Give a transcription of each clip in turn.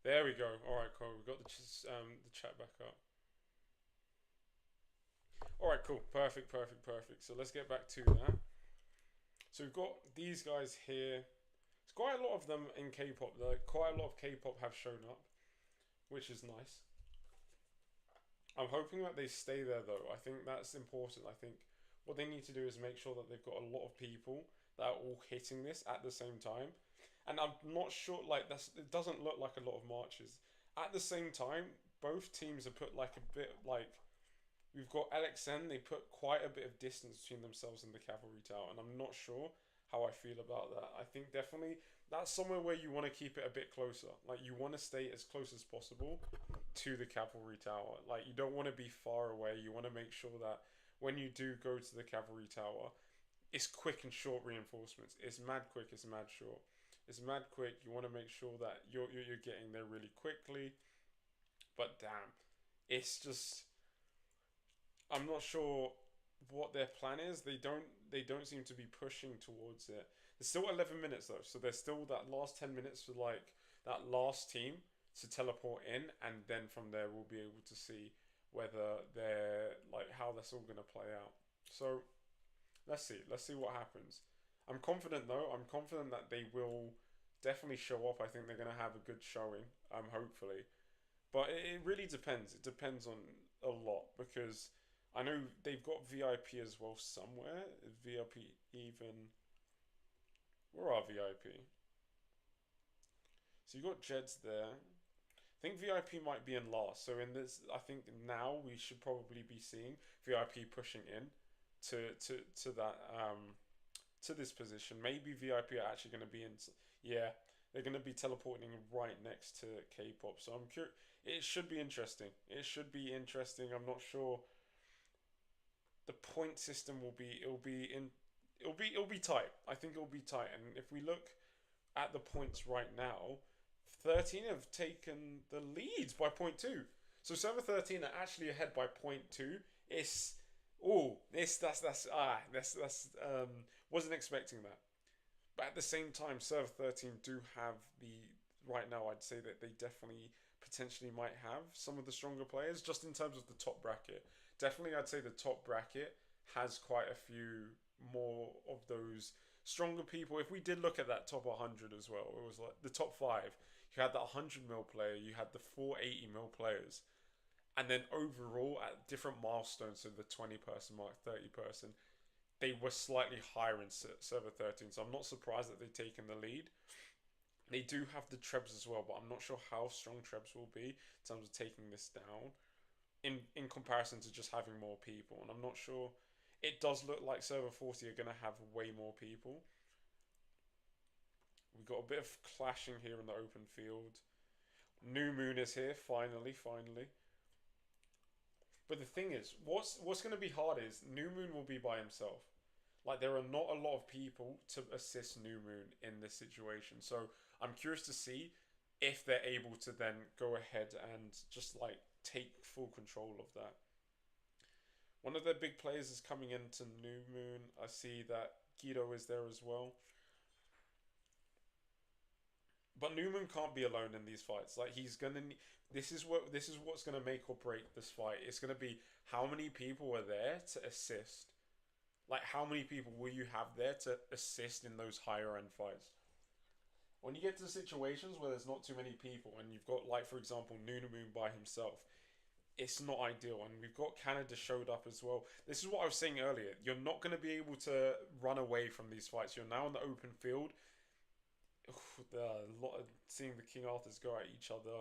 There we go. All right, cool. We got the chat back up. All right, cool. Perfect, perfect, perfect. So let's get back to that. So we've got these guys here. It's quite a lot of them in K-pop. Like quite a lot of K-pop have shown up, which is nice. I'm hoping that they stay there though. I think that's important. I think what they need to do is make sure that they've got a lot of people that are all hitting this at the same time. And I'm not sure like that's it doesn't look like a lot of marches. At the same time, both teams have put like a bit like we've got LXN, they put quite a bit of distance between themselves and the Cavalry Tower, and I'm not sure how I feel about that. I think definitely that's somewhere where you want to keep it a bit closer. Like you want to stay as close as possible to the Cavalry Tower. Like you don't want to be far away. You want to make sure that when you do go to the Cavalry Tower, it's quick and short reinforcements. It's mad quick. It's mad short. It's mad quick. You want to make sure that you're getting there really quickly. But damn, it's just I'm not sure what their plan is. They don't seem to be pushing towards it. There's still 11 minutes though, so there's still that last 10 minutes for like that last team to teleport in, and then from there we'll be able to see whether they're like how that's all gonna play out. So let's see. Let's see what happens. I'm confident though. I'm confident that they will definitely show up. I think they're gonna have a good showing. Hopefully. But it really depends. It depends on a lot because I know they've got VIP as well somewhere. Is VIP even. Where are VIP? So you got Jeds there. I think VIP might be in last. So in this, I think now we should probably be seeing VIP pushing in to that to this position. Maybe VIP are actually going to be in. Yeah, they're going to be teleporting right next to K-pop. So I'm curious. It should be interesting. It should be interesting. I'm not sure. The point system will be. It'll be in. It'll be tight. I think it'll be tight. And if we look at the points right now, 13 have taken the lead by point two. So server 13 are actually ahead by point two. It's this that's wasn't expecting that. But at the same time, server 13 do have the right now. I'd say that they definitely potentially might have some of the stronger players just in terms of the top bracket. Definitely, I'd say the top bracket has quite a few more of those stronger people. If we did look at that top 100 as well, it was like the top five. You had that 100 mil player, you had the 480 mil players, and then overall at different milestones, so the 20 person mark, 30 person, they were slightly higher in server 13. So I'm not surprised that they've taken the lead. They do have the Trebs as well, but I'm not sure how strong Trebs will be in terms of taking this down in comparison to just having more people. And I'm not sure. It does look like server 40 are going to have way more people. We've got a bit of clashing here in the open field. New Moon is here, finally, finally. But the thing is, what's going to be hard is New Moon will be by himself. Like there are not a lot of people to assist New Moon in this situation. So I'm curious to see if they're able to then go ahead and just like take full control of that. One of their big players is coming into New Moon. I see that Guido is there as well. But Newman can't be alone in these fights. Like he's gonna. This is what's gonna make or break this fight. It's gonna be how many people are there to assist. Like how many people will you have there to assist in those higher end fights? When you get to situations where there's not too many people and you've got like for example Nunamoon by himself, it's not ideal. And we've got Canada showed up as well. This is what I was saying earlier. You're not going to be able to run away from these fights. You're now in the open field. A lot of seeing the King Arthurs go at each other.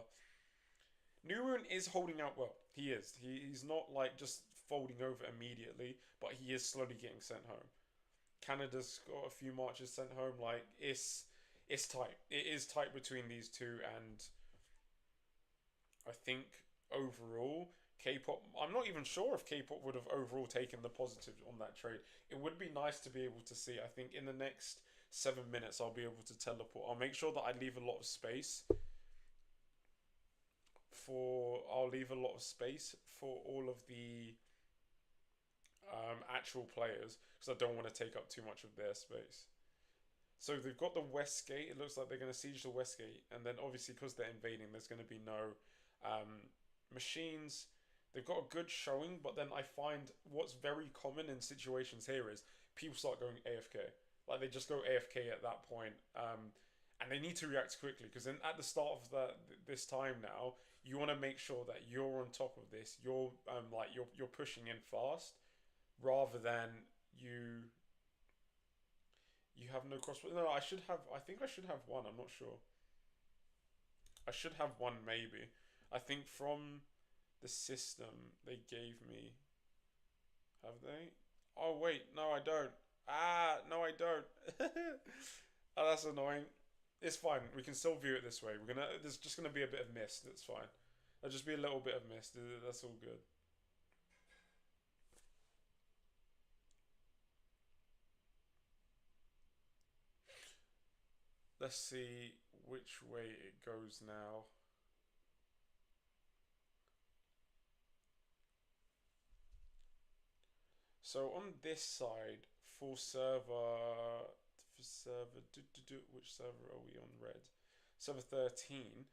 Nurun is holding out well. He is. He's not like just folding over immediately, but he is slowly getting sent home. Canada's got a few marches sent home. Like it's tight. It is tight between these two, and I think overall K-pop. I'm not even sure if K-pop would have overall taken the positive on that trade. It would be nice to be able to see. I think in the next 7 minutes I'll be able to teleport. I'll make sure that I leave a lot of space for. I'll leave a lot of space for all of the actual players because I don't want to take up too much of their space. So they've got the West Gate. It looks like they're going to siege the West Gate, and then obviously because they're invading, there's going to be no machines. They've got a good showing, but then I find what's very common in situations here is people start going AFK. Like they just go AFK at that point, and they need to react quickly because then at the start of this time now, you want to make sure that you're on top of this. You're pushing in fast rather than you you have no crossbow. No, I should have. I think I should have one. I'm not sure. I should have one maybe. I think from the system they gave me. Have they? Oh wait, no I don't. Ah, no I don't. Oh, that's annoying. It's fine. We can still view it this way. We're gonna. There's just gonna be a bit of mist. It's fine. There'll just be a little bit of mist. That's all good. Let's see which way it goes now. So on this side, full server, which server are we on? Red, server 13.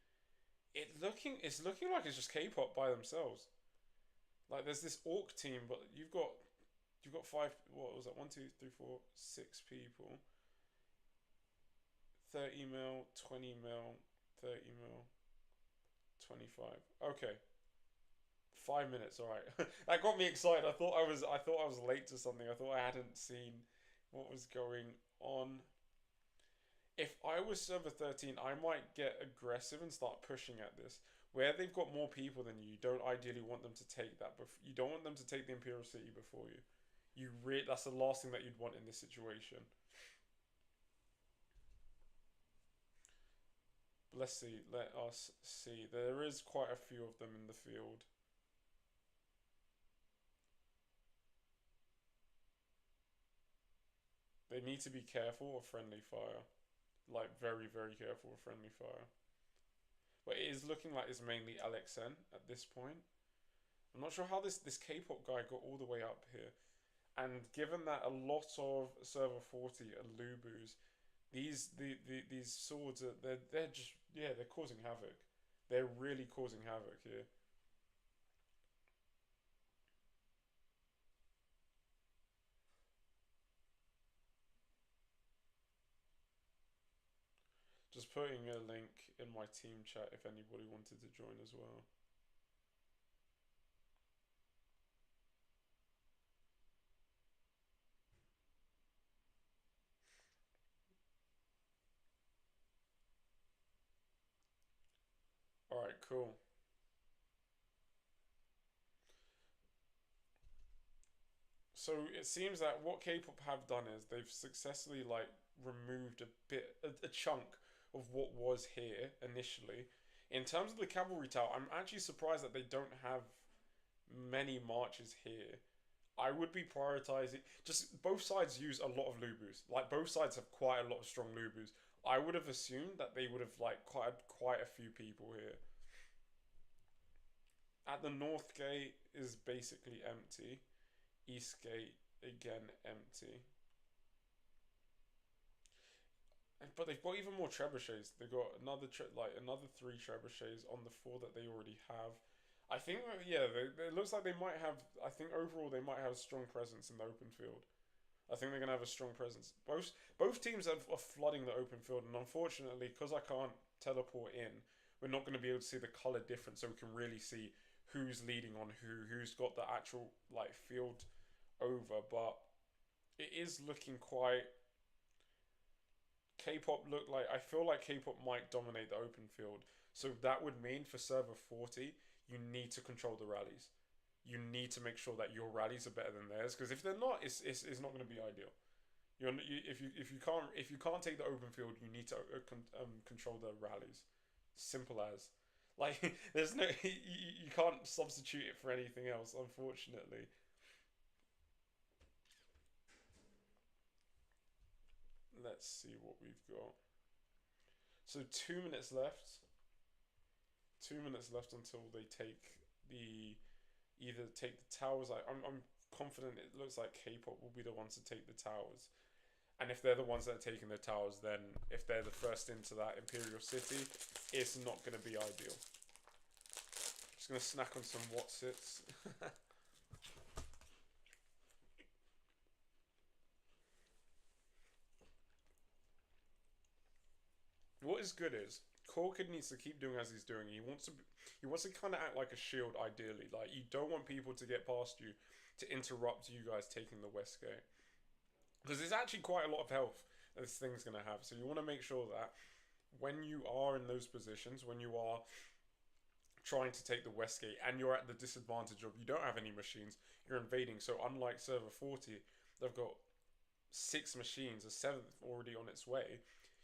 It's looking like it's just K-pop by themselves. Like there's this orc team, but you've got five. What was that? One, two, three, four, six people. 30 mil, 20 mil, 30 mil, 25. Okay, 5 minutes. All right, that got me excited. I thought I was late to something. I thought I hadn't seen what was going on. If I was server 13, I might get aggressive and start pushing at this. Where they've got more people than you don't ideally want them to take that. You don't want them to take the Imperial City before you. That's the last thing that you'd want in this situation. Let's see. Let us see. There is quite a few of them in the field. They need to be careful of friendly fire. Like very, very careful of friendly fire. But it is looking like it's mainly LXN at this point. I'm not sure how this K-pop guy got all the way up here. And given that a lot of server 40 are Lubus, these swords are they're just they're causing havoc. They're really causing havoc here. Just putting a link in my team chat if anybody wanted to join as well. All right, cool. So it seems that what K-pop have done is they've successfully like removed a chunk of what was here initially. In terms of the cavalry tower, I'm actually surprised that they don't have many marches here. I would be prioritizing. Just both sides use a lot of Lubus. Like both sides have quite a lot of strong Lubus. I would have assumed that they would have like quite a few people here. At the north gate is basically empty. East gate again empty. But they've got even more trebuchets. They've got another three trebuchets on the four that they already have. I think it looks like they might have. I think overall they might have a strong presence in the open field. I think they're gonna have a strong presence. Both teams are flooding the open field, and unfortunately, because I can't teleport in, we're not going to be able to see the color difference, so we can really see who's leading on who's got the actual like field over. But it is looking quite. K-pop look like I feel like K-pop might dominate the open field. So that would mean for server 40, you need to control the rallies. You need to make sure that your rallies are better than theirs because if they're not, it's not going to be ideal. If you can't take the open field, you need to control the rallies. Simple as. Like there's no you can't substitute it for anything else, unfortunately. Let's see what we've got. So 2 minutes left. 2 minutes left until they take the either take the towers. I'm confident it looks like K-pop will be the ones to take the towers. And if they're the ones that are taking the towers, then if they're the first into that Imperial city, it's not going to be ideal. Just going to snack on some Watsits. What is good is Corkid needs to keep doing as he's doing. He wants to kind of act like a shield ideally. Like you don't want people to get past you to interrupt you guys taking the West Gate. Because there's actually quite a lot of health that this thing's going to have. So you want to make sure that when you are in those positions, when you are trying to take the West Gate and you're at the disadvantage of you don't have any machines, you're invading. So unlike server 40, they've got 6 machines, a 7th already on its way.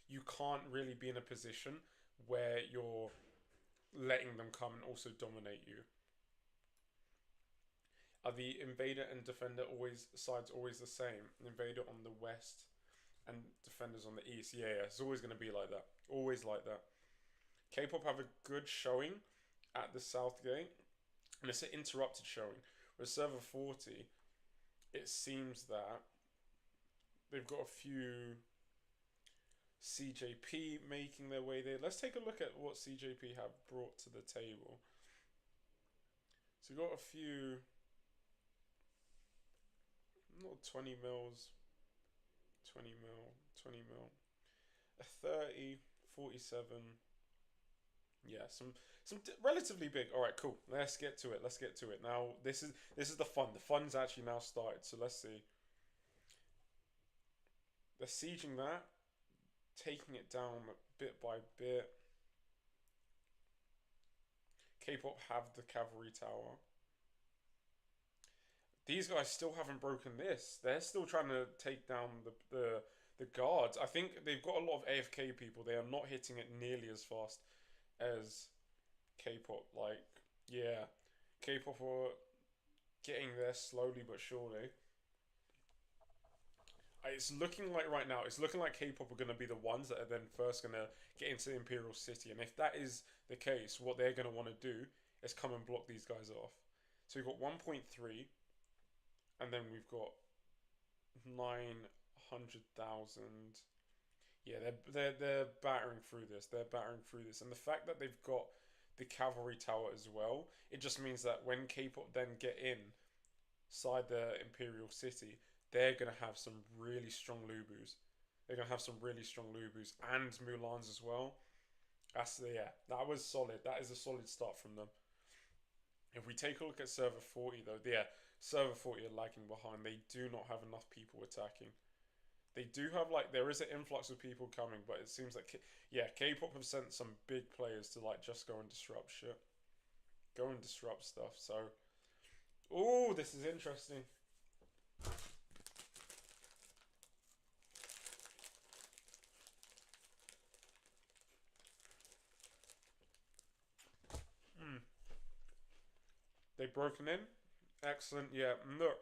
You can't really be in a position where you're letting them come and also dominate you. Are the invader and defender always the same? Invader on the west and defenders on the east. Yeah, it's always going to be like that. Always like that. K-pop have a good showing at the South Gate, and it's an interrupted showing. With server 40, it seems that they've got a few CJP making their way there. Let's take a look at what CJP have brought to the table. So we've got a few, not 20 mils, 20 mil, 20 mil, a 30, 47. Yeah, some relatively big. All right, cool. Let's get to it. Let's get to it. Now, this is the fun. The fun's actually now started. So let's see. They're sieging that, taking it down bit by bit. K-pop have the cavalry tower. These guys still haven't broken this. They're still trying to take down the guards. I think they've got a lot of AFK people. They are not hitting it nearly as fast as K-pop. Like, yeah, K-pop are getting there slowly but surely. It's looking like right now, it's looking like K-pop are going to be the ones that are then first going to get into the Imperial City. And if that is the case, what they're going to want to do is come and block these guys off. So we've got 1.3, and then we've got 900,000. Yeah, they're battering through this. They're battering through this, and the fact that they've got the cavalry tower as well, it just means that when K-pop then get inside the Imperial City, they're gonna have some really strong Lubus. They're gonna have some really strong Lubus and Mulans as well. That was solid. That is a solid start from them. If we take a look at server 40 though, yeah, server 40 are lagging behind. They do not have enough people attacking. They do have like there is an influx of people coming, but it seems like K-pop have sent some big players to like just go and disrupt shit, go and disrupt stuff. So, oh, this is interesting. They've broken in. Excellent. Yeah. Look,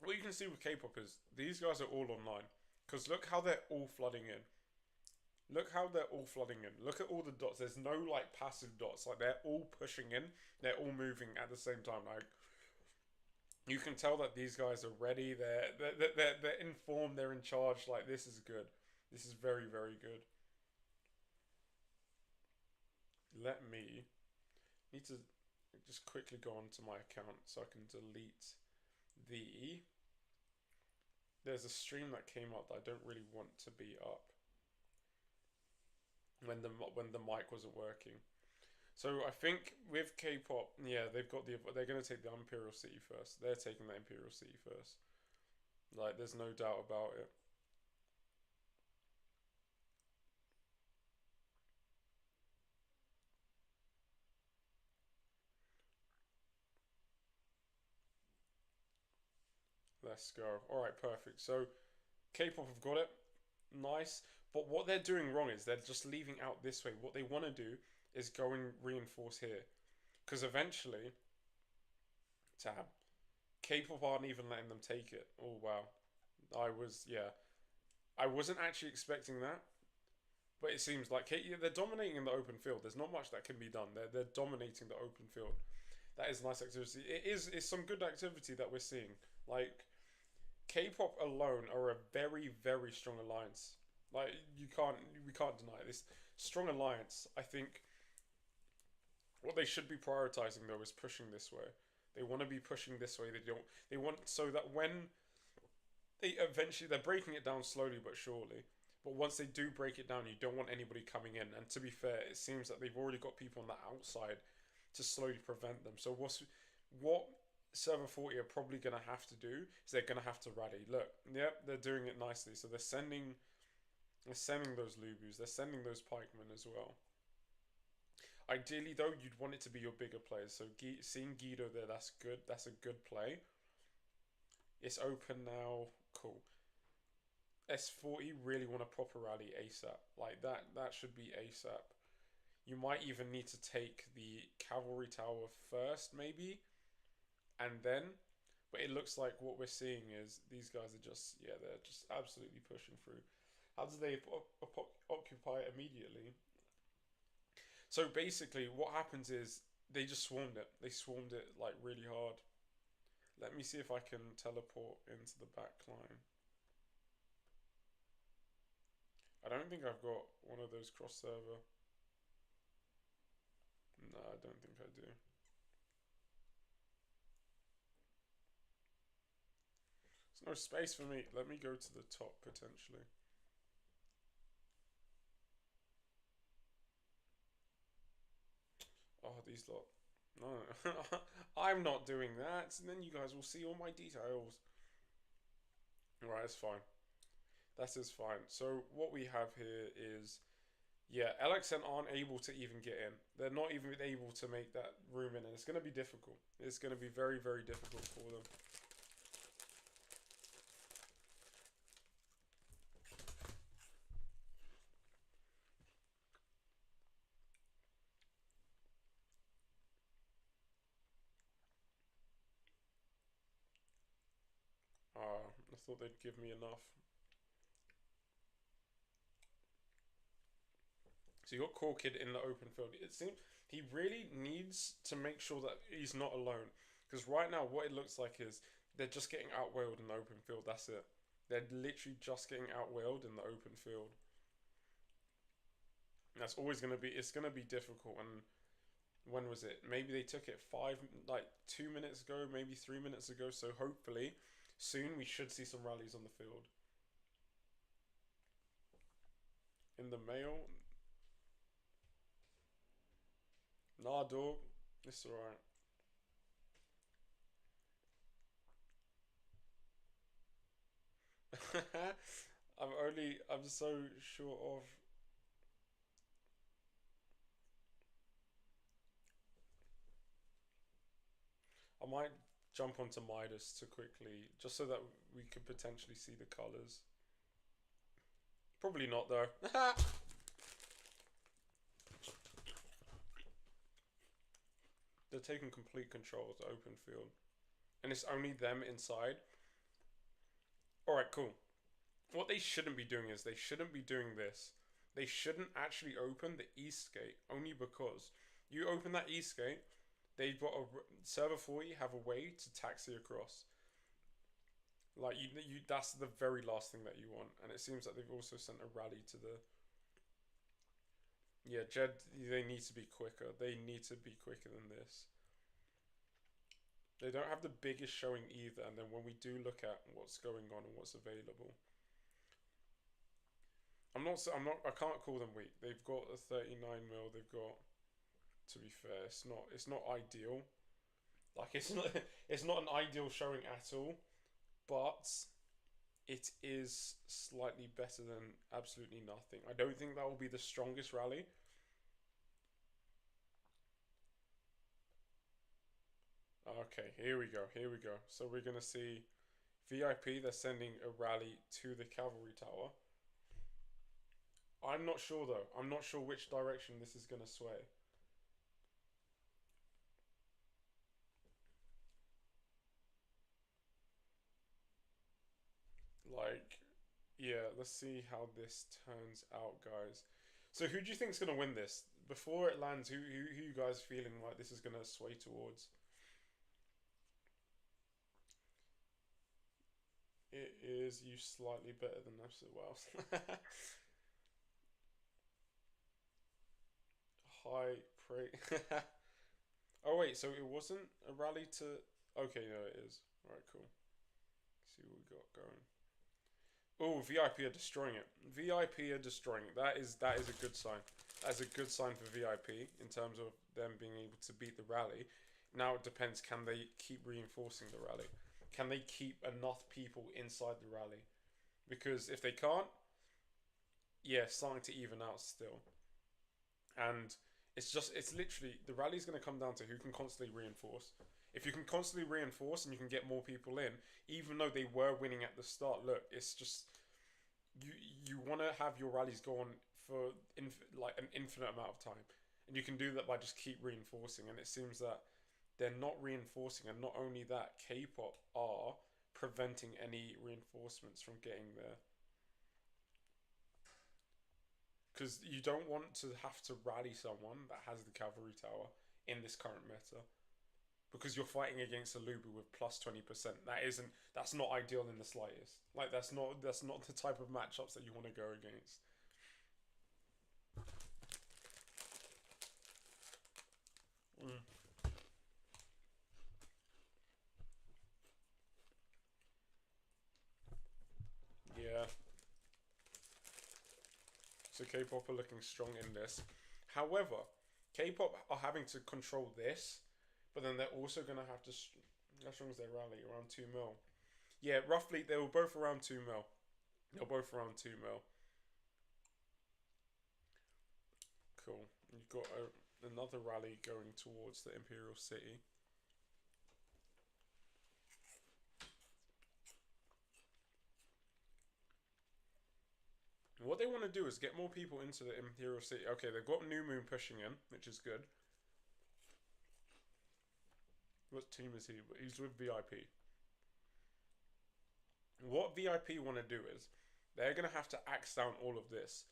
what you can see with K-pop is these guys are all online. Because look how they're all flooding in. Look how they're all flooding in. Look at all the dots. There's no like passive dots. Like they're all pushing in. They're all moving at the same time. Like you can tell that these guys are ready. They're informed. They're in charge. Like this is good. This is very very good. Let me need to just quickly go onto my account so I can delete the. There's a stream that came up that I don't really want to be up when the mic wasn't working. So I think with K-pop, yeah, they're gonna take the Imperial City first. They're taking the Imperial City first. Like, there's no doubt about it. Let's go. All right, perfect. So K-pop have got it. Nice. But what they're doing wrong is they're just leaving out this way. What they want to do is go and reinforce here, because eventually, tab, K-pop aren't even letting them take it. Oh wow, I wasn't actually expecting that, but it seems like they're dominating in the open field. There's not much that can be done. They're dominating the open field. That is nice activity. It's some good activity that we're seeing. Like K-pop alone are a very, very strong alliance. Like we can't deny this strong alliance. I think what they should be prioritizing though is pushing this way. They want to be pushing this way. They don't. They want so that when they eventually they're breaking it down slowly but surely. But once they do break it down, you don't want anybody coming in. And to be fair, it seems that they've already got people on the outside to slowly prevent them. So what server 40 are probably going to have to do is they're going to have to rally. Look, yep, they're doing it nicely. So they're sending those Lubus, they're sending those pikemen as well. Ideally, though, you'd want it to be your bigger players. So seeing Guido there, that's good. That's a good play. It's open now. Cool. S40 really want a proper rally ASAP. Like that should be ASAP. You might even need to take the cavalry tower first, maybe, and then. But it looks like what we're seeing is these guys are just, yeah, they're just absolutely pushing through. How do they occupy it immediately? So basically, what happens is they just swarmed it. They swarmed it like really hard. Let me see if I can teleport into the back line. I don't think I've got one of those cross server. No, I don't think I do. There's no space for me. Let me go to the top potentially. Oh, these lot. No, I'm not doing that. And then you guys will see all my details. Right, it's fine. That is fine. So what we have here is, yeah, LXN aren't able to even get in. They're not even able to make that room in, and it's going to be difficult. It's going to be very, very difficult for them. I thought they'd give me enough. So you got Core Kid in the open field. It seems he really needs to make sure that he's not alone. Because right now, what it looks like is they're just getting outwailed in the open field. That's it. They're literally just getting outwailed in the open field. And that's always going to be. It's going to be difficult. And when was it? Maybe they took it 2 minutes ago, maybe 3 minutes ago. So hopefully, soon we should see some rallies on the field. In the mail, nah, dog, it's alright. I'm so short of. I might jump onto Midas to quickly, just so that we could potentially see the colours. Probably not though. They're taking complete control of the open field. And it's only them inside. Alright, cool. What they shouldn't be doing is they shouldn't be doing this. They shouldn't actually open the east gate, only because you open that east gate, they've got a server 40 have a way to taxi across. Like that's the very last thing that you want, and it seems like they've also sent a rally to the. Yeah, Jed. They need to be quicker. They need to be quicker than this. They don't have the biggest showing either, and then when we do look at what's going on and what's available, I'm not. I'm not. I can't call them weak. They've got a 39 mil. They've got. To be fair, it's not. It's not ideal. Like it's not. It's not an ideal showing at all, but it is slightly better than absolutely nothing. I don't think that will be the strongest rally. Okay, here we go. Here we go. So we're gonna see VIP. They're sending a rally to the cavalry tower. I'm not sure though. I'm not sure which direction this is gonna sway. Like, yeah. Let's see how this turns out, guys. So who do you think is gonna win this? Before it lands, who you guys feeling like this is gonna sway towards? It is you slightly better than us as well. High praise. Oh wait, so it wasn't a rally to. Okay, no, it is. All right, cool. Let's see what we got going. Oh, VIP are destroying it. VIP are destroying it. That is a good sign. That's a good sign for VIP in terms of them being able to beat the rally. Now it depends. Can they keep reinforcing the rally? Can they keep enough people inside the rally? Because if they can't, yeah, starting to even out still. And it's literally the rally's going to come down to who can constantly reinforce. If you can constantly reinforce and you can get more people in, even though they were winning at the start, look, it's just you you want to have your rallies go on for like an infinite amount of time, and you can do that by just keep reinforcing. And it seems that they're not reinforcing, and not only that, K-pop are preventing any reinforcements from getting there because you don't want to have to rally someone that has the cavalry tower in this current meta because you're fighting against a Lubu with plus 20%. That's not ideal in the slightest. Like that's not the type of matchups that you want to go against. Mm. Yeah. So K-pop are looking strong in this. However, K-pop are having to control this, but then they're also gonna have to. How strong is their rally? Around 2 mil. Yeah, roughly they were both around 2 mil. They're both around 2 mil. Cool. You've got another rally going towards the Imperial City. What they want to do is get more people into the Imperial City. Okay, they've got New Moon pushing in, which is good. What team is he? He's with VIP. What VIP want to do is they're going to have to axe down all of this.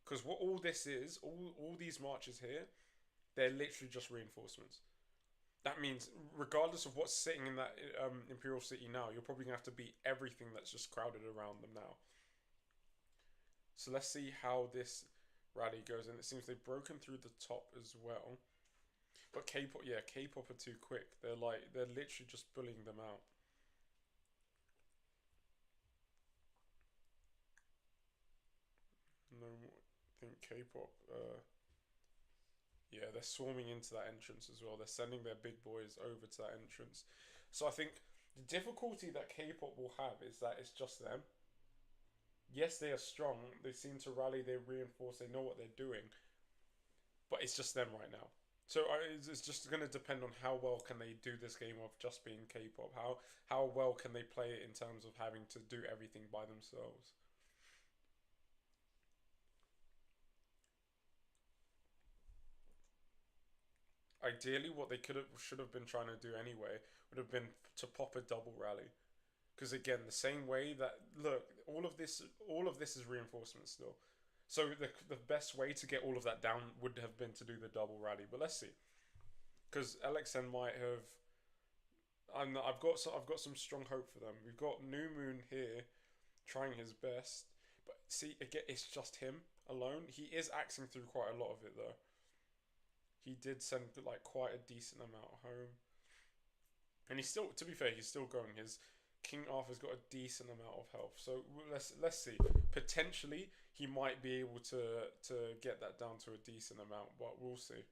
Because what all this is, all these marches here, they're literally just reinforcements. That means, regardless of what's sitting in that Imperial City now, you're probably going to have to beat everything that's just crowded around them now. So let's see how this rally goes. And it seems they've broken through the top as well. But K-pop, yeah, K-pop are too quick. They're literally just bullying them out. No, I think K-pop. Yeah, they're swarming into that entrance as well. They're sending their big boys over to that entrance. So I think the difficulty that K-pop will have is that it's just them. Yes, they are strong. They seem to rally. They reinforce. They know what they're doing. But it's just them right now. So it's just going to depend on how well can they do this game of just being K-pop. How well can they play it in terms of having to do everything by themselves. Ideally, what they could have should have been trying to do anyway would have been to pop a double rally. Because again, the same way that look, all of this is reinforcement still. So the best way to get all of that down would have been to do the double rally. But let's see, because LXN might have. I've got some strong hope for them. We've got New Moon here trying his best, but see again, it's just him alone. He is axing through quite a lot of it though. He did send like quite a decent amount home, and he's still, to be fair, he's still going. His King Arthur's got a decent amount of health, so let's see. Potentially, he might be able to get that down to a decent amount, but we'll see.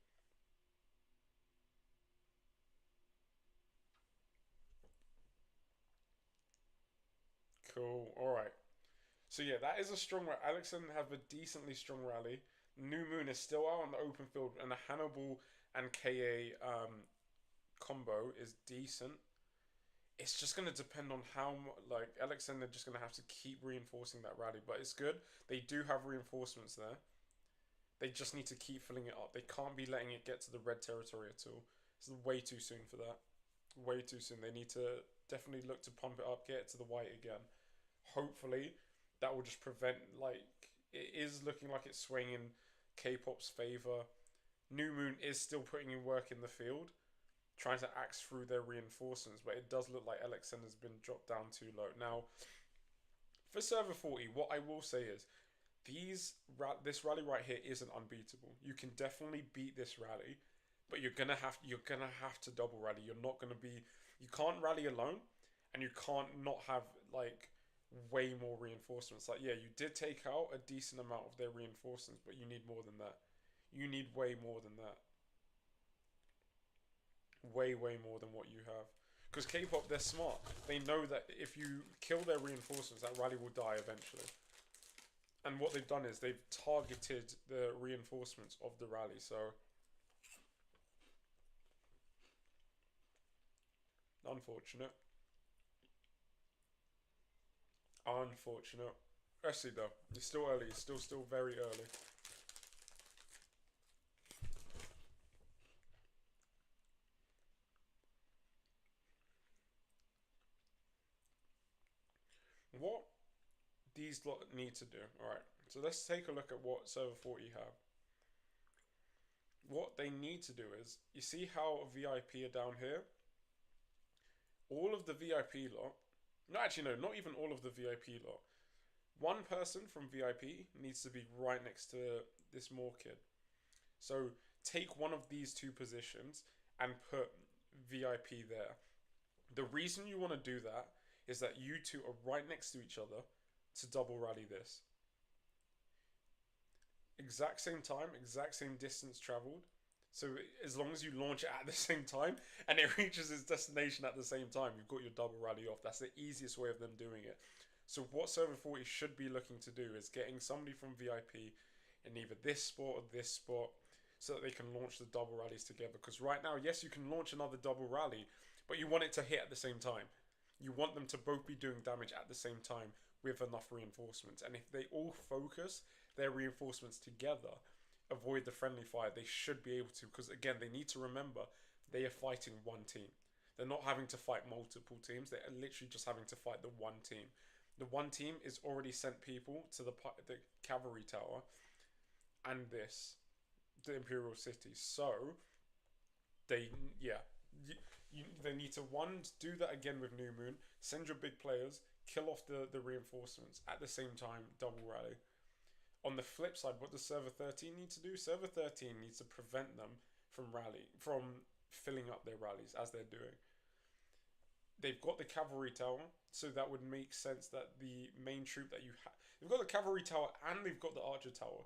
Cool. All right. So yeah, that is a strong. Alexander have a decently strong rally. New Moon is still out on the open field, and the Hannibal and KA combo is decent. It's just going to depend on how like Alexander just going to have to keep reinforcing that rally, but it's good. They do have reinforcements there. They just need to keep filling it up. They can't be letting it get to the red territory at all. It's way too soon for that. Way too soon. They need to definitely look to pump it up, get it to the white again. Hopefully, that will just prevent like it is looking like it's swinging in K-pop's favor. New Moon is still putting in work in the field, trying to axe through their reinforcements, but it does look like LXN has been dropped down too low. Now, For server 40, what I will say is this rally right here isn't unbeatable. You can definitely beat this rally, but you're gonna have to double rally. You can't rally alone, and you can't not have like way more reinforcements. Like, yeah, you did take out a decent amount of their reinforcements, but you need more than that. You need way more than that. Way more than what you have. Because K-pop, they're smart. They know that if you kill their reinforcements, that rally will die eventually. And what they've done is they've targeted the reinforcements of the rally. So, unfortunate. Unfortunate. Actually, though, it's still early. It's still very early. What these lot need to do. Alright, so let's take a look at what server 40 have. What they need to do is, you see how VIP are down here? All of the VIP lot, no, actually, no, not even all of the VIP lot. One person from VIP needs to be right next to this Moor kid. So take one of these two positions and put VIP there. The reason you want to do that is that you two are right next to each other to double rally this. Exact same time, exact same distance traveled. So as long as you launch it at the same time and it reaches its destination at the same time, you've got your double rally off. That's the easiest way of them doing it. So what server 40 should be looking to do is getting somebody from VIP in either this spot or this spot so that they can launch the double rallies together. Because right now, yes, you can launch another double rally, but you want it to hit at the same time. You want them to both be doing damage at the same time with enough reinforcements. And if they all focus their reinforcements together, avoid the friendly fire, they should be able to. Because again, they need to remember they are fighting one team. They're not having to fight multiple teams. They're literally just having to fight the one team. The one team is already sent people to the cavalry tower and the Imperial city. So they, yeah, they need to do that again with New Moon. Send your big players, kill off the reinforcements at the same time. Double rally. On the flip side, what does Server 13 need to do? Server 13 needs to prevent them from filling up their rallies as they're doing. They've got the cavalry tower, so that would make sense that the main troop that you have, they've got the cavalry tower and they've got the archer tower,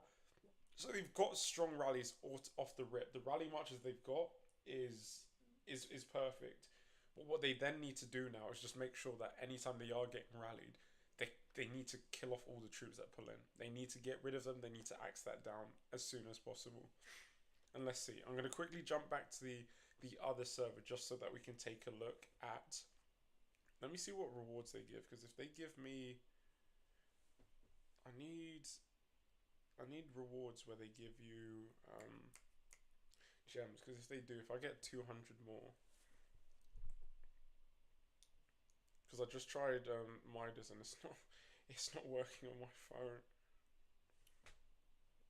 so they've got strong rallies off the rip. The rally marches they've got is perfect. But what they then need to do now is just make sure that anytime they are getting rallied, they need to kill off all the troops that pull in. They need to get rid of them. They need to axe that down as soon as possible. And let's see. I'm going to quickly jump back to the other server just so that we can take a look at. Let me see what rewards they give, because if they give me, I need rewards where they give you gems. Because if they do, if I get 200 more. Because I just tried Midas and it's not working on my phone.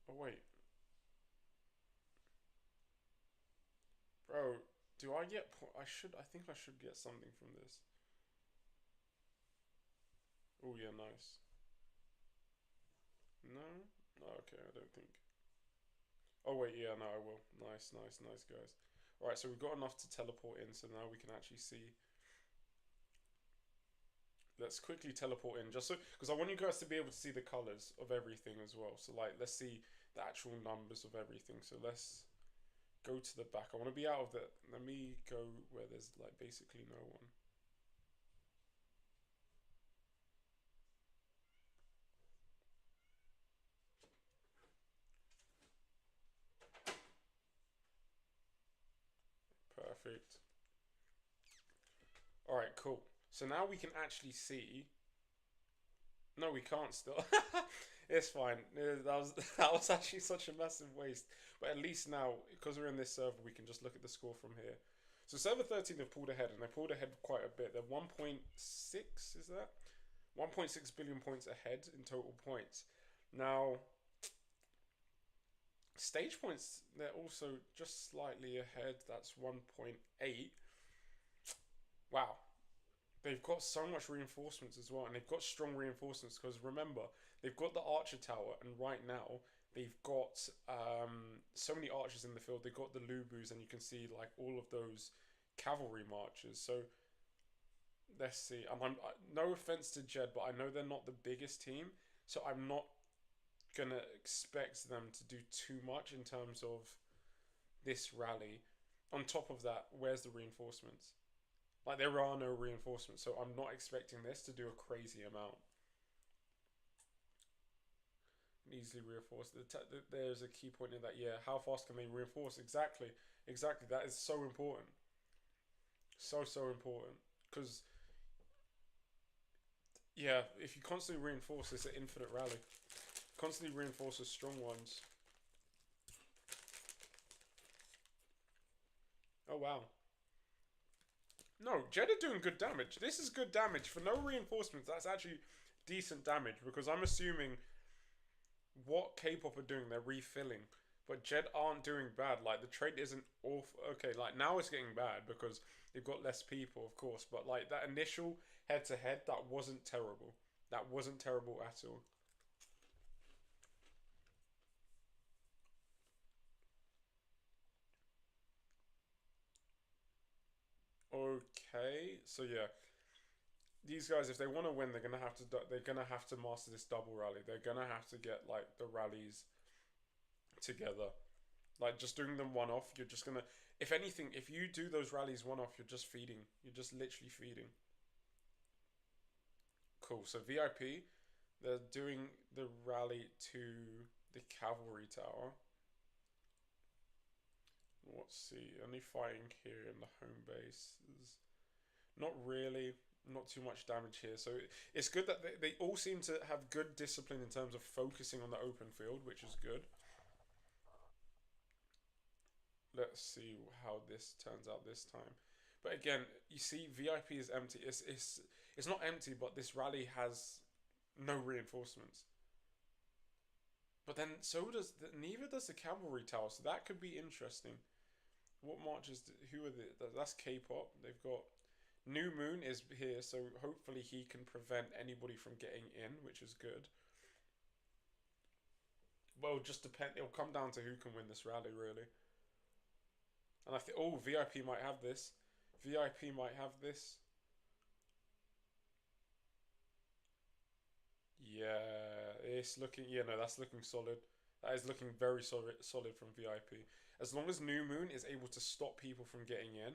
Oh wait, bro, do I get? I think I should get something from this. Oh yeah, nice. No, no, okay, I don't think. Oh wait, yeah, no, I will. Nice, nice, nice, guys. All right, so we've got enough to teleport in, so now we can actually see. Let's quickly teleport in, just so, because I want you guys to be able to see the colors of everything as well. So like, let's see the actual numbers of everything. So let's go to the back. I want to be out of the. Let me go where there's like basically no one. Perfect. All right, cool. So now we can actually see. No, we can't still. It's fine. That was actually such a massive waste. But at least now, because we're in this server, we can just look at the score from here. So server 13 have pulled ahead, and they pulled ahead quite a bit. They're 1.6, is that? 1.6 billion points ahead in total points. Now, stage points, they're also just slightly ahead. That's 1.8. Wow. they've got so much reinforcements as well, and they've got strong reinforcements because remember they've got the archer tower, and right now they've got so many archers in the field. They've got the Lubus, and you can see like all of those cavalry marchers. So let's see. No offense to Jed, but I know they're not the biggest team, so I'm not gonna expect them to do too much in terms of this rally. On top of that, where's the reinforcements? Like there are no reinforcements, so I'm not expecting this to do a crazy amount. Easily reinforce. There's a key point in that. Yeah, how fast can they reinforce? Exactly, exactly. That is so important. So important. Because yeah, if you constantly reinforce, it's an infinite rally. Constantly reinforces strong ones. Oh wow. No, Jed are doing good damage. This is good damage for no reinforcements. That's actually decent damage because I'm assuming what K-pop are doing, they're refilling. But Jed aren't doing bad. Like the trade isn't awful. Okay, like now it's getting bad because they've got less people, of course. But like that initial head-to-head, that wasn't terrible. That wasn't terrible at all. Okay, so yeah, these guys, if they want to win, they're gonna have to master this double rally. They're gonna have to get like the rallies together. Like just doing them one off, you're just gonna. If anything, if you do those rallies one off, you're just feeding. You're just literally feeding. Cool. So VIP, they're doing the rally to the cavalry tower. Let's see. Only fighting here in the home base. Not really. Not too much damage here. So it's good that they all seem to have good discipline in terms of focusing on the open field, which is good. Let's see how this turns out this time. But again, you see, VIP is empty. It's not empty, but this rally has no reinforcements. But then neither does the cavalry tower, so that could be interesting. What marches? Who are that's K-pop. They've got New Moon is here, so hopefully he can prevent anybody from getting in, which is good. Well, just depend. It'll come down to who can win this rally, really. And I think, oh, VIP might have this. VIP might have this. Yeah, it's looking. Yeah, no, that's looking solid. That is looking very solid from VIP. As long as New Moon is able to stop people from getting in.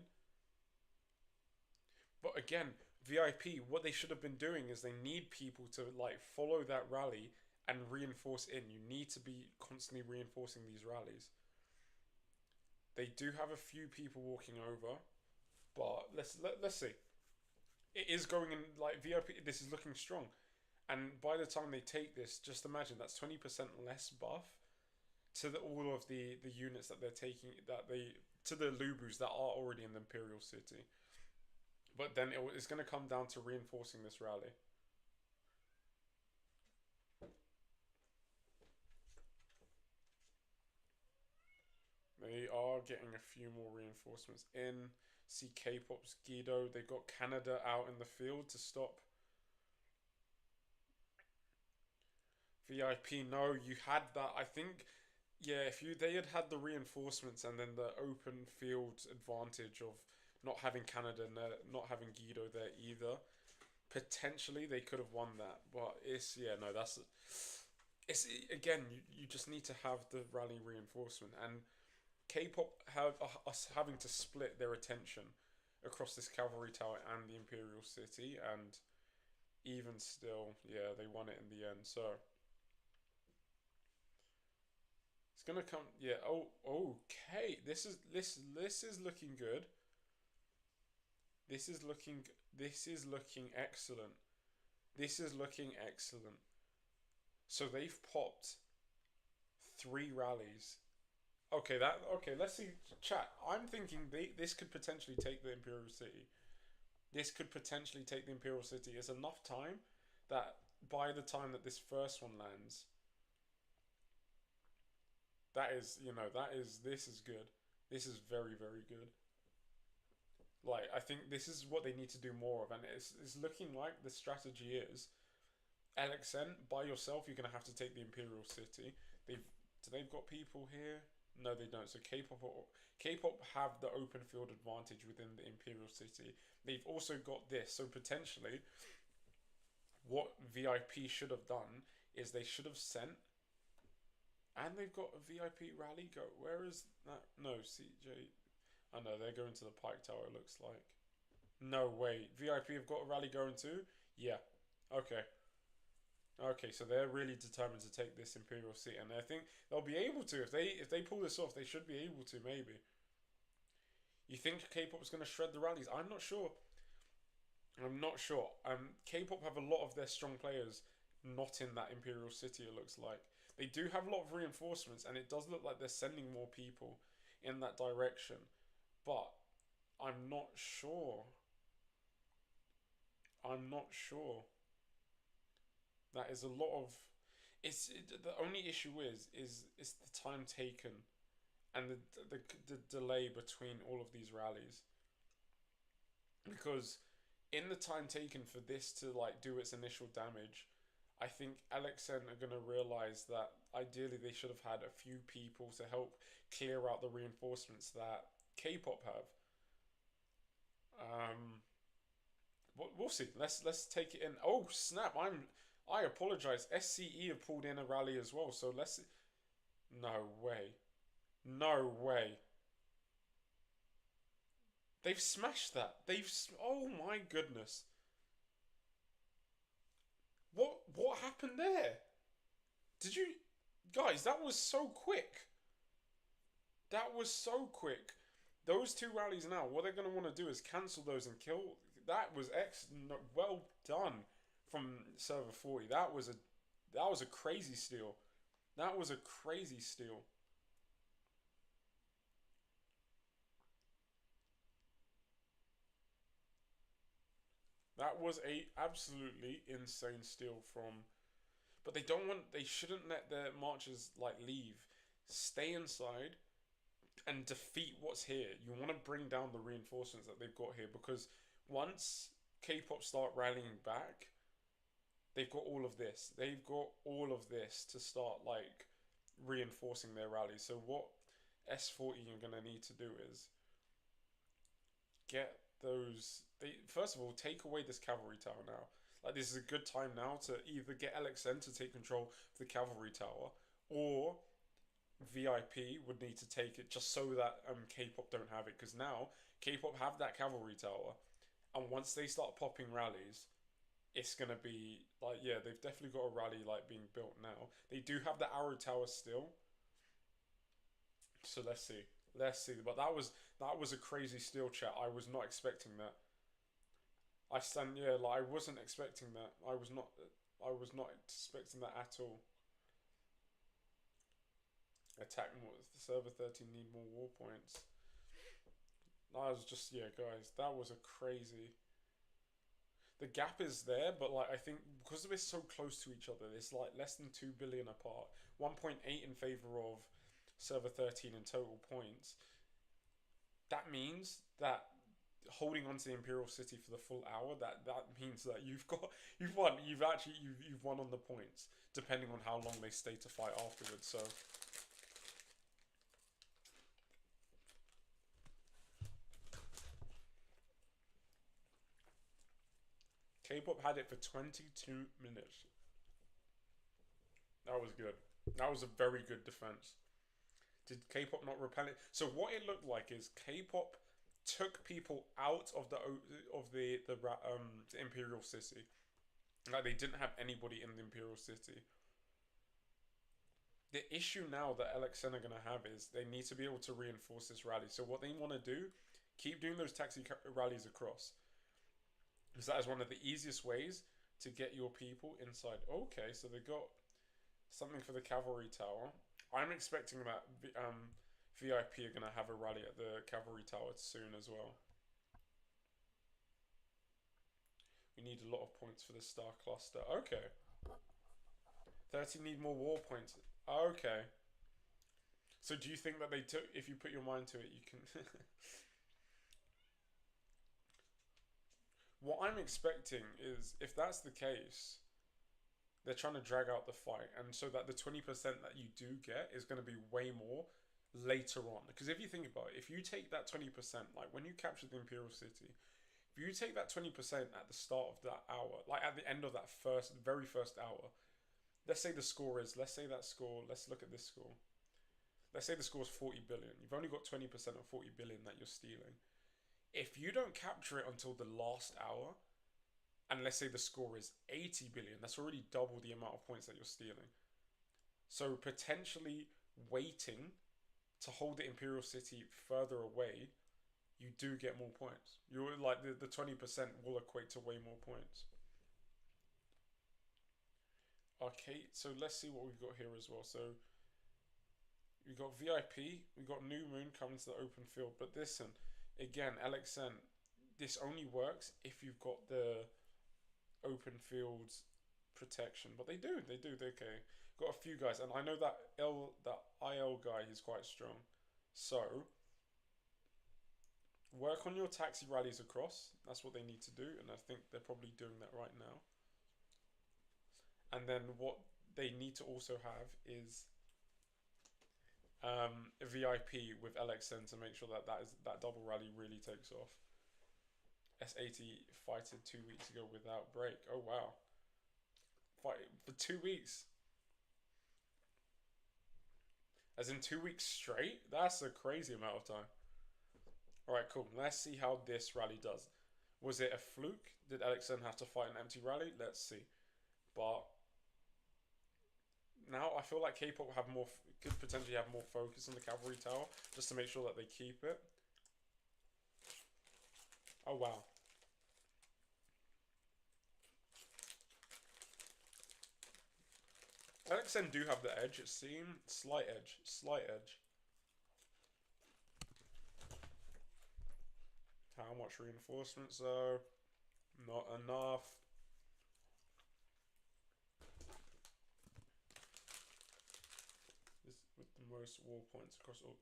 But again, VIP, what they should have been doing is they need people to like follow that rally and reinforce in. You need to be constantly reinforcing these rallies. They do have a few people walking over, but let's see. It is going in like VIP. This is looking strong, and by the time they take this, just imagine that's 20% less buff to all of the units that they're taking that they to the Lubus that are already in the Imperial City. But then it's going to come down to reinforcing this rally. They are getting a few more reinforcements in. See K-pop's Guido. They've got Canada out in the field to stop VIP. No, you had that. I think, yeah, if they had the reinforcements and then the open field advantage of not having Canada and not having Guido there either, potentially they could have won that. But it's yeah, no, it's again. You just need to have the rally reinforcement and K-pop have us having to split their attention across this cavalry tower and the Imperial City, and even still, yeah, they won it in the end. So it's gonna come. Yeah. Oh, okay. This is looking good. This is looking. This is looking excellent. This is looking excellent. So they've popped three rallies. Okay. Let's see. Chat. I'm thinking this could potentially take the Imperial City. This could potentially take the Imperial City. It's enough time that by the time that this first one lands, this is good. This is very, very good. Like, I think this is what they need to do more of, and it's looking like the strategy is LXN by yourself. You're gonna have to take the Imperial City. They've got people here. No, they don't. So K-pop have the open field advantage within the Imperial City. They've also got this. So potentially, what VIP should have done is they should have sent, and they've got a VIP rally go. Where is that? No, CJ. I know they're going to the Pike Tower. It looks like. No way. VIP have got a rally going too. Yeah. Okay. Okay, so they're really determined to take this Imperial seat, and I think they'll be able to if they pull this off. They should be able to maybe. You think K-pop's going to shred the rallies? I'm not sure. I'm not sure. K-pop have a lot of their strong players not in that Imperial City. It looks like they do have a lot of reinforcements, and it does look like they're sending more people in that direction. But I'm not sure. I'm not sure. That is a lot of. The only issue is the time taken, and the delay between all of these rallies. Because in the time taken for this to like do its initial damage, I think LXN are gonna realize that ideally they should have had a few people to help clear out the reinforcements that K-pop have. But we'll see. Let's take it in. Oh snap! I apologize. SCE have pulled in a rally as well. So let's. No way. No way. They've smashed that. Oh my goodness. What happened there? Did you guys? That was so quick. That was so quick. Those two rallies now. What they're gonna want to do is cancel those and kill. That was no, well done from server 40. That was a crazy steal. That was a crazy steal. That was a absolutely insane steal from. But they shouldn't let their marchers like leave. Stay inside and defeat what's here. You want to bring down the reinforcements that they've got here, because once K-pop start rallying back, they've got all of this. They've got all of this to start like reinforcing their rally. So what S40 are gonna need to do is get those. They first of all take away this cavalry tower now. Like, this is a good time now to either get LXN to take control of the cavalry tower, or VIP would need to take it just so that K-pop don't have it. Because now K-pop have that cavalry tower, and once they start popping rallies, it's gonna be like, yeah, they've definitely got a rally like being built now. They do have the arrow tower still. So let's see. Let's see. But that was a crazy steal, chat. I was not expecting that. Like, I wasn't expecting that. I was not expecting that at all. Attack more. Server 13 need more war points. I was just, yeah, guys, that was a crazy. The gap is there, but like, I think because we're so close to each other, it's like less than 2 billion apart. 1.8 in favor of server 13 in total points. That means that holding on to the Imperial City for the full hour, that means that you've won. You've won on the points, depending on how long they stay to fight afterwards. So K-pop had it for 22 minutes. That was good. That was a very good defense. Did K-pop not repel it? So what it looked like is K-pop took people out of the Imperial City. Like, they didn't have anybody in the Imperial City. The issue now that LXN are going to have is they need to be able to reinforce this rally. So what they want to do, keep doing those taxi rallies across. Because that is one of the easiest ways to get your people inside. Okay, so they got something for the cavalry tower. I'm expecting that VIP are going to have a rally at the cavalry tower soon as well. We need a lot of points for the star cluster. Okay. 30 need more war points. Okay. So do you think that they took, if you put your mind to it, you can... What I'm expecting is, if that's the case, they're trying to drag out the fight, and so that the 20% that you do get is going to be way more later on. Because if you think about it, if you take that 20%, like when you capture the Imperial City, if you take that 20% at the start of that hour, like at the end of that very first hour, let's say the score is, let's say that score, let's look at this score. Let's say the score is 40 billion. You've only got 20% of 40 billion that you're stealing. If you don't capture it until the last hour, and let's say the score is 80 billion, that's already double the amount of points that you're stealing. So potentially waiting to hold the Imperial City further away, you do get more points. You're like the 20% will equate to way more points. Okay, so let's see what we've got here as well. So we got VIP, we got New Moon coming to the open field, but listen, again, LXN, this only works if you've got the open field protection, but they do, they okay. Got a few guys, and I know that IL guy is quite strong. So work on your taxi rallies across. That's what they need to do, and I think they're probably doing that right now. And then what they need to also have is a VIP with LXN to make sure that that double rally really takes off. S80 fighted 2 weeks ago without break. Oh wow, fight for 2 weeks. As in 2 weeks straight? That's a crazy amount of time. Alright, cool. Let's see how this rally does. Was it a fluke? Did LXN have to fight an empty rally? Let's see. But now I feel like K-pop could potentially have more focus on the cavalry tower just to make sure that they keep it. Oh wow. LXN do have the edge, it seems. Slight edge. Slight edge. How much reinforcements though? Not enough. This with the most war points across all.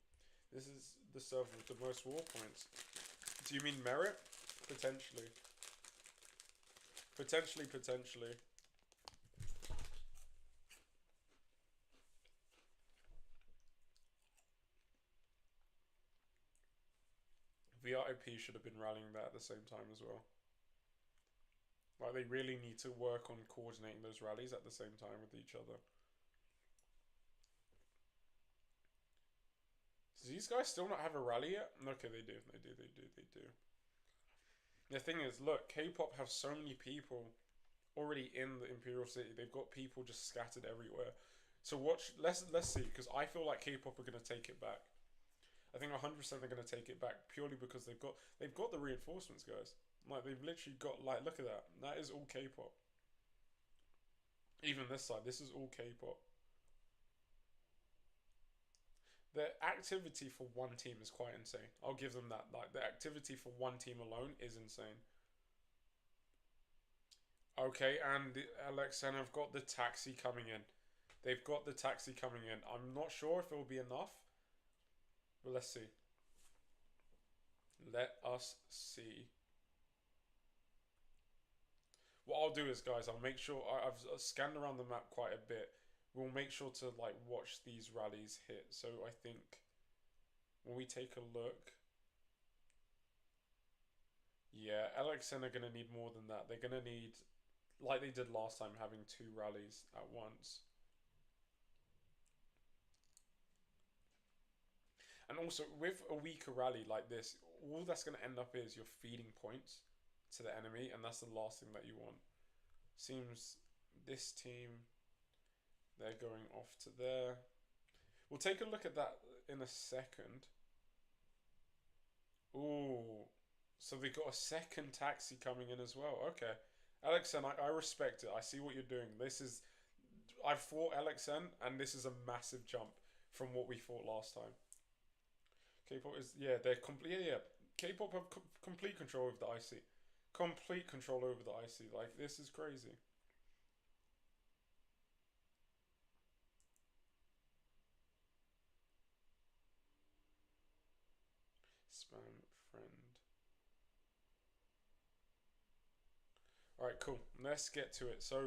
This is the server with the most war points. Do you mean merit? Potentially. Potentially. VIP should have been rallying that at the same time as well. Like, they really need to work on coordinating those rallies at the same time with each other. Does these guys still not have a rally yet? Okay, they do. They do. The thing is, look, K-pop have so many people already in the Imperial City. They've got people just scattered everywhere. So watch. Let's see, because I feel like K-pop are gonna take it back. I think 100% they're gonna take it back purely because they've got the reinforcements, guys. Like they've literally got look at that. That is all K-pop. Even this side, this is all K-pop. The activity for one team is quite insane. I'll give them that. Like the activity for one team alone is insane. Okay, and the LXN have got the taxi coming in. They've got the taxi coming in. I'm not sure if it will be enough, but let's see. Let us see. What I'll do is, guys, I'll make sure I've scanned around the map quite a bit. We'll make sure to like watch these rallies hit. So I think when we take a look, yeah, LXN are gonna need more than that. They're gonna need, like they did last time, having 2 rallies at once. And also, with a weaker rally like this, all that's going to end up is you're feeding points to the enemy, and that's the last thing that you want. Seems this team, they're going off to there. We'll take a look at that in a second. Ooh, so they got a second taxi coming in as well. Okay. LXN, I respect it. I see what you're doing. I've fought LXN, and this is a massive jump from what we fought last time. K-pop is, yeah, they're complete, yeah. K-pop have complete control over the IC. Complete control over the IC. Like, this is crazy. Spam friend. All right, cool. Let's get to it. So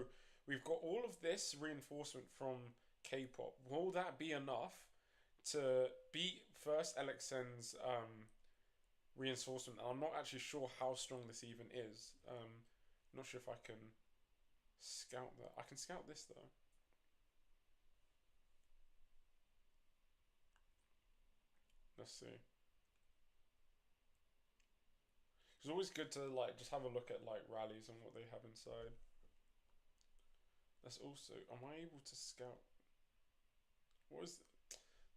we've got all of this reinforcement from K-pop. Will that be enough to beat first LXN's reinforcement? I'm not actually sure how strong this even is. Not sure if I can scout that. I can scout this though. Let's see. It's always good to like just have a look at like rallies and what they have inside. Let's also. Am I able to scout? What is?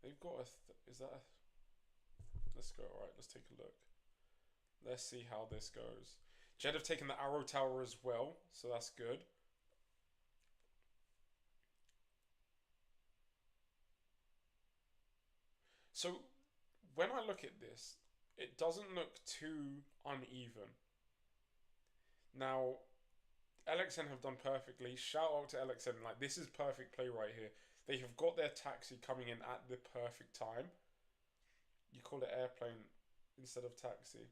They've got a. Is that a? Let's go. All right. Let's take a look. Let's see how this goes. Jed have taken the arrow tower as well, so that's good. So when I look at this, it doesn't look too uneven. Now, LXN have done perfectly. Shout out to LXN. Like, this is perfect play right here. They have got their taxi coming in at the perfect time. You call it airplane instead of taxi.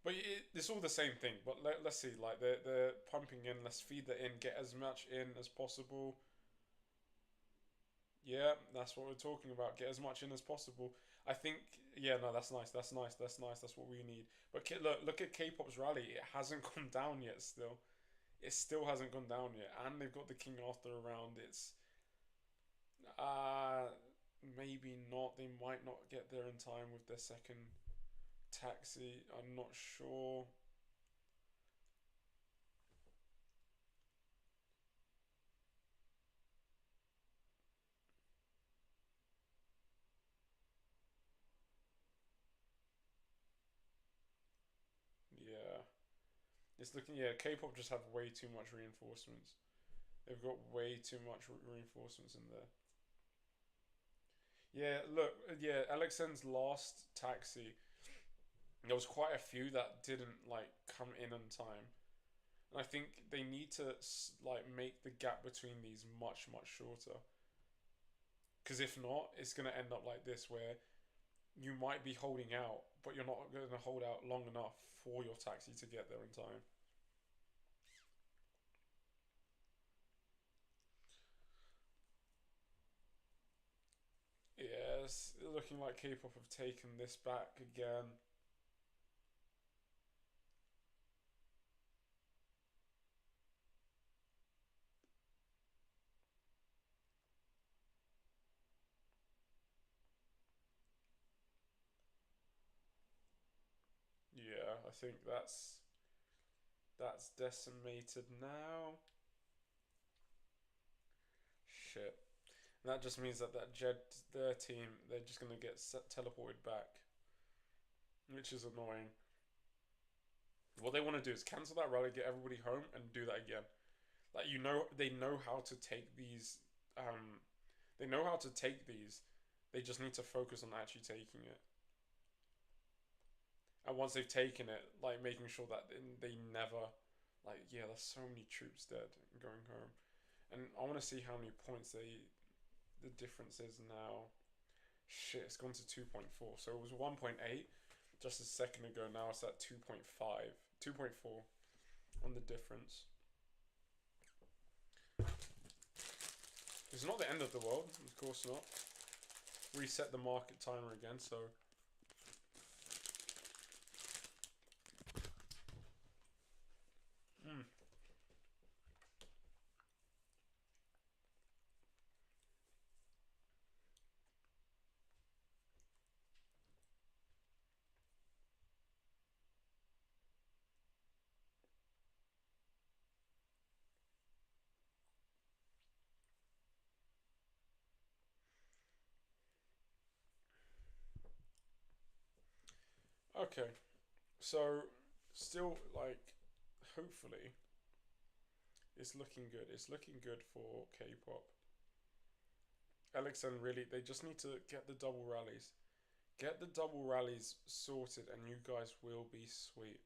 But it's all the same thing. But let's see. Like, they're pumping in. Let's feed that in. Get as much in as possible. Yeah, that's what we're talking about. Get as much in as possible. I think, yeah, no, that's nice. That's nice. That's nice. That's what we need. But look at K-pop's rally. It hasn't gone down yet. Still, it still hasn't gone down yet, and they've got the King Arthur around. It's uh maybe not. They might not get there in time with their second taxi. I'm not sure. Yeah, it's looking. Yeah, K-pop just have way too much reinforcements. They've got way too much reinforcements in there. Yeah, look, yeah, LXN's last taxi, there was quite a few that didn't like come in on time. And I think they need to like make the gap between these much shorter. Because if not, it's gonna end up like this where you might be holding out, but you're not gonna hold out long enough for your taxi to get there in time. Yes, looking like K-pop have taken this back again. Yeah, I think that's decimated now. Shit. And that just means that Jed, their team, they're just gonna get teleported back, which is annoying. What they want to do is cancel that rally, get everybody home, and do that again. Like they know how to take these. Um, they know how to take these. They just need to focus on actually taking it. And once they've taken it, like making sure that they never, like yeah, there's so many troops dead and going home. And I want to see how many points the difference is now. Shit, it's gone to 2.4. So it was 1.8 just a second ago. Now it's at 2.5, 2.4 on the difference. It's not the end of the world, of course not. Reset the market timer again, so. Mm. Okay, so still like, hopefully, it's looking good. It's looking good for K-pop. LXN really, they just need to get the double rallies. Get the double rallies sorted, and you guys will be sweet.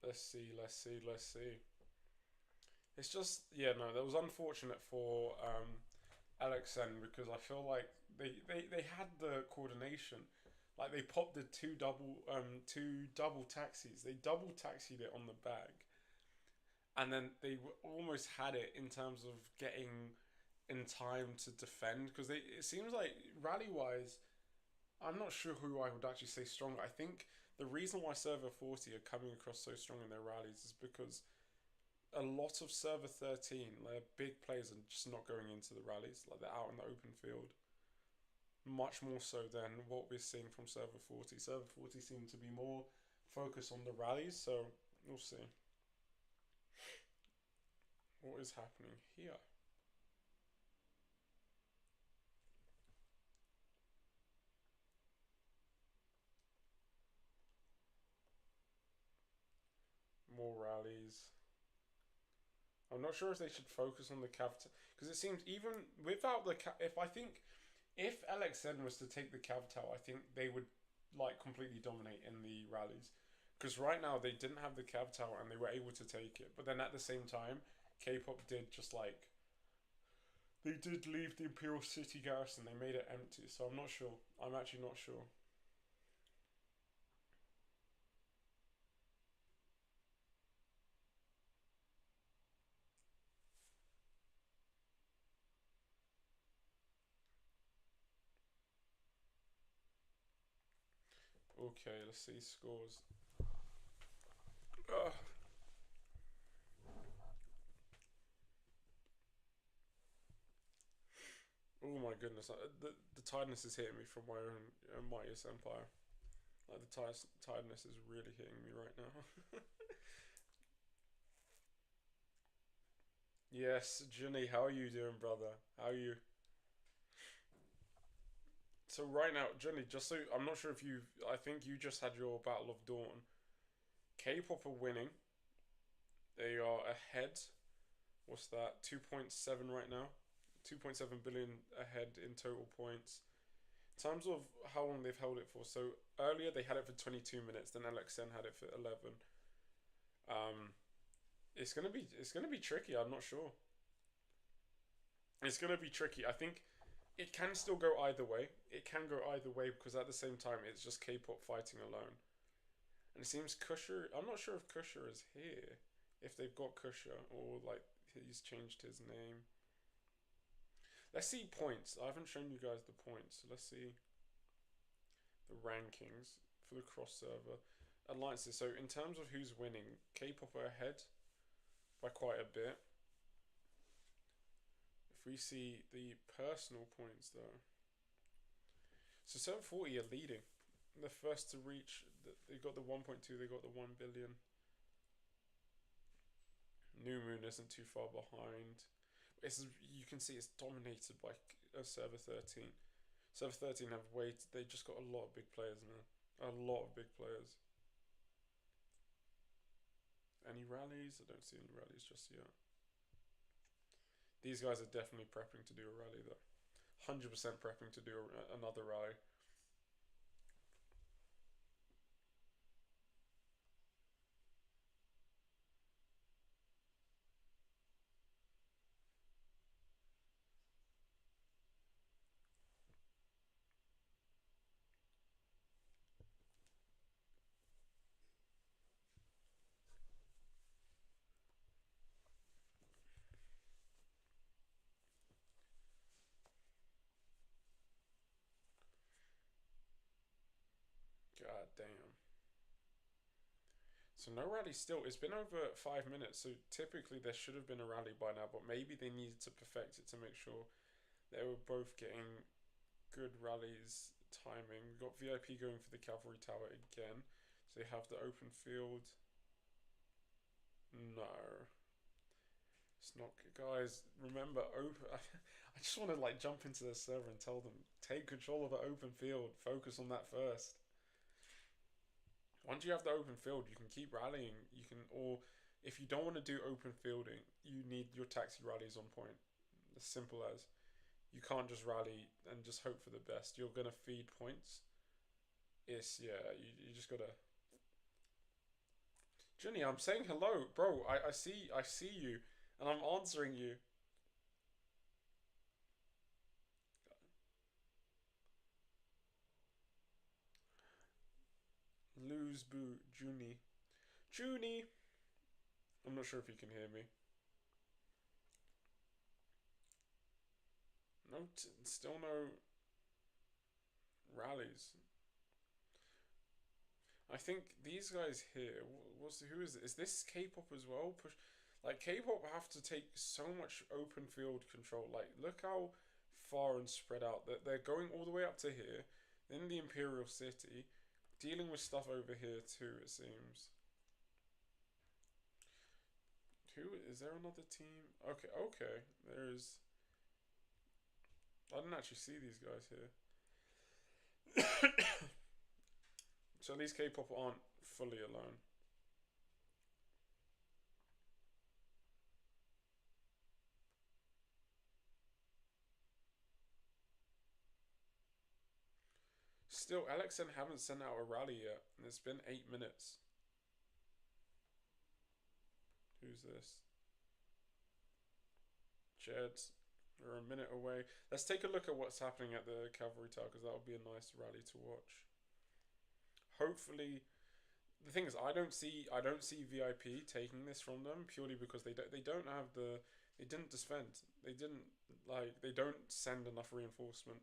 Let's see, let's see, let's see. It's just, yeah, no, that was unfortunate for LXN because I feel like they had the coordination. Like they popped the two double taxis. They double taxied it on the bag, and then they almost had it in terms of getting in time to defend because they it seems like rally wise, I'm not sure who I would actually say stronger. I think the reason why server 40 are coming across so strong in their rallies is because a lot of server 13, their big players are just not going into the rallies. Like they're out in the open field. Much more so than what we're seeing from server 40. Server 40 seem to be more focused on the rallies, so we'll see what is happening here. More rallies. I'm not sure if they should focus on the cav because it seems even without the if I think if LXN was to take the cav tower, I think they would like completely dominate in the rallies. Because right now they didn't have the cav tower and they were able to take it, but then at the same time, K-pop did just like they did leave the Imperial City garrison. They made it empty, so I'm not sure. I'm actually not sure. Okay, let's see scores. Ugh. Oh my goodness, the tiredness is hitting me from my own mightiest empire. Like the tiredness is really hitting me right now. Yes, Ginny, how are you doing, brother? How are you? So right now, Ginny, just so I'm not sure if you, I think you just had your Battle of Dawn. K-pop are winning. They are ahead. What's that? 2.7 right now. 2.7 billion ahead in total points. In terms of how long they've held it for, so earlier they had it for 22 minutes, then LXN had it for 11. Um, it's gonna be tricky. I'm not sure. It's gonna be tricky. I think it can still go either way. It can go either way because at the same time it's just K-pop fighting alone. And it seems Kusher. I'm not sure if Kusher is here. If they've got Kusher or like he's changed his name. Let's see points. I haven't shown you guys the points. So let's see the rankings for the cross server alliances. So in terms of who's winning, K-pop are ahead by quite a bit. If we see the personal points though, so 740 are leading. They're first to reach. They got the 1.2. They got the 1 billion. New Moon isn't too far behind. You can see it's dominated by server 13. Server 13 have waited. They just got a lot of big players now. A lot of big players. Any rallies? I don't see any rallies just yet. These guys are definitely prepping to do a rally though. 100% prepping to do another rally. God damn. So no rally still. It's been over 5 minutes. So typically there should have been a rally by now, but maybe they needed to perfect it to make sure they were both getting good rallies timing. We've got VIP going for the cavalry tower again. So they have the open field. No. It's not, guys. Remember, open. I just want to like jump into the server and tell them take control of the open field. Focus on that first. Once you have the open field, you can keep rallying. You can, or if you don't want to do open fielding, you need your taxi rallies on point. As simple as you can't just rally and just hope for the best. You're gonna feed points. It's yeah. You just gotta Ginny, I'm saying hello, bro. I see you, and I'm answering you. Lose boo, Junie. Junie. I'm not sure if you can hear me. No, still no rallies. I think these guys here. Who is it? Is this K-pop as well? Push, like K-pop have to take so much open field control. Like look how far and spread out that they're going all the way up to here, in the Imperial City, dealing with stuff over here too. It seems. Who is there? Another team? Okay, okay. There's. I didn't actually see these guys here. So these K-pop aren't fully alone. Still, LXN haven't sent out a rally yet, and it's been 8 minutes. Who's this? Jed. We're a minute away. Let's take a look at what's happening at the Cavalry Tower because that would be a nice rally to watch. Hopefully, the thing is, I don't see VIP taking this from them purely because they don't have the they didn't defend. They don't send enough reinforcement.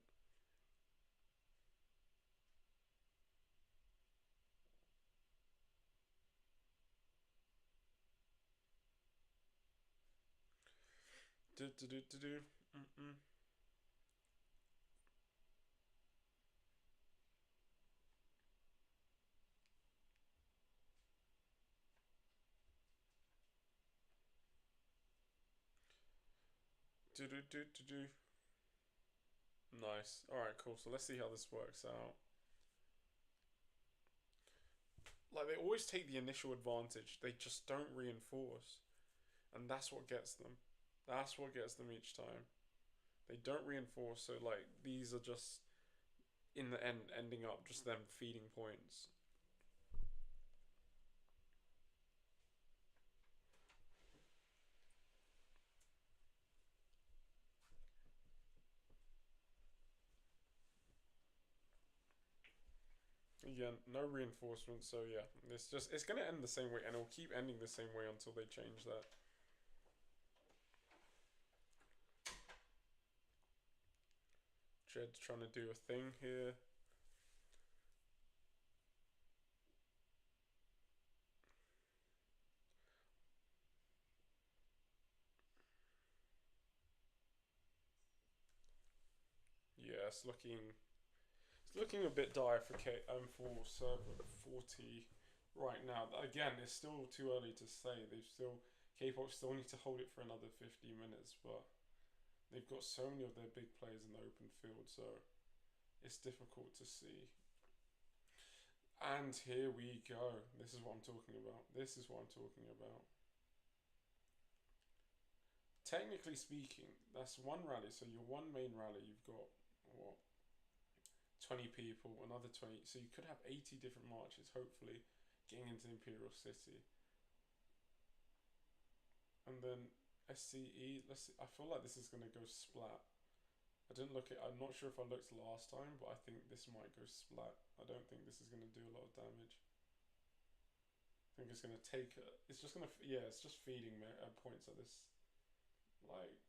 Do do do do do. Mm-mm. Do do do do do. Nice. All right, cool. So let's see how this works out. Like they always take the initial advantage. They just don't reinforce, and that's what gets them. That's what gets them each time. They don't reinforce, so like these are just in the end ending up just them feeding points. Again, no reinforcement, so yeah, it's gonna end the same way, and it'll keep ending the same way until they change that. Jed's trying to do a thing here. Yeah, it's looking a bit dire for for server 40 right now. Again, it's still too early to say. K-pop still need to hold it for another 50 minutes, but they've got so many of their big players in the open field, so it's difficult to see. And here we go. This is what I'm talking about. This is what I'm talking about. Technically speaking, that's one rally. So your one main rally, you've got what 20 people, another 20. So you could have 80 different marches. Hopefully, getting into Imperial City, and then SCE. Let's see. I feel like this is gonna go splat. I didn't look at. I'm not sure if I looked last time, but I think this might go splat. I don't think this is gonna do a lot of damage. I think it's gonna take. It's just gonna. Yeah, it's just feeding points at this. Like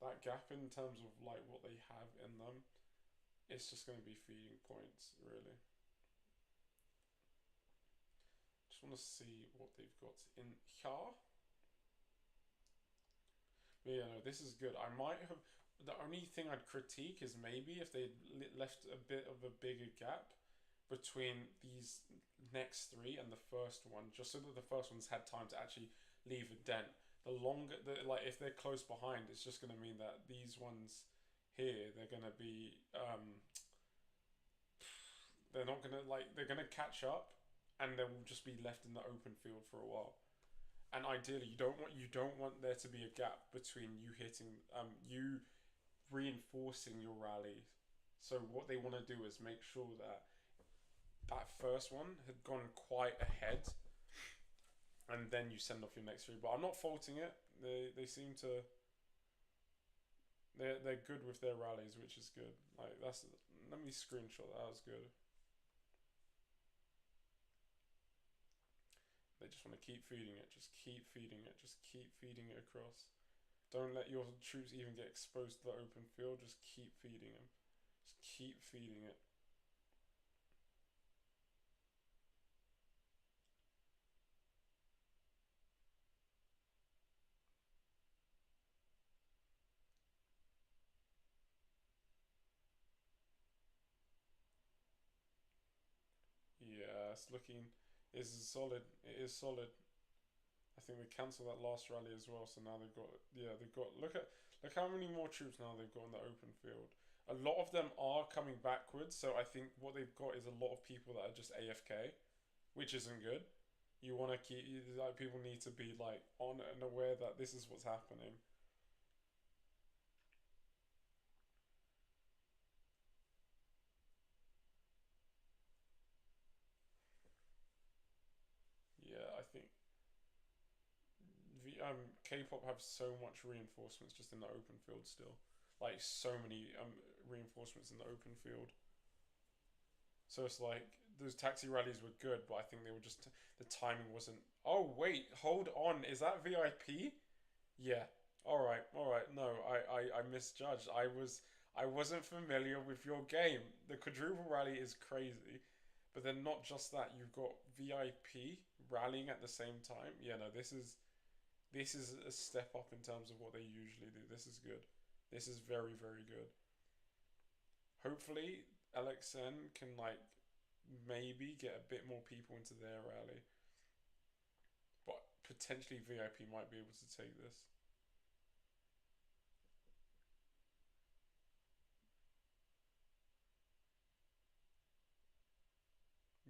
that gap in terms of like what they have in them. It's just gonna be feeding points, really. Just want to see what they've got in here. But yeah, no, this is good. I might have. The only thing I'd critique is maybe if they left a bit of a bigger gap between these next three and the first one, just so that the first one's had time to actually leave a dent. The longer, like if they're close behind, it's just going to mean that these ones here, they're not going to like, they're going to catch up, and they will just be left in the open field for a while. And ideally, you don't want there to be a gap between you hitting you reinforcing your rally. So what they want to do is make sure that that first one had gone quite ahead and then you send off your next three. But I'm not faulting it. They seem to they're good with their rallies, which is good. Like that's let me screenshot that. That was good. They just want to keep feeding it. Just keep feeding it. Just keep feeding it across. Don't let your troops even get exposed to the open field. Just keep feeding them. Just keep feeding it. Yeah, it's looking. It's solid. It is solid. I think they cancelled that last rally as well. So now they've got. Yeah, they've got. Look how many more troops now they've got in the open field. A lot of them are coming backwards. So I think what they've got is a lot of people that are just AFK, which isn't good. You want to keep like people need to be like on and aware that this is what's happening. Yeah, I think the K-pop have so much reinforcements just in the open field still, like so many reinforcements in the open field. So it's like those taxi rallies were good, but I think they were just the timing wasn't. Oh wait, hold on, is that VIP? Yeah. All right. No, I misjudged. I wasn't familiar with your game. The quadruple rally is crazy, but then not just that. You've got VIP rallying at the same time. Yeah, no, this is a step up in terms of what they usually do. This is good. This is very very good. Hopefully, LXN can like maybe get a bit more people into their rally, but potentially VIP might be able to take this.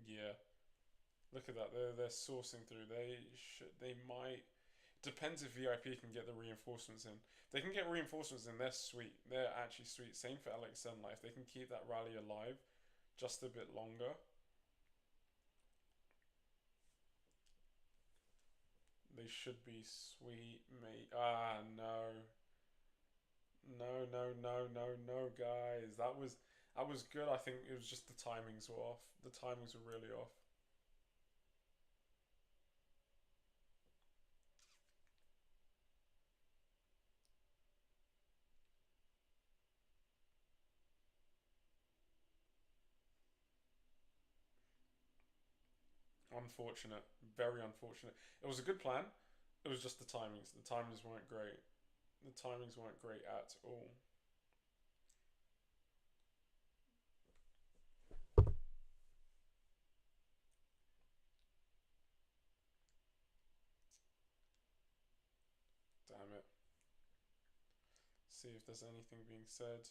Yeah, look at that. They're sourcing through. They might. Depends if VIP can get the reinforcements in. If they can get reinforcements in, they're sweet. They're actually sweet. Same for LXN. Like if they can keep that rally alive just a bit longer, they should be sweet, mate. Ah no. No, no, no, no, no, guys. That was good. I think it was just the timings were off. The timings were really off. Unfortunate. Very unfortunate. It was a good plan. It was just the timings. The timings weren't great. The timings weren't great at all. Damn it. See if there's anything being said.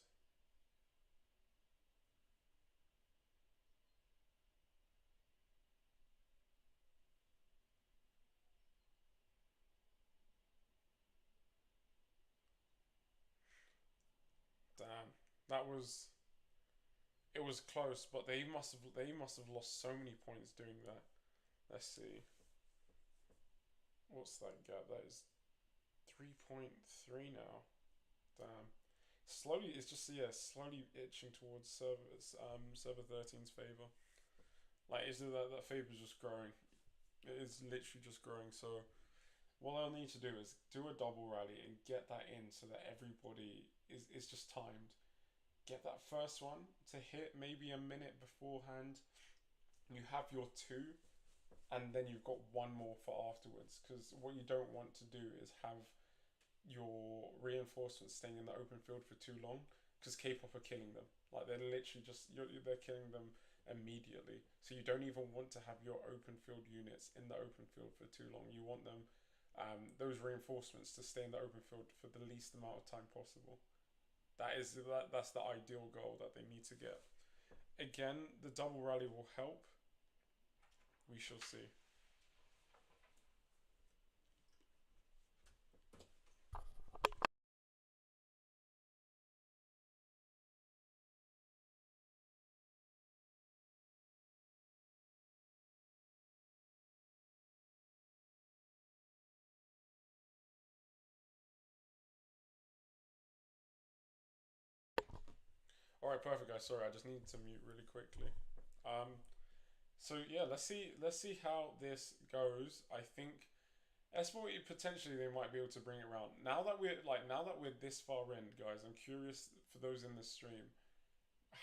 Damn. That was it was close, but they must have lost so many points doing that. Let's see. What's that gap? That is 3.3 now. Damn. Slowly, it's just yeah, slowly itching towards server 13's favor. Like, is it that favor is just growing? It is literally just growing. So what I'll need to do is do a double rally and get that in so that everybody is just timed. Get that first one to hit maybe a minute beforehand. You have your two, and then you've got one more for afterwards. Because what you don't want to do is have your reinforcements staying in the open field for too long. Because K-pop are killing them. Like they're literally they're killing them immediately. So you don't even want to have your open field units in the open field for too long. You want them, those reinforcements to stay in the open field for the least amount of time possible. That's the ideal goal that they need to get. Again, the double rally will help. We shall see. All right, perfect, guys. Sorry, I just needed to mute really quickly. Um, so yeah, let's see how this goes. I think S40 potentially they might be able to bring it around. Now that we're this far in, guys, I'm curious for those in this stream.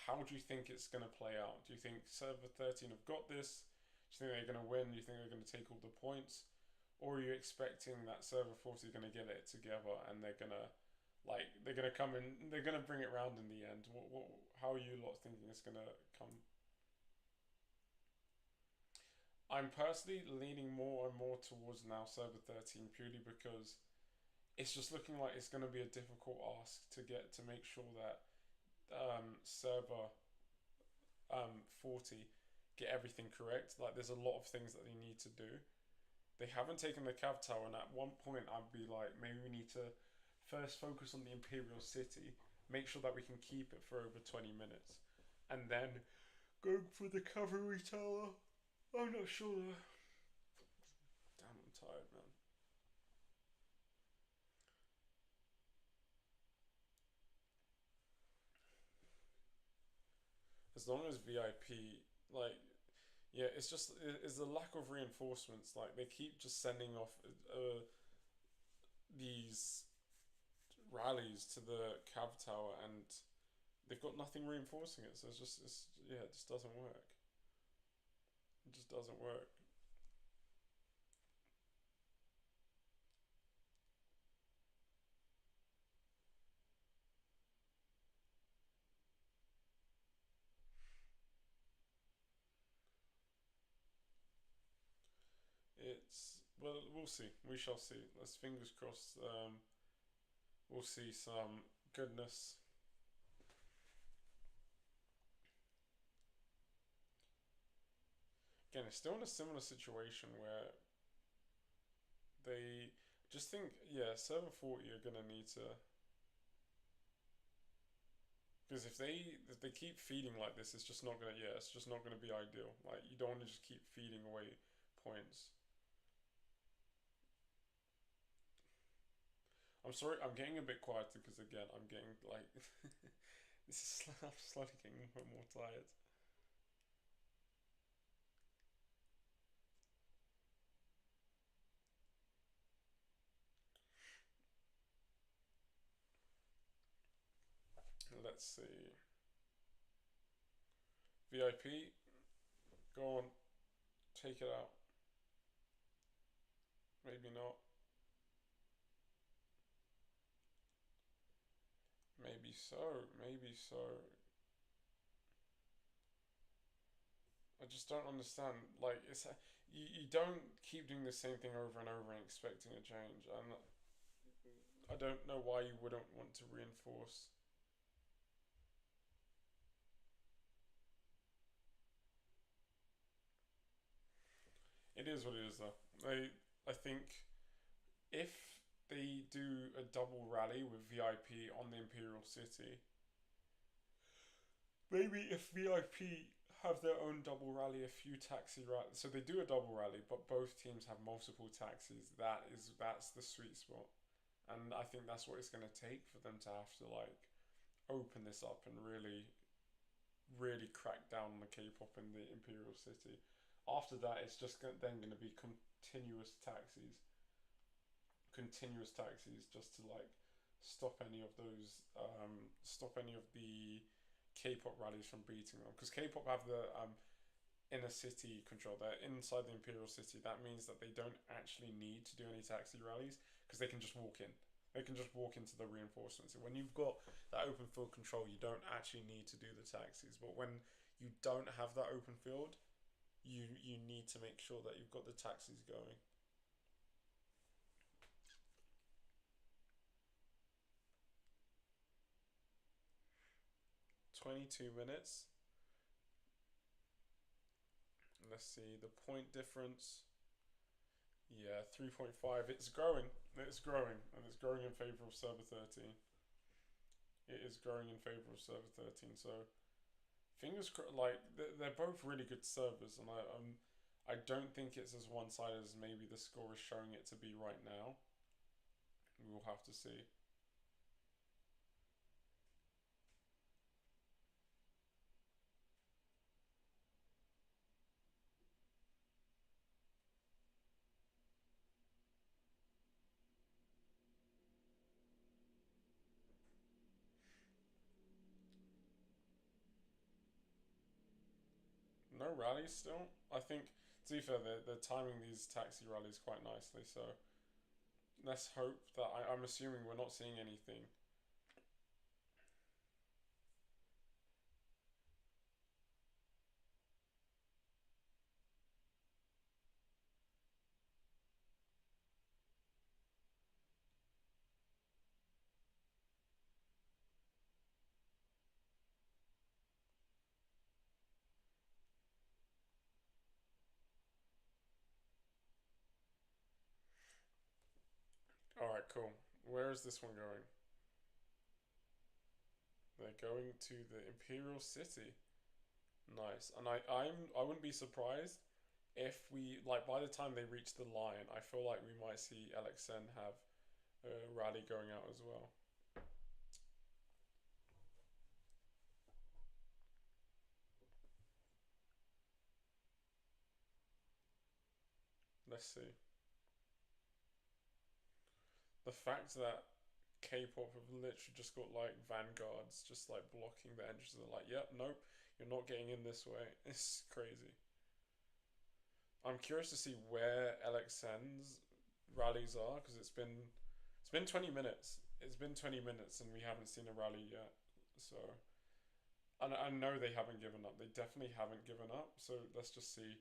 How do you think it's gonna play out? Do you think server 13 have got this? Do you think they're gonna win? Do you think they're gonna take all the points? Or are you expecting that server 40 are gonna get it together and they're gonna come in, they're gonna bring it round in the end? How are you lot thinking it's gonna come? I'm personally leaning more and more towards now server 13 purely because it's just looking like it's going to be a difficult ask to make sure that server 40 get everything correct. Like there's a lot of things that they need to do. They haven't taken the cav tower, and at one point I'd be like, maybe we need to first focus on the Imperial city, make sure that we can keep it for over 20 minutes, and then go for the cavalry tower. I'm not sure. Damn, I'm tired, man. As long as VIP, like, yeah, it's the lack of reinforcements. Like they keep just sending off these rallies to the cav tower, and they've got nothing reinforcing it. So it just doesn't work. It just doesn't work. It's well, we'll see. We shall see. Let's fingers crossed. We'll see some goodness. Again, it's still in a similar situation where they just think, yeah, 740 are gonna need to, because if they keep feeding like this, it's just not gonna be ideal. Like you don't want to just keep feeding away points. I'm sorry, I'm getting a bit quieter because again, I'm getting like this is I'm slowly getting more and more tired. Let's see. VIP, go on, take it out. Maybe not. Maybe so. Maybe so. I just don't understand. Like you don't keep doing the same thing over and over and expecting a change. And I don't know why you wouldn't want to reinforce. It is what it is, though. I think if they do a double rally with VIP on the Imperial City, maybe if VIP have their own double rally, a few taxi rallies. So they do a double rally, but both teams have multiple taxis. That's the sweet spot, and I think that's what it's going to take for them to have to like open this up and really crack down on the K-pop in the Imperial City. After that, it's just then going to be continuous taxis, just to like stop any of those, stop any of the K-pop rallies from beating them. Because K-pop have the inner city control. They're inside the Imperial City. That means that they don't actually need to do any taxi rallies because they can just walk in. They can just walk into the reinforcements. And when you've got that open field control, you don't actually need to do the taxis. But when you don't have that open field, you need to make sure that you've got the taxis going. 22 minutes. Let's see the point difference. Yeah, 3.5. It's growing. It's growing, and it's growing in favor of server 13. It is growing in favor of server 13. So like they're both really good servers, and I don't think it's as one sided as maybe the score is showing it to be right now. We will have to see. no rallies still. I think, to be fair, they're timing these taxi rallies quite nicely. So let's hope that I'm assuming we're not seeing anything. All right, cool. Where is this one going? They're going to the Imperial City. Nice. And I wouldn't be surprised if we like by the time they reach the line, I feel like we might see LXN have a rally going out as well. Let's see. The fact that K-pop have literally just got like vanguards just like blocking the entrances and like, yep, nope, you're not getting in this way. It's crazy. I'm curious to see where LXN's rallies are because it's been 20 minutes. It's been 20 minutes and we haven't seen a rally yet. So and I know they haven't given up. They definitely haven't given up. So let's just see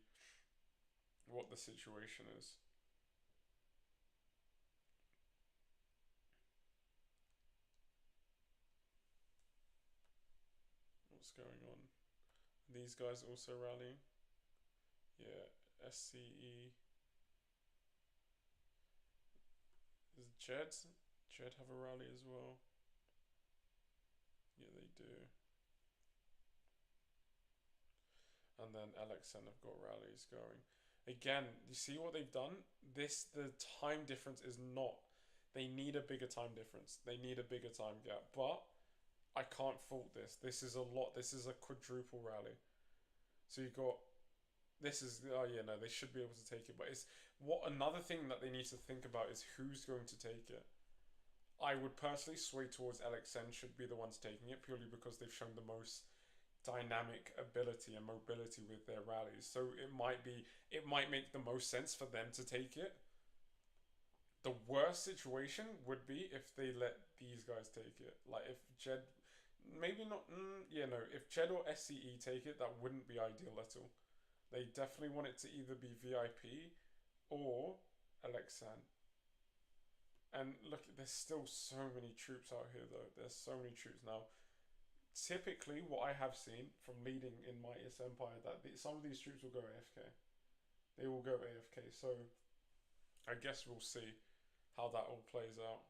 what the situation is. What's going on? These guys also rallying. Yeah, SCE. Is Jed have a rally as well? Yeah, they do. And then LXN have got rallies going. Again, you see what they've done? The time difference is not. They need a bigger time difference. They need a bigger time gap. But I can't fault this. This is a lot. This is a quadruple rally. So you got this is oh yeah no they should be able to take it. But it's what another thing that they need to think about is who's going to take it. I would personally sway towards LXN should be the ones taking it purely because they've shown the most dynamic ability and mobility with their rallies. So it might make the most sense for them to take it. The worst situation would be if they let these guys take it. Like if Jed, maybe not. Yeah, no. If Jed or SCE take it, that wouldn't be ideal at all. They definitely want it to either be VIP or Alexan. And look, there's still so many troops out here, though. There's so many troops now. Typically, what I have seen from leading in Mightiest Empire, that some of these troops will go AFK. They will go AFK. So I guess we'll see how that all plays out.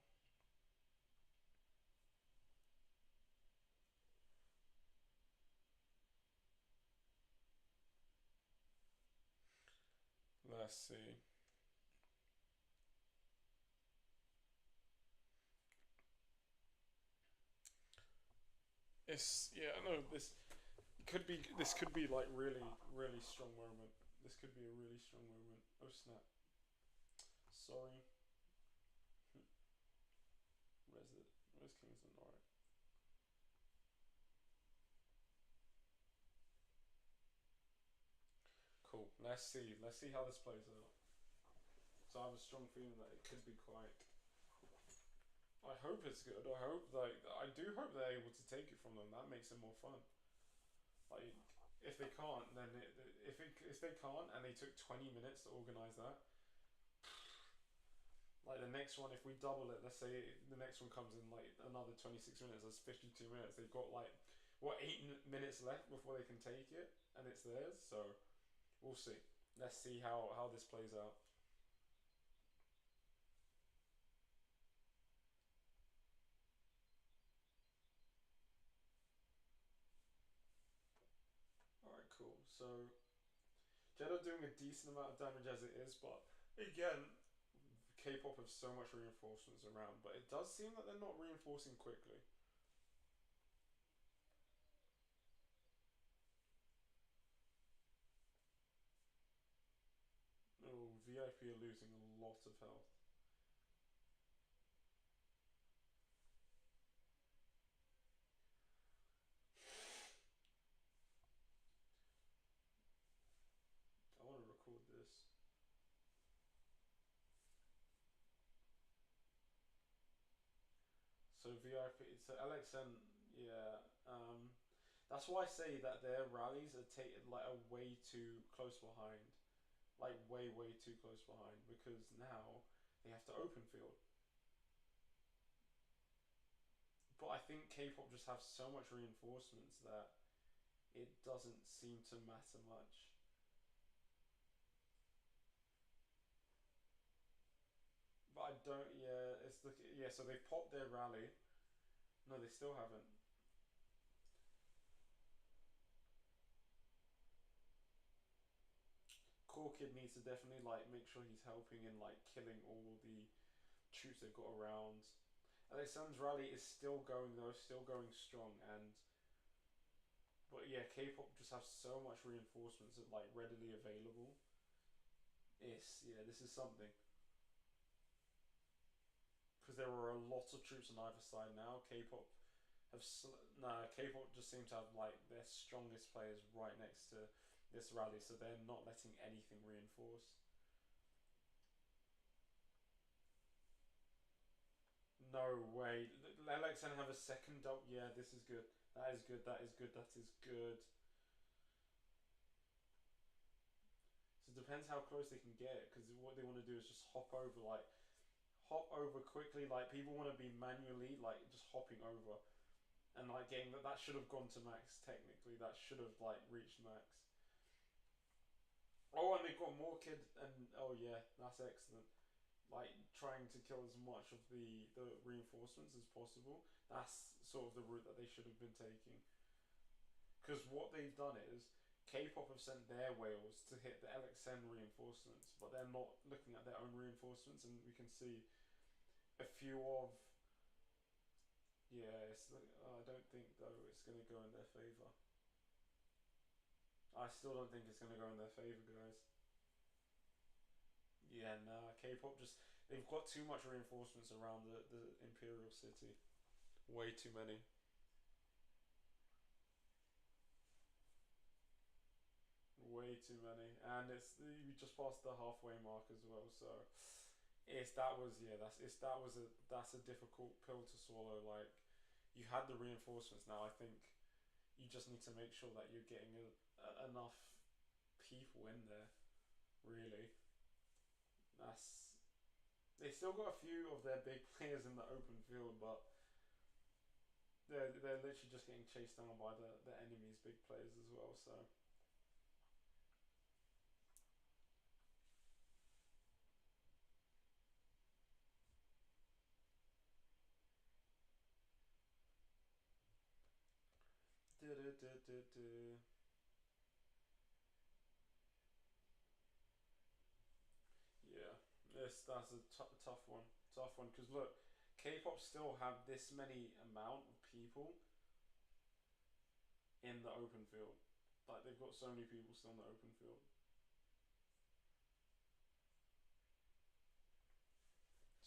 Let's see. It's yeah, no, this could be like really strong moment. This could be a really strong moment. Oh snap! Sorry. Where's it? Where's Kingston? Alright. Cool. Let's see. Let's see how this plays out. So I have a strong feeling that it could be quite. I hope it's good. I do hope they're able to take it from them. That makes it more fun. Like if they can't, then if they can't and they took 20 minutes to organize that, like the next one, if we double it, let's say the next one comes in like another 26 minutes, that's 52 minutes. They've got like what 8 minutes left before they can take it, and it's theirs. So we'll see. Let's see how this plays out. All right, cool. So Jedi doing a decent amount of damage as it is, but again, K-pop have so much reinforcements around, but it does seem that they're not reinforcing quickly. Oh, VIP are losing a lot of health. So VIP, so LXN, yeah. That's why I say that their rallies are taken like are way too close behind, like way too close behind because now they have to open field. But I think K-pop just have so much reinforcements that it doesn't seem to matter much. But I don't. Yeah, it's the yeah. So they popped their rally. No, they still haven't. Core Kid needs to definitely like make sure he's helping in like killing all the troops they've got around. Alexander's rally is still going though, still going strong, and but yeah, K-pop just have so much reinforcements that like readily available. It's yeah, this is something because there are a lot of troops on either side now. K-pop nah, K-pop just seem to have like their strongest players right next to this rally, so they're not letting anything reinforce. No way. LXN have a second double. Yeah, this is good. That is good. That is good. That is good. So it depends how close they can get, because what they want to do is just hop over quickly. Like people want to be manually like just hopping over and like getting that should have gone to max technically. That should have like reached max. Oh, and they've got more kid and oh yeah, that's excellent. Like trying to kill as much of the reinforcements as possible. That's sort of the route that they should have been taking. Because what they've done is K-pop have sent their whales to hit the LXN reinforcements, but they're not looking at their own reinforcements, and we can see a few of yeah. I don't think though it's gonna go in their favor. I still don't think it's gonna go in their favor, guys. Yeah, nah. K-pop just they've got too much reinforcements around the Imperial city. Way too many. Way too many, and it's we just passed the halfway mark as well. So it's that was yeah that's a difficult pill to swallow. Like you had the reinforcements. Now I think you just need to make sure that you're getting enough people in there. Really, that's they still got a few of their big players in the open field, but they're literally just getting chased down by the enemy's big players as well. So yeah, that's a tough one, tough one. Because look, K-pop still have this many amount of people in the open field. Like they've got so many people still in the open field.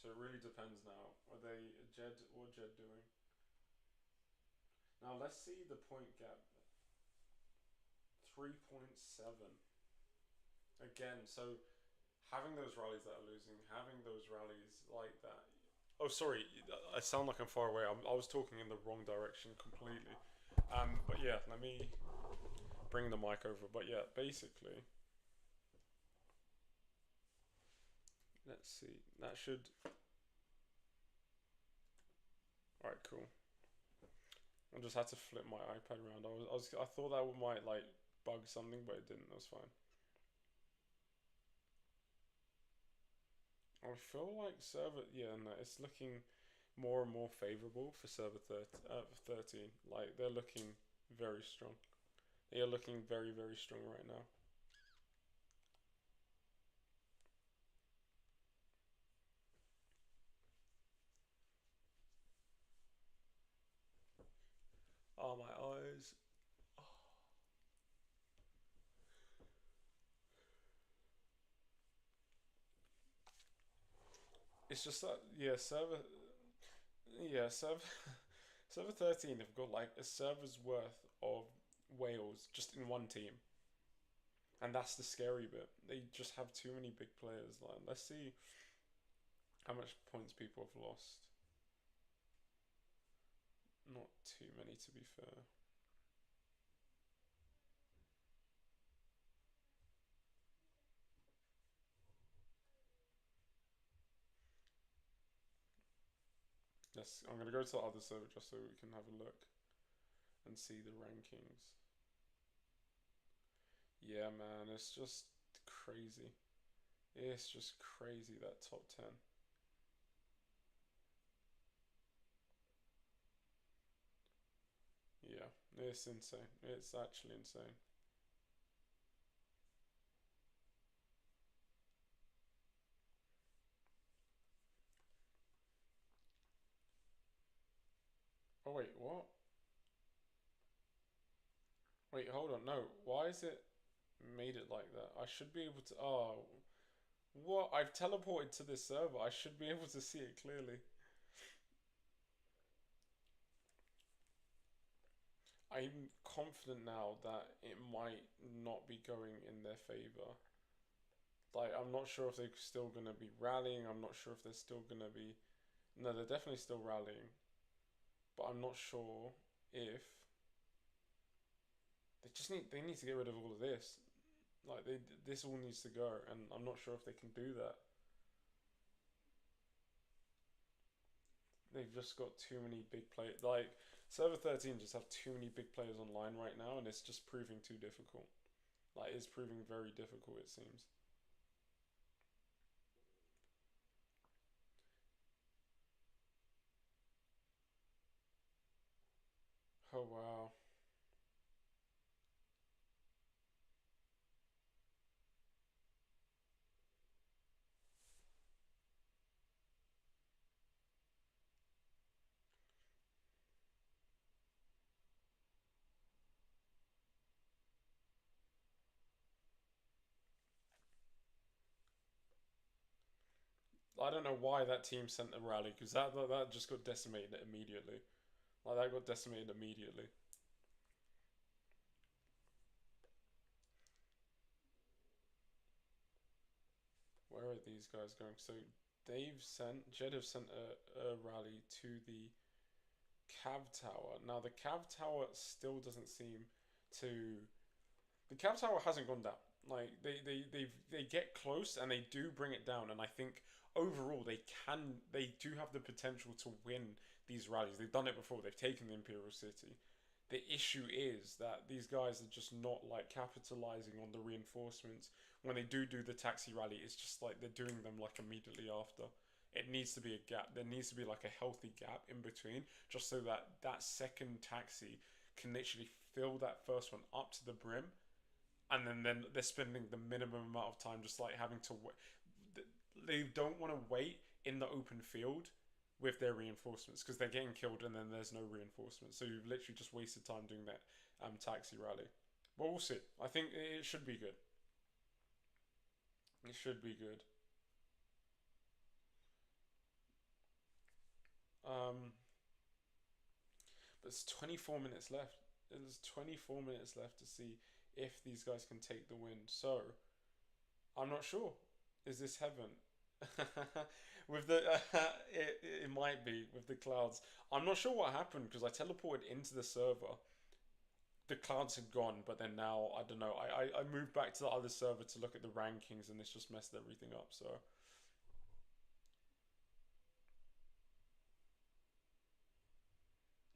So it really depends now. Are they Jed or Jed doing? Now let's see the point gap. 3.7. Again, so having those rallies that are losing, having those rallies like that. Oh, sorry, I sound like I'm far away. I was talking in the wrong direction completely. But yeah, let me bring the mic over. But yeah, basically, let's see. That should. All right, cool. I just had to flip my iPad around. I thought that might like bug something, but it didn't. That was fine. I feel like server, yeah, no, it's looking more and more favorable for server 13. Like they're looking very strong. They are looking very strong right now. Oh my eyes. It's just that yeah server server 13 have got like a server's worth of whales just in one team, and that's the scary bit. They just have too many big players. Like let's see how much points people have lost. too many to be fair. Yes, I'm gonna go to the other server just so we can have a look and see the rankings. Yeah, man, it's just crazy. It's just crazy that top 10. Yeah, it's insane. It's actually insane. Oh, wait, what? Wait, hold on. No, why is it made it like that? I should be able to. Oh, what? I've teleported to this server. I should be able to see it clearly. I'm confident now that it might not be going in their favor. Like, I'm not sure if they're still gonna be rallying. I'm not sure if they're still gonna be. No, they're definitely still rallying. But I'm not sure if they need to get rid of all of this. Like this all needs to go, and I'm not sure if they can do that. They've just got too many big players. Like server 13 just have too many big players online right now, and it's just proving too difficult. Like it's proving very difficult. It seems. Oh wow. I don't know why that team sent a rally because that just got decimated immediately. Like that got decimated immediately. Where are these guys going? So Jed have sent a rally to the Cav Tower. Now the Cav Tower still doesn't seem to. The Cav Tower hasn't gone down. Like they get close and they do bring it down, and I think overall they do have the potential to win these rallies. They've done it before. They've taken the Imperial City. The issue is that these guys are just not like capitalizing on the reinforcements. When they do the taxi rally, it's just like they're doing them like immediately after. It needs to be a gap. There needs to be like a healthy gap in between, just so that that second taxi can literally fill that first one up to the brim, and then they're spending the minimum amount of time just like having to wait. They don't want to wait in the open field with their reinforcements because they're getting killed and then there's no reinforcements. So you've literally just wasted time doing that taxi rally. But we'll see. I think it should be good. It should be good. Um, but it's 24 minutes left. There's 24 minutes left to see if these guys can take the win. So I'm not sure. Is this heaven? With the it might be with the clouds. I'm not sure what happened because I teleported into the server. The clouds had gone, but then now I don't know. I moved back to the other server to look at the rankings, and it's just messed everything up. So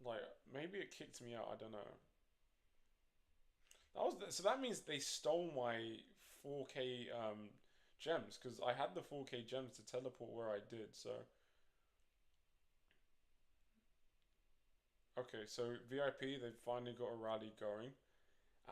like maybe it kicked me out. I don't know. That was so that means they stole my 4K gems because I had the 4K gems to teleport where I did. So okay, so VIP they've finally got a rally going,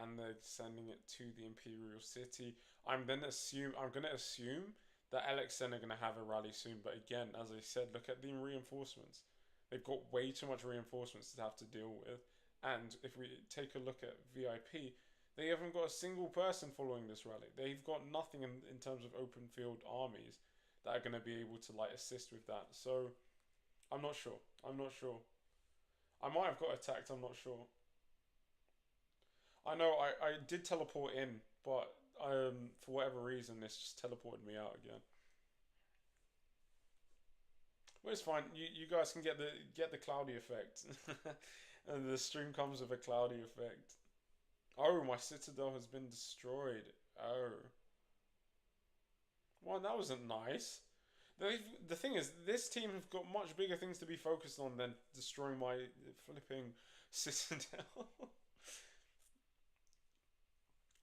and they're sending it to the Imperial City. I'm gonna assume that LXN are gonna have a rally soon. But again, as I said, look at the reinforcements. They've got way too much reinforcements to have to deal with. And if we take a look at VIP, they haven't got a single person following this rally. They've got nothing in terms of open field armies that are going to be able to like assist with that. So I'm not sure. I'm not sure. I might have got attacked. I'm not sure. I know I did teleport in, but for whatever reason, this just teleported me out again. But it's fine. You guys can get the cloudy effect, and the stream comes with a cloudy effect. Oh, my citadel has been destroyed. Oh, well, that wasn't nice. The thing is, this team have got much bigger things to be focused on than destroying my flipping citadel.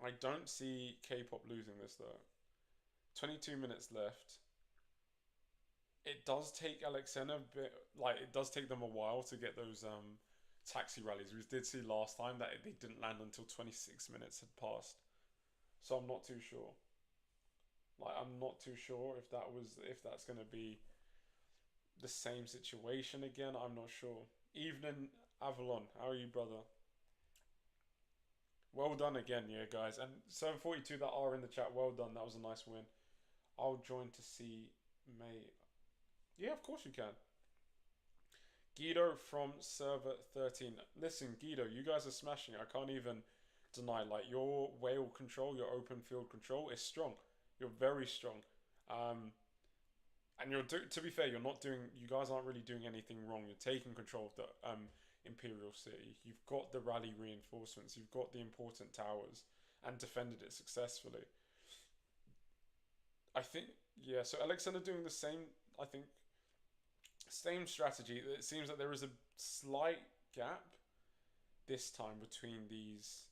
I don't see K-pop losing this though. 22 minutes left. It does take Alexena a bit, like it does take them a while to get those taxi rallies. We did see last time that they didn't land until 26 minutes had passed. So I'm not too sure. Like I'm not too sure if that's gonna be the same situation again. I'm not sure. Evening Avalon, how are you, brother? Well done again, yeah, guys. And 742 that are in the chat, well done. That was a nice win. I'll join to see May. Yeah, of course you can. Guido from server 13. Listen, Guido, you guys are smashing it. I can't even deny. Like your whale control, your open field control is strong. You're very strong. Um, and to be fair, you're not doing. You guys aren't really doing anything wrong. You're taking control of the Imperial City. You've got the rally reinforcements. You've got the important towers, and defended it successfully. I think yeah. So Alexander doing the same. I think same strategy. It seems that there is a slight gap this time between these.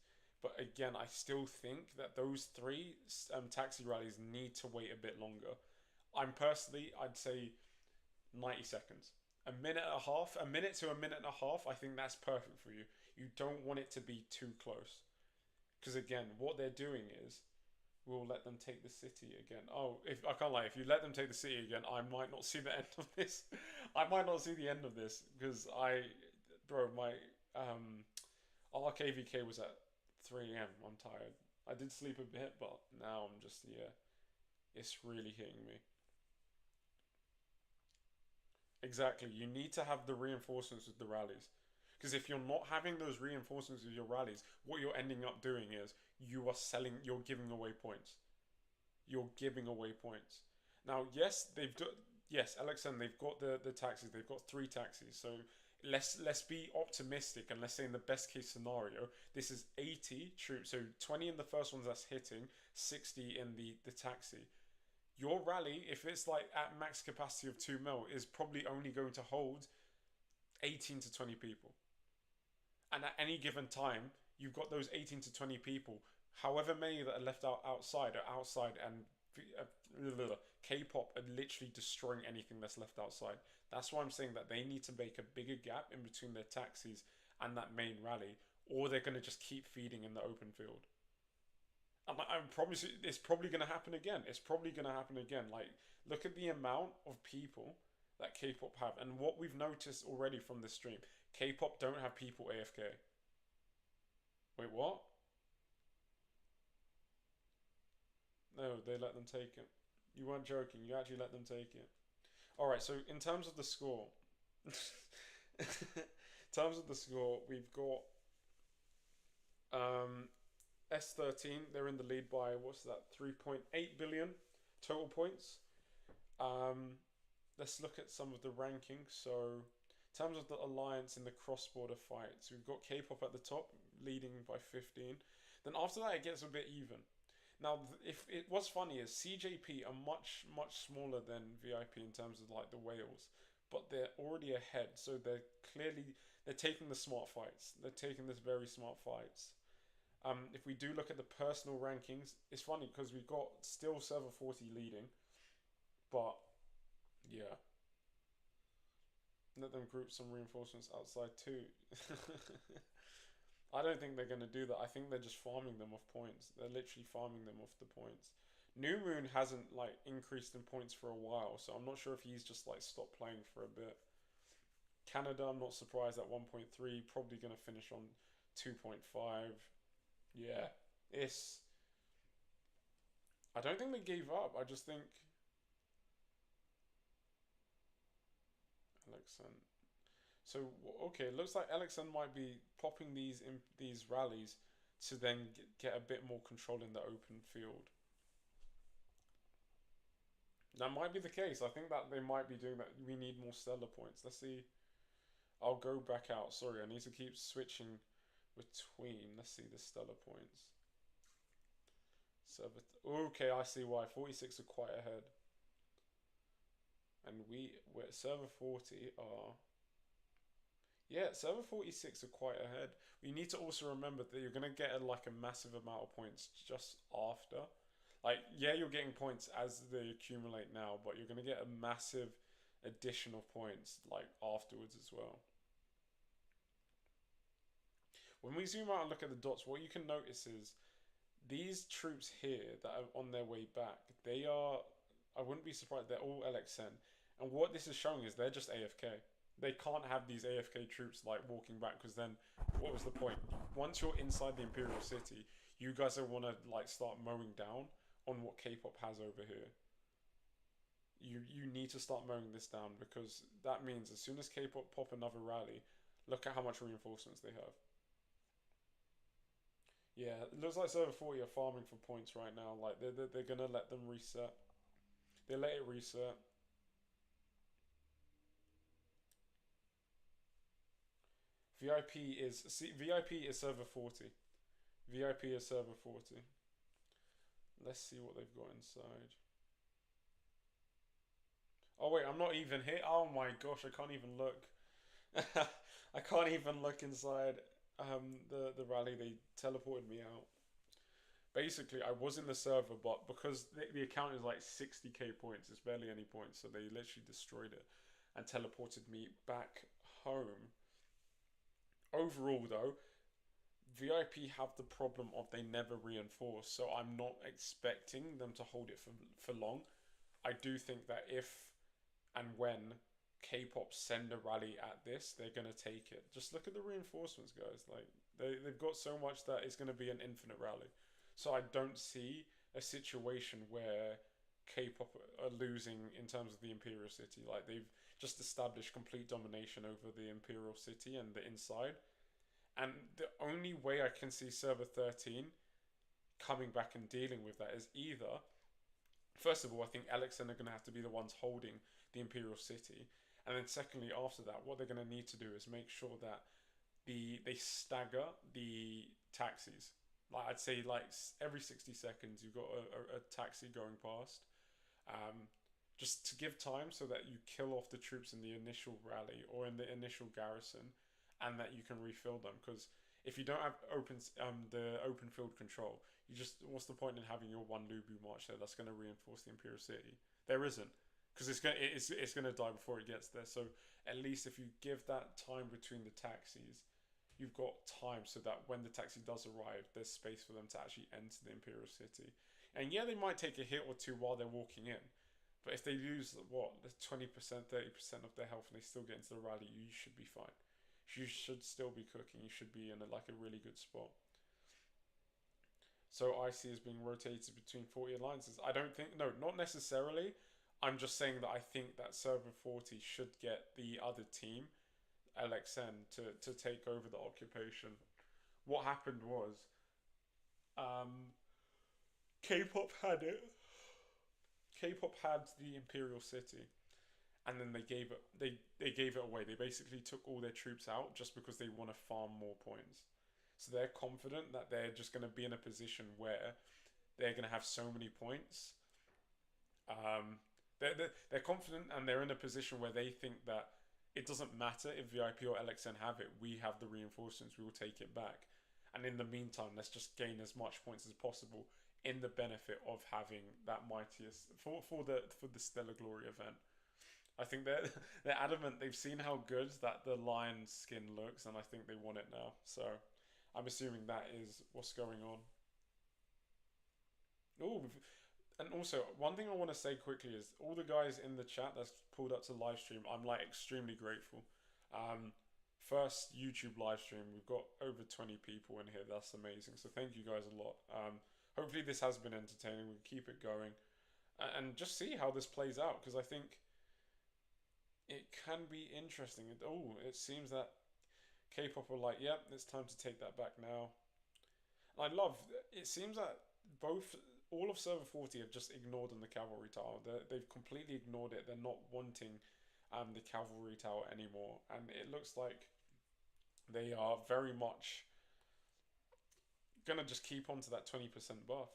But again, I still think that those three taxi rallies need to wait a bit longer. I'd say 90 seconds. A minute to a minute and a half, I think that's perfect for you. You don't want it to be too close. Because again, what they're doing is we'll let them take the city again. Oh, if I can't lie, if you let them take the city again, I might not see the end of this. I might not see the end of this because bro, my RKVK was at 3 a.m. I'm tired. I did sleep a bit, but now I'm just yeah, it's really hitting me. Exactly. You need to have the reinforcements with the rallies. Because if you're not having those reinforcements with your rallies, what you're ending up doing is you're giving away points. You're giving away points. Now, yes, Alexander, they've got the taxis. They've got three taxis. So let's be optimistic and let's say in the best case scenario, this is 80 troops. So 20 in the first ones that's hitting, 60 in the taxi. Your rally, if it's like at max capacity of 2 mil, is probably only going to hold 18 to 20 people. And at any given time, you've got those 18 to 20 people, however many that are left outside are outside, and K-pop are literally destroying anything that's left outside. That's why I'm saying that they need to make a bigger gap in between their taxis and that main rally, or they're going to just keep feeding in the open field. I promise you, it's probably going to happen again. It's probably going to happen again. Like, look at the amount of people that K-pop have, and what we've noticed already from this stream. K-pop don't have people AFK. Wait, what? No, they let them take it. You weren't joking. You actually let them take it. All right. So in terms of the score, in terms of the score, we've got um, S13. They're in the lead by what's that? 3.8 billion total points. Um, let's look at some of the rankings. So in terms of the alliance in the cross-border fights, we've got K-pop at the top, leading by 15. Then after that, it gets a bit even. Now, if it what's funny is CJP are much smaller than VIP in terms of like the whales, but they're already ahead. So they're taking the smart fights. They're taking this very smart fights. If we do look at the personal rankings, it's funny because we've got still server 40 leading, but yeah, let them group some reinforcements outside too. I don't think they're going to do that. I think they're just farming them off points. They're literally farming them off the points. New Moon hasn't like increased in points for a while, so I'm not sure if he's just like stopped playing for a bit. Canada, I'm not surprised at 1.3, probably going to finish on 2.5. Yeah, it's. I don't think they gave up. I just think Alexan. So okay, it looks like Alexan might be popping these rallies to then get a bit more control in the open field. That might be the case. I think that they might be doing that. We need more stellar points. Let's see. I'll go back out. Sorry, I need to keep switching between. Let's see the stellar points. Okay, I see why. 46 are quite ahead. And we're server 40 are. Yeah, server 46 are quite ahead. We need to also remember that you're going to get like a massive amount of points just after. Like, yeah, you're getting points as they accumulate now, but you're going to get a massive addition of points like afterwards as well. When we zoom out and look at the dots, what you can notice is these troops here that are on their way back, they are, I wouldn't be surprised, they're all LXN. And what this is showing is they're just AFK. They can't have these AFK troops like walking back because then what was the point? Once you're inside the Imperial City, you guys will want to like start mowing down on what K-pop has over here. You need to start mowing this down because that means as soon as K-pop pop another rally, look at how much reinforcements they have. Yeah, it looks like server 40 are farming for points right now. Like they're gonna let them reset. They let it reset. VIP is server 40. VIP is server 40. Let's see what they've got inside. Oh wait, I'm not even here. Oh my gosh, I can't even look. I can't even look inside the rally. They teleported me out. Basically, I was in the server, but because the account is like 60k points, it's barely any points, so they literally destroyed it and teleported me back home. Overall, though, VIP have the problem of they never reinforce, so I'm not expecting them to hold it for long. I do think that if and when K-pop send a rally at this, they're gonna take it. Just look at the reinforcements, guys. Like they've got so much that it's gonna be an infinite rally. So I don't see a situation where K-pop are losing in terms of the Imperial City. Like they've just established complete domination over the Imperial City and the inside. And the only way I can see Server 13 coming back and dealing with that is either, first of all, I think Alexen are going to have to be the ones holding the Imperial City. And then secondly, after that, what they're going to need to do is make sure that they stagger the taxis. Like I'd say, like every 60 seconds, you've got a taxi going past, um, just to give time so that you kill off the troops in the initial rally or in the initial garrison, and that you can refill them. Because if you don't have the open field control, you just what's the point in having your one Lubu march there? That's going to reinforce the Imperial City. There isn't, because it's gonna die before it gets there. So at least if you give that time between the taxis, you've got time so that when the taxi does arrive, there's space for them to actually enter the Imperial City. And yeah, they might take a hit or two while they're walking in, but if they lose what, the 20%, 30% of their health and they still get into the rally, you should be fine. You should still be cooking. You should be in like a really good spot. So IC is being rotated between 40 alliances. I don't think, no, not necessarily. I'm just saying that I think that server 40 should get the other team, LXN, to take over the occupation. What happened was, um, K-pop had it. K-pop had the Imperial City, and then they gave it away. They basically took all their troops out just because they want to farm more points. So they're confident that they're just going to be in a position where they're going to have so many points. Um, they're confident and they're in a position where they think that it doesn't matter if VIP or LXN have it. We have the reinforcements. We will take it back. And in the meantime, let's just gain as much points as possible in the benefit of having that mightiest for the Stellar Glory event. I think they're adamant. They've seen how good that the lion skin looks, and I think they want it now. So I'm assuming that is what's going on. Oh, and also one thing I want to say quickly is all the guys in the chat that's pulled up to live stream. I'm like extremely grateful. Um, First YouTube live stream, we've got over 20 people in here. That's amazing. So thank you guys a lot. Hopefully this has been entertaining. We'll keep it going and just see how this plays out, because I think it can be interesting. It seems that K-pop are like, yep, it's time to take that back now. I love. It seems that both all of server 40 have just ignored on the cavalry tower. They've completely ignored it. They're not wanting the cavalry tower anymore, and it looks like they are very much gonna just keep on to that 20% buff.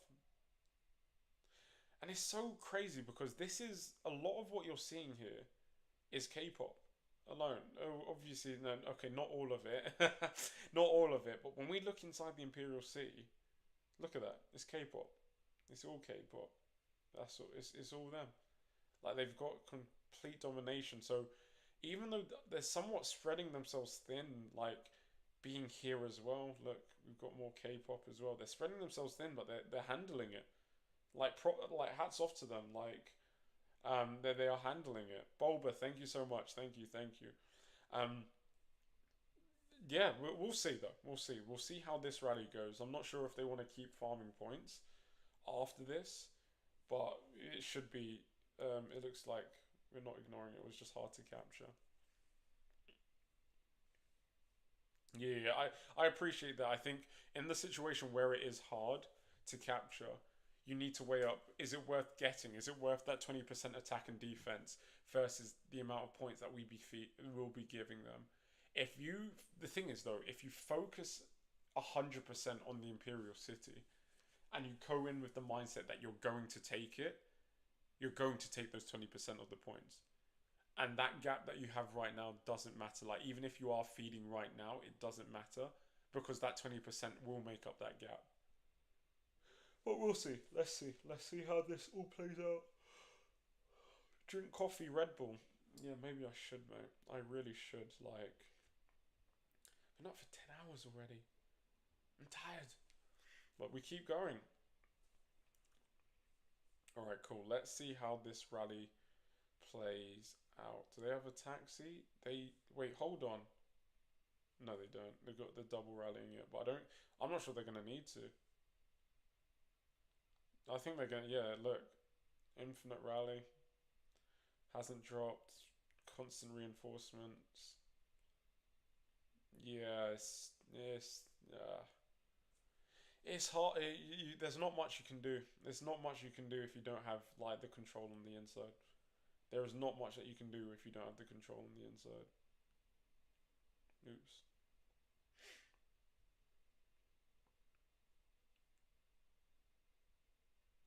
And it's so crazy because this is a lot of what you're seeing here is K-pop alone. Oh, obviously, no, okay, not all of it, not all of it. But when we look inside the Imperial City, look at that. It's K-pop. It's all K-pop. That's all. It's all them. Like they've got complete domination. So even though they're somewhat spreading themselves thin, like being here as well. Look, we've got more K-pop as well. They're spreading themselves thin, but they're handling it. Like hats off to them. Like they are handling it. Bulba, thank you so much. Thank you. Um, yeah, we'll see though. We'll see how this rally goes. I'm not sure if they want to keep farming points after this, but it should be. It looks like we're not ignoring it. It was just hard to capture. Yeah, I appreciate that. I think in the situation where it is hard to capture, you need to weigh up: is it worth getting? Is it worth that 20% attack and defense versus the amount of points that will be giving them? If you, the thing is though, if you focus 100% on the Imperial City and you go in with the mindset that you're going to take it, you're going to take those 20% of the points. And that gap that you have right now doesn't matter. Like even if you are feeding right now, it doesn't matter because that 20% will make up that gap. But we'll see. Let's see. Let's see how this all plays out. Drink coffee, Red Bull. Yeah, maybe I should, mate. I really should. Like, been up for 10 hours already. I'm tired. But we keep going. Alright, cool. Let's see how this rally plays out. Do they have a taxi? They wait, hold on. No, they don't. They've got the double rallying it, but I'm not sure they're gonna need to. I think they're gonna yeah, look. Infinite rally. Hasn't dropped. Constant reinforcements. Yeah, it's hard. There's not much you can do. There's not much you can do if you don't have like the control on the inside. There is not much that you can do if you don't have the control on the inside. Oops.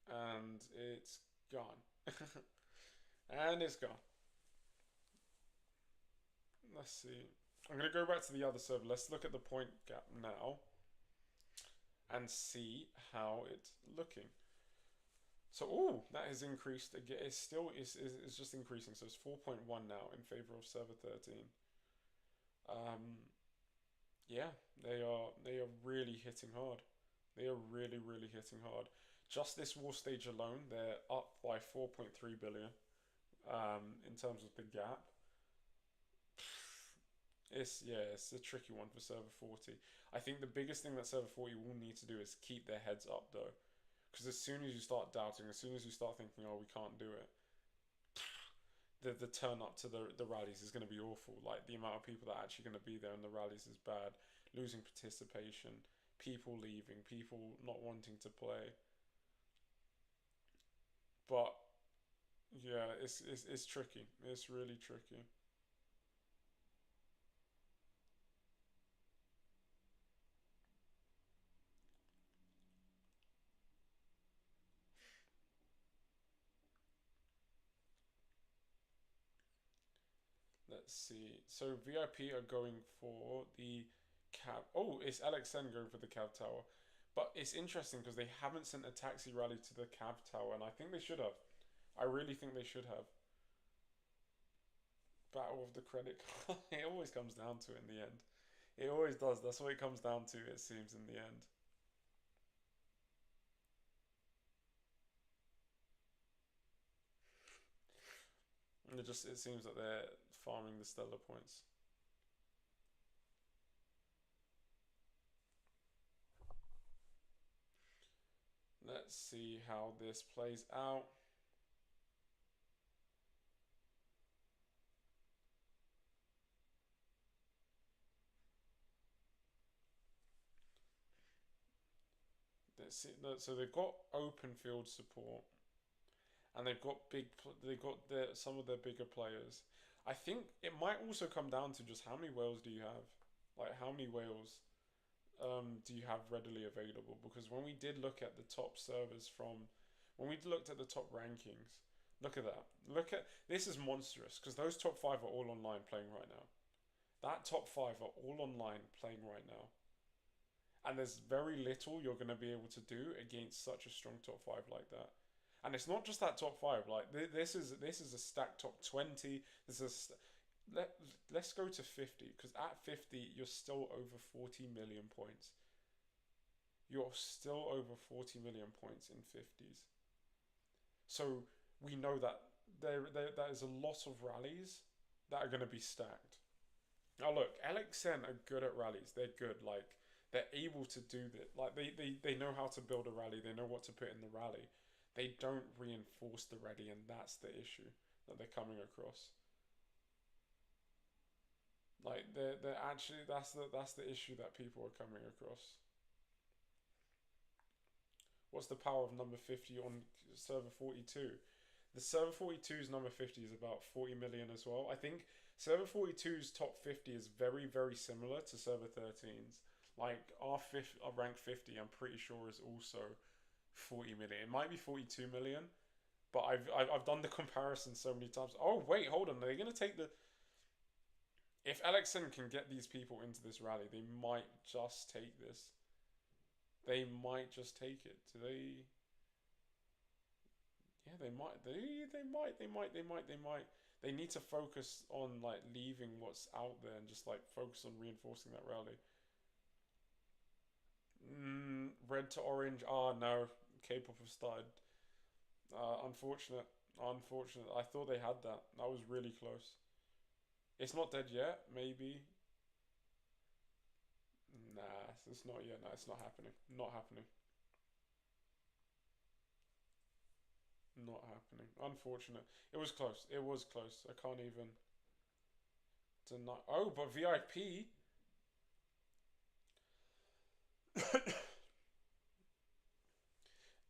And it's gone. And it's gone. Let's see. I'm going to go back to the other server. Let's look at the point gap now and see how it's looking. So, oh, that has increased again. It's still it's just increasing. So it's 4.1 now in favor of server 13. Um, yeah, they are really hitting hard. They are really hitting hard. Just this war stage alone, they're up by 4.3 billion. In terms of the gap, it's a tricky one for server 40. I think the biggest thing that server 40 will need to do is keep their heads up though, because as soon as you start doubting, as soon as you start thinking, oh, we can't do it, the turn up to the rallies is going to be awful. Like the amount of people that are actually going to be there in the rallies is bad. Losing participation, people leaving, people not wanting to play. But yeah, it's tricky. It's really tricky. Let's see. So VIP are going for the cab. Oh, it's LXN going for the cab tower. But it's interesting because they haven't sent a taxi rally to the cab tower, and I think they should have. I really think they should have. Battle of the credit card. It always comes down to it in the end. It always does. That's what it comes down to, it seems, in the end. And it seems that they're farming the stellar points. Let's see how this plays out. So they've got open field support, and they've got some of their bigger players. I think it might also come down to just how many whales do you have, like how many whales do you have readily available? Because when we did look at the top servers when we looked at the top rankings, look at that. Look at this is monstrous because those top five are all online playing right now. That top five are all online playing right now, and there's very little you're going to be able to do against such a strong top five like that. And it's not just that top five. Like this is a stacked top 20. This is let's go to 50 because at 50 you're still over 40 million points. You're still over 40 million points in 50s. So we know that that is a lot of rallies that are going to be stacked. Now look, LXN are good at rallies. They're good. Like they're able to do that. Like they know how to build a rally. They know what to put in the rally. They don't reinforce the rally, and that's the issue that they're coming across. Like they're actually that's the issue that people are coming across. What's the power of number 50 on server 42? The server 42's number 50 is about 40 million as well. I think server 42's top 50 is very, very similar to server 13's. Like our rank 50, I'm pretty sure is also 40 million. It might be 42 million, but I've done the comparison so many times. Oh wait, hold on. They're gonna take the. If LXN can get these people into this rally, they might just take this. They might just take it. Do they? Yeah, they might. They might. They need to focus on like leaving what's out there and just like focus on reinforcing that rally. Red to orange. Ah, no. K-pop have started. Unfortunate. Unfortunate. I thought they had that. That was really close. It's not dead yet. Maybe. Nah, it's not yet. No, it's not happening. Not happening. Not happening. Unfortunate. It was close. It was close. I can't even deny. Oh, but VIP.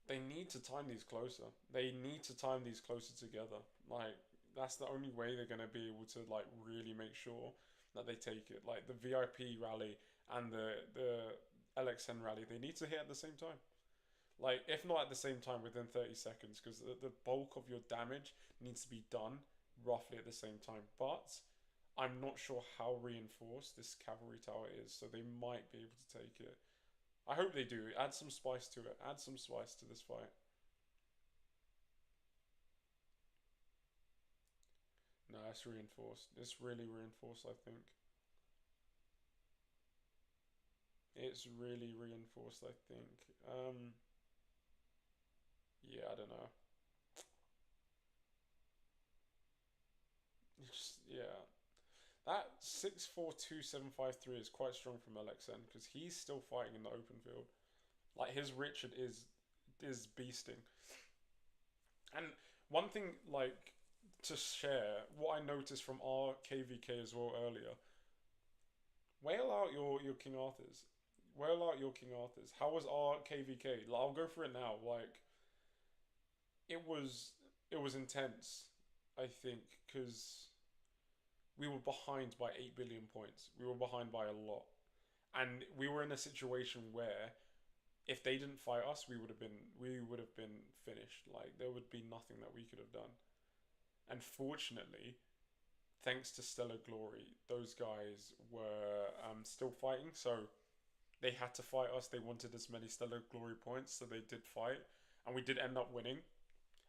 They need to time these closer. They need to time these closer together. Like that's the only way they're gonna be able to like really make sure that they take it. Like the VIP rally and the LXN rally, they need to hit at the same time. Like if not at the same time within 30 seconds, because the bulk of your damage needs to be done roughly at the same time. But I'm not sure how reinforced this cavalry tower is, so they might be able to take it. I hope they do. Add some spice to it. Add some spice to this fight. No, it's reinforced. It's really reinforced, I think. It's really reinforced, I think. Yeah, I don't know. Yeah. That 642753 is quite strong from LXN because he's still fighting in the open field. Like his Richard is beasting. And one thing like to share, what I noticed from our KVK as well earlier, wail out your King Arthurs. Wail out your King Arthurs. How was our KVK? Like, I'll go for it now. Like it was it was intense, I think, because we were behind by 8 billion points. We were behind by a lot. And we were in a situation where if they didn't fight us, we would have been finished. Like there would be nothing that we could have done. And fortunately, thanks to Stellar Glory, those guys were still fighting. So they had to fight us. They wanted as many Stellar Glory points, so they did fight, and we did end up winning.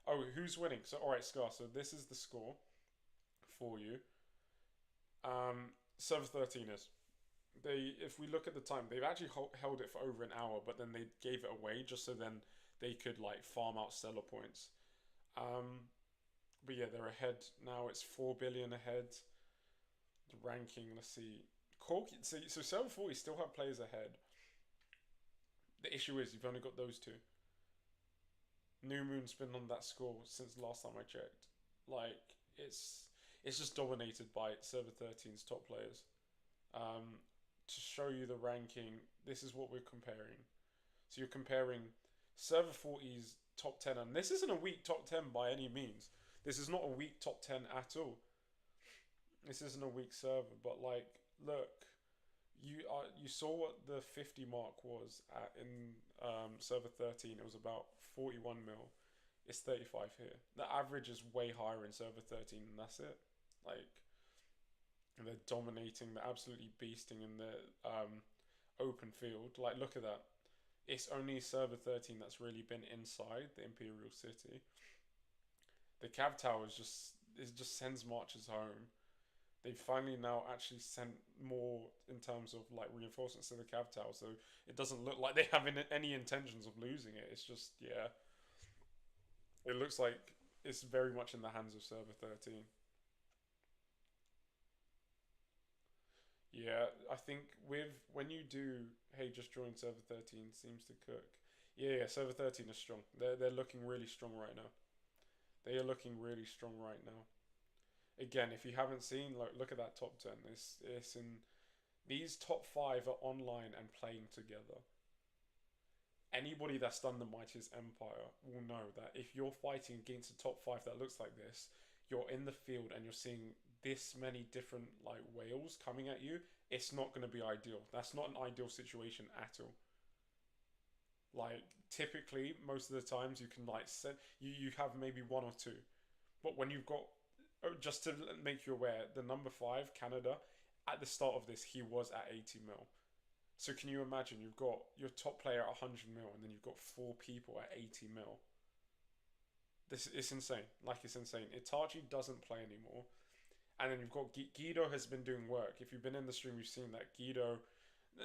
Oh, who's winning? So all right, Scar. So this is the score for you. Server 13 is. If we look at the time, they've actually held it for over an hour, but then they gave it away just so then they could like farm out stellar points. Um, but yeah, they're ahead now. It's 4 billion ahead. The ranking, let's see. Corky, so Server 40 still have players ahead. The issue is you've only got those two. New Moon's been on that score since the last time I checked. Like it's it's just dominated by Server 13's top players. To show you the ranking, this is what we're comparing. So you're comparing Server 40's top 10, and this isn't a weak top 10 by any means. This is not a weak top 10 at all. This isn't a weak server, but like, look, you saw what the 50 mark was at in server 13. It was about 41 mil. It's 35 here. The average is way higher in server 13, and that's it. Like, they're dominating, they're absolutely beasting in the open field. Like, look at that. It's only server 13 that's really been inside the Imperial City. The Cav Tower is just, it just sends marchers home. They finally now actually sent more in terms of like reinforcements to the Cav Tower, so it doesn't look like they have any intentions of losing it. It's just, yeah, it looks like it's very much in the hands of server 13. Yeah, I think with when you do, hey, just join server 13 seems to cook. Yeah, server 13 is strong. They're looking really strong right now. They are looking really strong right now. Again, if you haven't seen, like, look at that top 10. It's in these top five are online and playing together. Anybody that's done the Mightiest Empire will know that if you're fighting against a top five that looks like this, you're in the field and you're seeing this many different like whales coming at you. It's not going to be ideal. That's not an ideal situation at all. Like, typically, most of the times you can like set you have maybe one or two, but when you've got, oh, just to make you aware, the number five, Canada, at the start of this, he was at 80 mil. So can you imagine, you've got your top player at 100 mil, and then you've got four people at 80 mil. This is insane. Like, it's insane. Itachi doesn't play anymore, and then you've got Guido has been doing work. If you've been in the stream, you've seen that Guido,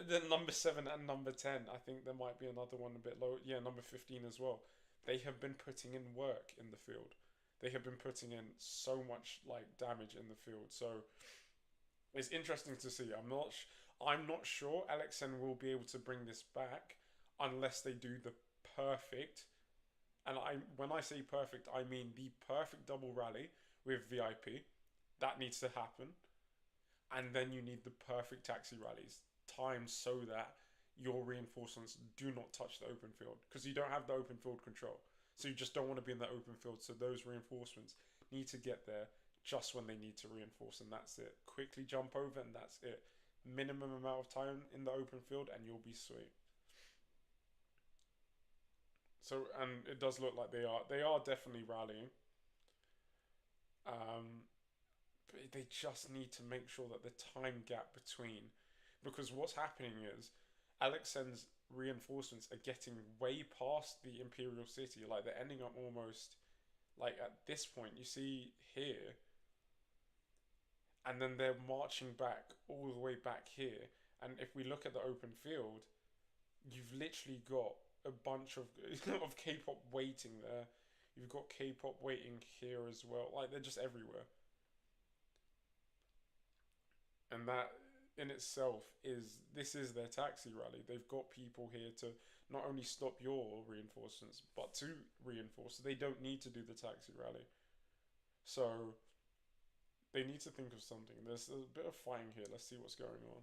the number 7 and number 10. I think there might be another one a bit low. Yeah, number 15 as well. They have been putting in work in the field. They have been putting in so much like damage in the field. So it's interesting to see. I'm not sure LXN will be able to bring this back unless they do the perfect. And when I say perfect, I mean the perfect double rally with VIP. That needs to happen. And then you need the perfect taxi rallies timed so that your reinforcements do not touch the open field, because you don't have the open field control. So you just don't want to be in the open field. So those reinforcements need to get there just when they need to reinforce, and that's it. Quickly jump over, and that's it. Minimum amount of time in the open field, and you'll be sweet. So, and it does look like they are definitely rallying. Um, but they just need to make sure that the time gap between, because what's happening is Alexander's reinforcements are getting way past the Imperial City. Like, they're ending up almost like at this point. You see here, and then they're marching back all the way back here. And if we look at the open field, you've literally got a bunch of of K-pop waiting there. You've got K-pop waiting here as well. Like, they're just everywhere. And that in itself is, this is their taxi rally. They've got people here to not only stop your reinforcements, but to reinforce. They don't need to do the taxi rally. So they need to think of something. There's a bit of fighting here. Let's see what's going on.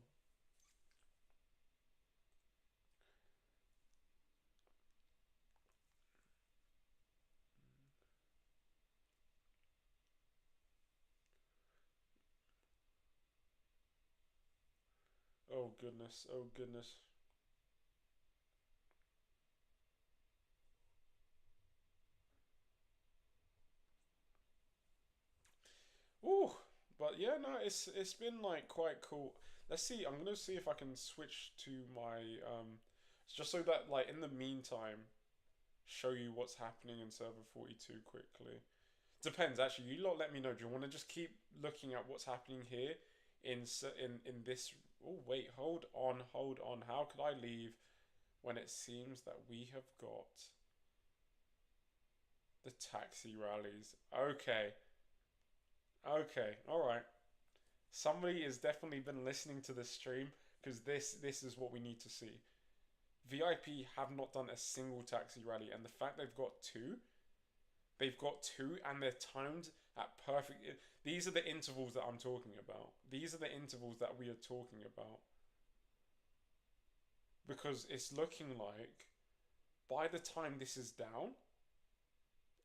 Oh goodness, oh goodness. Ooh, but yeah, no, it's been like quite cool. Let's see. I'm gonna see if I can switch to my just so that like in the meantime, show you what's happening in server 42 quickly. Depends actually. You lot let me know. Do you want to just keep looking at what's happening here in this? Oh wait, hold on, hold on. How could I leave when it seems that we have got the taxi rallies? Okay, okay, all right. Somebody has definitely been listening to this stream, because this is what we need to see. VIP have not done a single taxi rally, and the fact they've got two, and they're timed at perfect. These are the intervals that I'm talking about. These are the intervals that we are talking about, because it's looking like By the time this is down,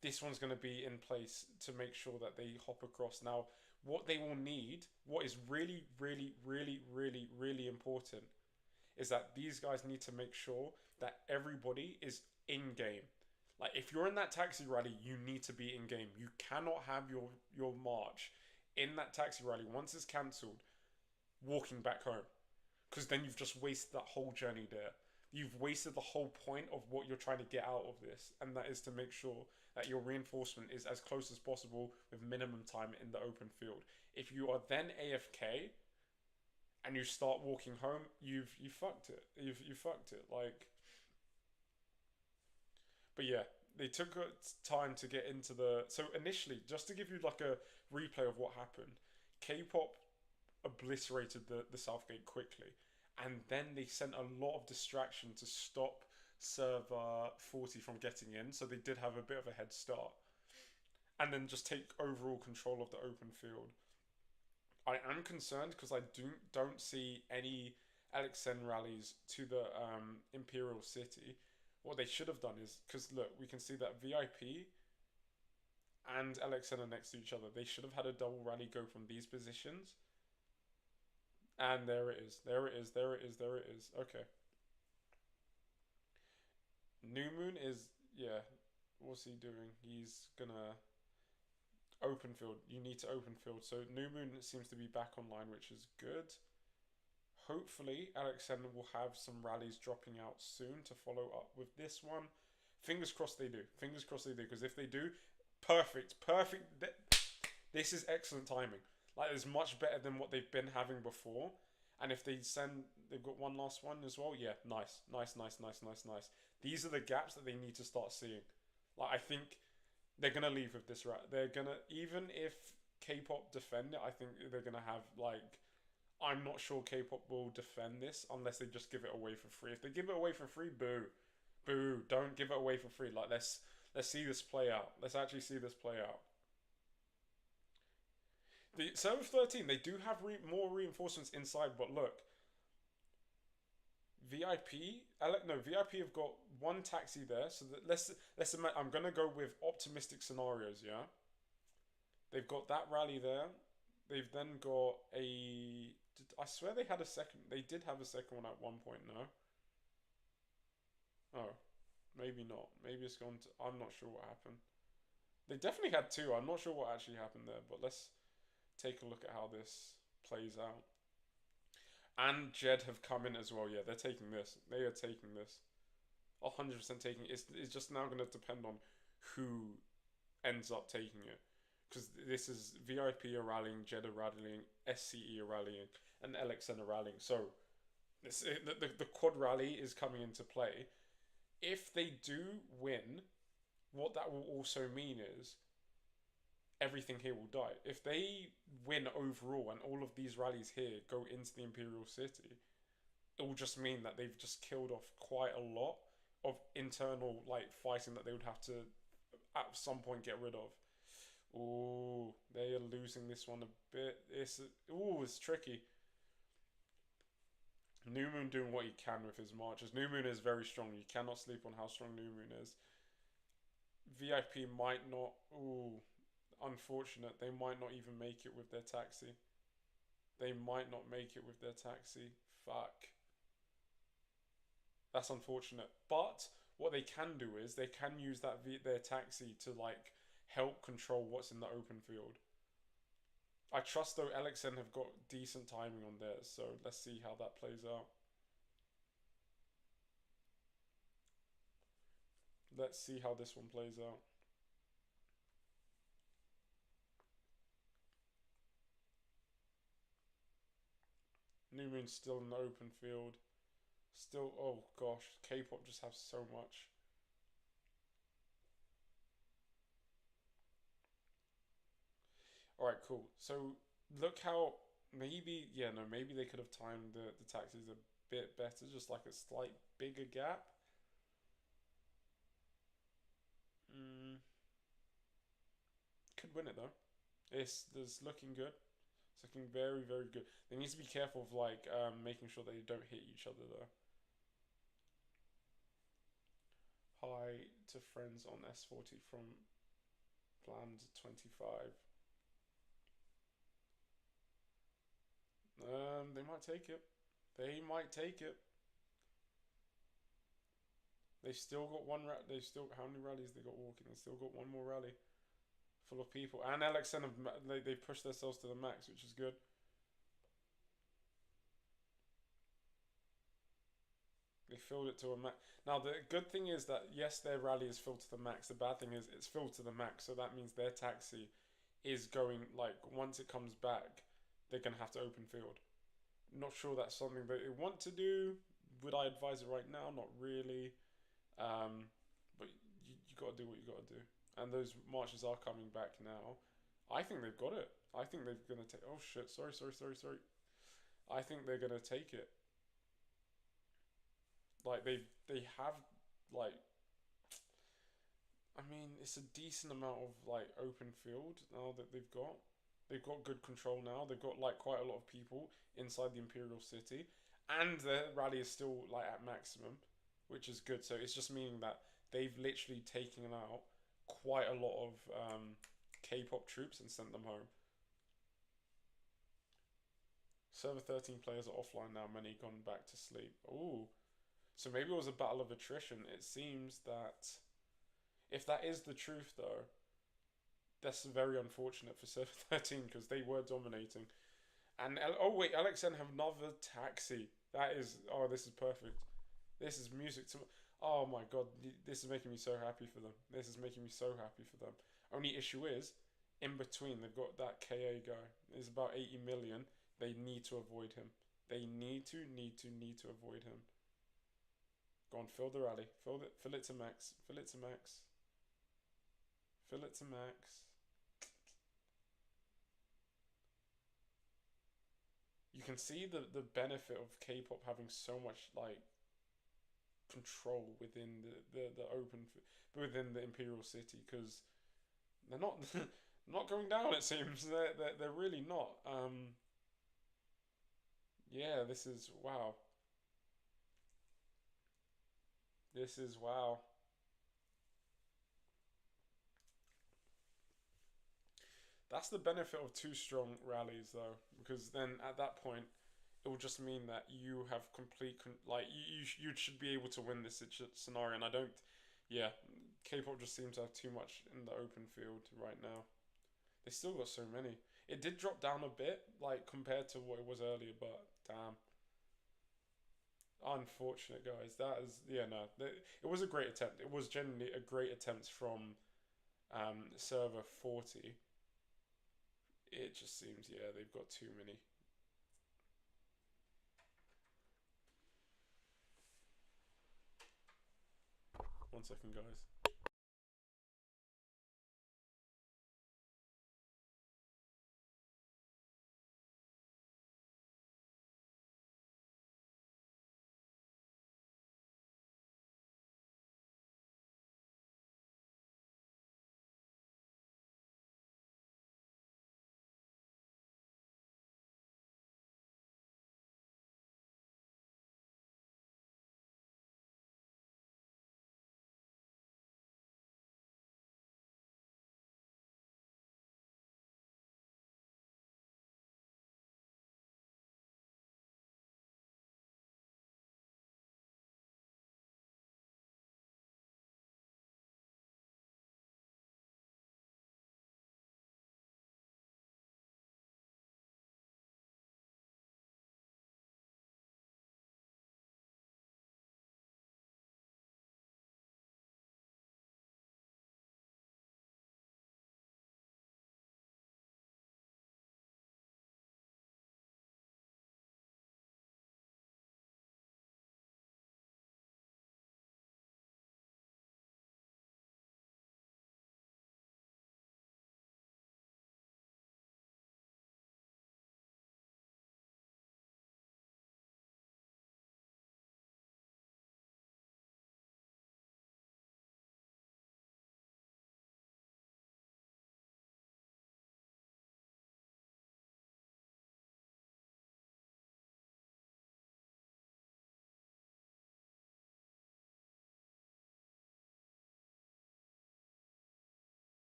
this one's going to be in place to make sure that they hop across. Now, what they will need, what is really, really, really, really, really important, is that these guys need to make sure that everybody is in game. Like if you're in that taxi rally, you need to be in game. You cannot have your march in that taxi rally once it's cancelled, walking back home, because then you've just wasted that whole journey there. You've wasted the whole point of what you're trying to get out of this, and that is to make sure that your reinforcement is as close as possible with minimum time in the open field. If you are then AFK and you start walking home, you fucked it. You fucked it. Like, but yeah, they took time to get into the. So initially, just to give you like a replay of what happened, K-pop obliterated the Southgate quickly, and then they sent a lot of distraction to stop server 40 from getting in. So they did have a bit of a head start, and then just take overall control of the open field. I am concerned because I don't see any LXN rallies to the Imperial City. What they should have done is, because look, we can see that VIP and LXN are next to each other. They should have had a double rally go from these positions. And there it is. There it is. There it is. There it is. Okay. New Moon is, yeah. What's he doing? He's gonna open field. You need to open field. So New Moon seems to be back online, which is good. Hopefully, Alexander will have some rallies dropping out soon to follow up with this one. Fingers crossed they do. Fingers crossed they do. Because if they do, perfect. Perfect. This is excellent timing. Like, it's much better than what they've been having before. And if they send, they've got one last one as well. Yeah, nice. Nice, nice, nice, nice, nice. These are the gaps that they need to start seeing. Like, I think they're going to leave with this, right? They're going to, even if K-pop defend it, I think they're going to have, like, I'm not sure K-pop will defend this unless they just give it away for free. If they give it away for free, boo. Boo. Don't give it away for free. Like, let's see this play out. Let's actually see this play out. The server 13, they do have more reinforcements inside, but look. VIP, no, VIP have got one taxi there, so that let's admit, I'm gonna go with optimistic scenarios, yeah? They've got that rally there. They've then got a. I swear they had a second. They did have a second one at one point, no? Oh, maybe not. Maybe it's gone to. I'm not sure what happened. They definitely had two. I'm not sure what actually happened there, but let's take a look at how this plays out. And Jed have come in as well. Yeah, they're taking this. They are taking this. 100% taking it. It's just now going to depend on who ends up taking it. Because this is VIP are rallying, Jed are rallying, SCE are rallying, and LXN are rallying. So the quad rally is coming into play. If they do win, what that will also mean is everything here will die. If they win overall and all of these rallies here go into the Imperial City, it will just mean that they've just killed off quite a lot of internal like fighting that they would have to at some point get rid of. Ooh, they are losing this one a bit. It's tricky. New Moon doing what he can with his marches. New Moon is very strong. You cannot sleep on how strong New Moon is. VIP might not. Ooh, unfortunate. They might not even make it with their taxi. They might not make it with their taxi. Fuck. That's unfortunate. But what they can do is they can use their taxi to like help control what's in the open field. I trust though LXN have got decent timing on theirs, so let's see how that plays out. Let's see how this one plays out. New Moon's still in the open field. Still, oh gosh, K-pop just have so much. Alright, cool. So, look how, maybe, yeah, no, maybe they could have timed the taxis a bit better, just like a slight bigger gap. Could win it though. It's looking good. It's looking very, very good. They need to be careful of like making sure they don't hit each other though. Hi to friends on S40 from planned 25. They might take it. They might take it. They've still got one. They've still how many rallies they got walking? They still got one more rally full of people. And LXN have they pushed themselves to the max, which is good. They filled it to a max. Now the good thing is that yes, their rally is filled to the max. The bad thing is it's filled to the max, so that means their taxi is going like once it comes back, they're gonna have to open field. Not sure that's something that they want to do. Would I advise it right now? Not really. But you got to do what you got to do. And those marches are coming back now. I think they've got it. I think they're gonna take. Oh shit! Sorry, sorry, sorry, sorry. I think they're gonna take it. Like they have like I mean it's a decent amount of like open field now that they've got. They've got good control now. They've got like quite a lot of people inside the Imperial City, and the rally is still like at maximum, which is good. So it's just meaning that they've literally taken out quite a lot of K-pop troops and sent them home. Server 13 players are offline now. Many gone back to sleep. Ooh, so maybe it was a battle of attrition. It seems that if that is the truth, though, that's very unfortunate for Server 13 because they were dominating. And oh wait, LXN have another taxi. That is this is perfect. This is music to. Oh my god, this is making me so happy for them. This is making me so happy for them. Only issue is, in between they've got that KA guy. It's about 80 million. They need to avoid him. They need to avoid him. Go on, fill the rally. Fill it to max. Fill it to max. Fill it to max. You can see the benefit of K-pop having so much like control within the open within the Imperial City because they're not not going down. It seems they're really not. Yeah, this is wow. This is wow. That's the benefit of two strong rallies though, because then at that point it will just mean that you have complete like you should be able to win this scenario. And I don't. Yeah, K-pop just seems to have too much in the open field right now. They still got so many. It did drop down a bit, like compared to what it was earlier, but damn, unfortunate guys. That is, yeah, no, it was a great attempt. It was genuinely a great attempt from server 40. It just seems, yeah, they've got too many. 1 second, guys.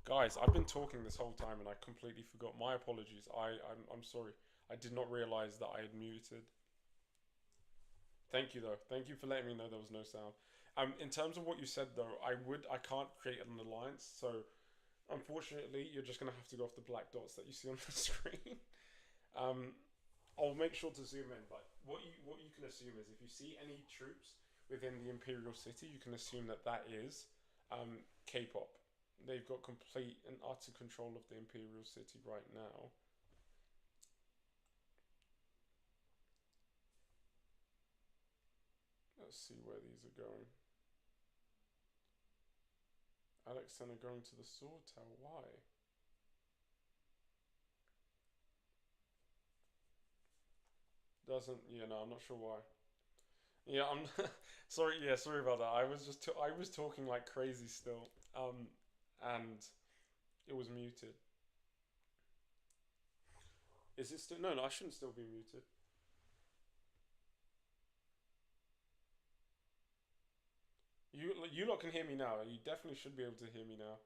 Guys, I've been talking this whole time and I completely forgot. My apologies. I'm sorry. I did not realize that I had muted. Thank you though. Thank you for letting me know there was no sound. In terms of what you said though, I can't create an alliance, so unfortunately you're just gonna have to go off the black dots that you see on the screen. Um, I'll make sure to zoom in, but what you can assume is if you see any troops within the Imperial city, you can assume that that is K-pop. They've got complete and utter control of the Imperial city right now. Let's see where these are going. Alex and are going to the sword tower. Why? Doesn't. Yeah, no, I'm not sure why. Yeah, I'm sorry. Yeah, sorry about that. I was talking like crazy still. And it was muted. Is it still? No, no, I shouldn't still be muted. You lot can hear me now. You definitely should be able to hear me now.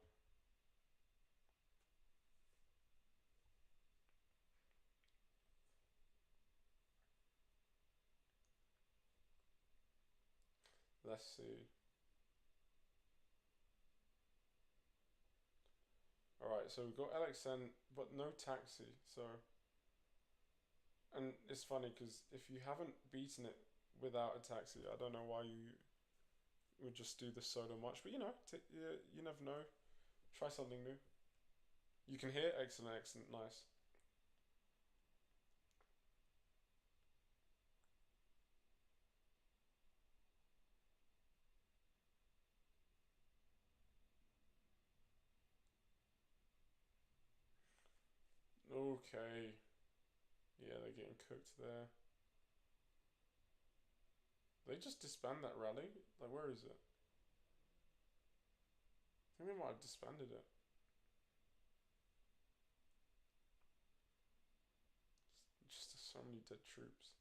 Let's see. All right, so we've got LXN, but no taxi. So, and it's funny because if you haven't beaten it without a taxi, I don't know why you would just do this solo much. But you never know. Try something new. You can hear excellent, excellent, nice. Okay, yeah, they're getting cooked there. They just disband that rally. Like, where is it? I think they might have disbanded it. Just so many dead troops.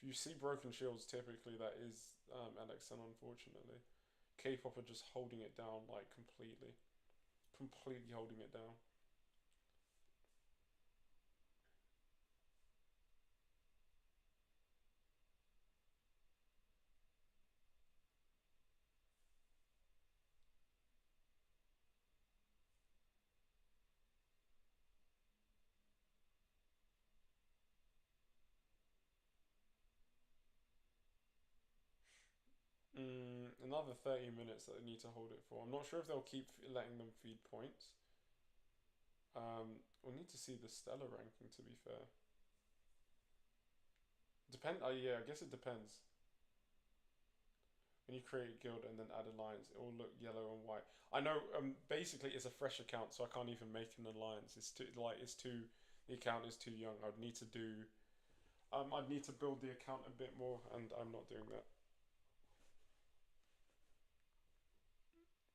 If you see broken shields, typically that is LXN, unfortunately. K-pop are just holding it down, like, completely. Completely holding it down. Another 30 minutes that they need to hold it for. I'm not sure if they'll keep letting them feed points. We'll need to see the stellar ranking, to be fair. Yeah, I guess it depends. When you create a guild and then add alliance, it will look yellow and white. I know. Basically, it's a fresh account, so I can't even make an alliance. It's too. The account is too young. I'd need to do. I'd need to build the account a bit more, and I'm not doing that.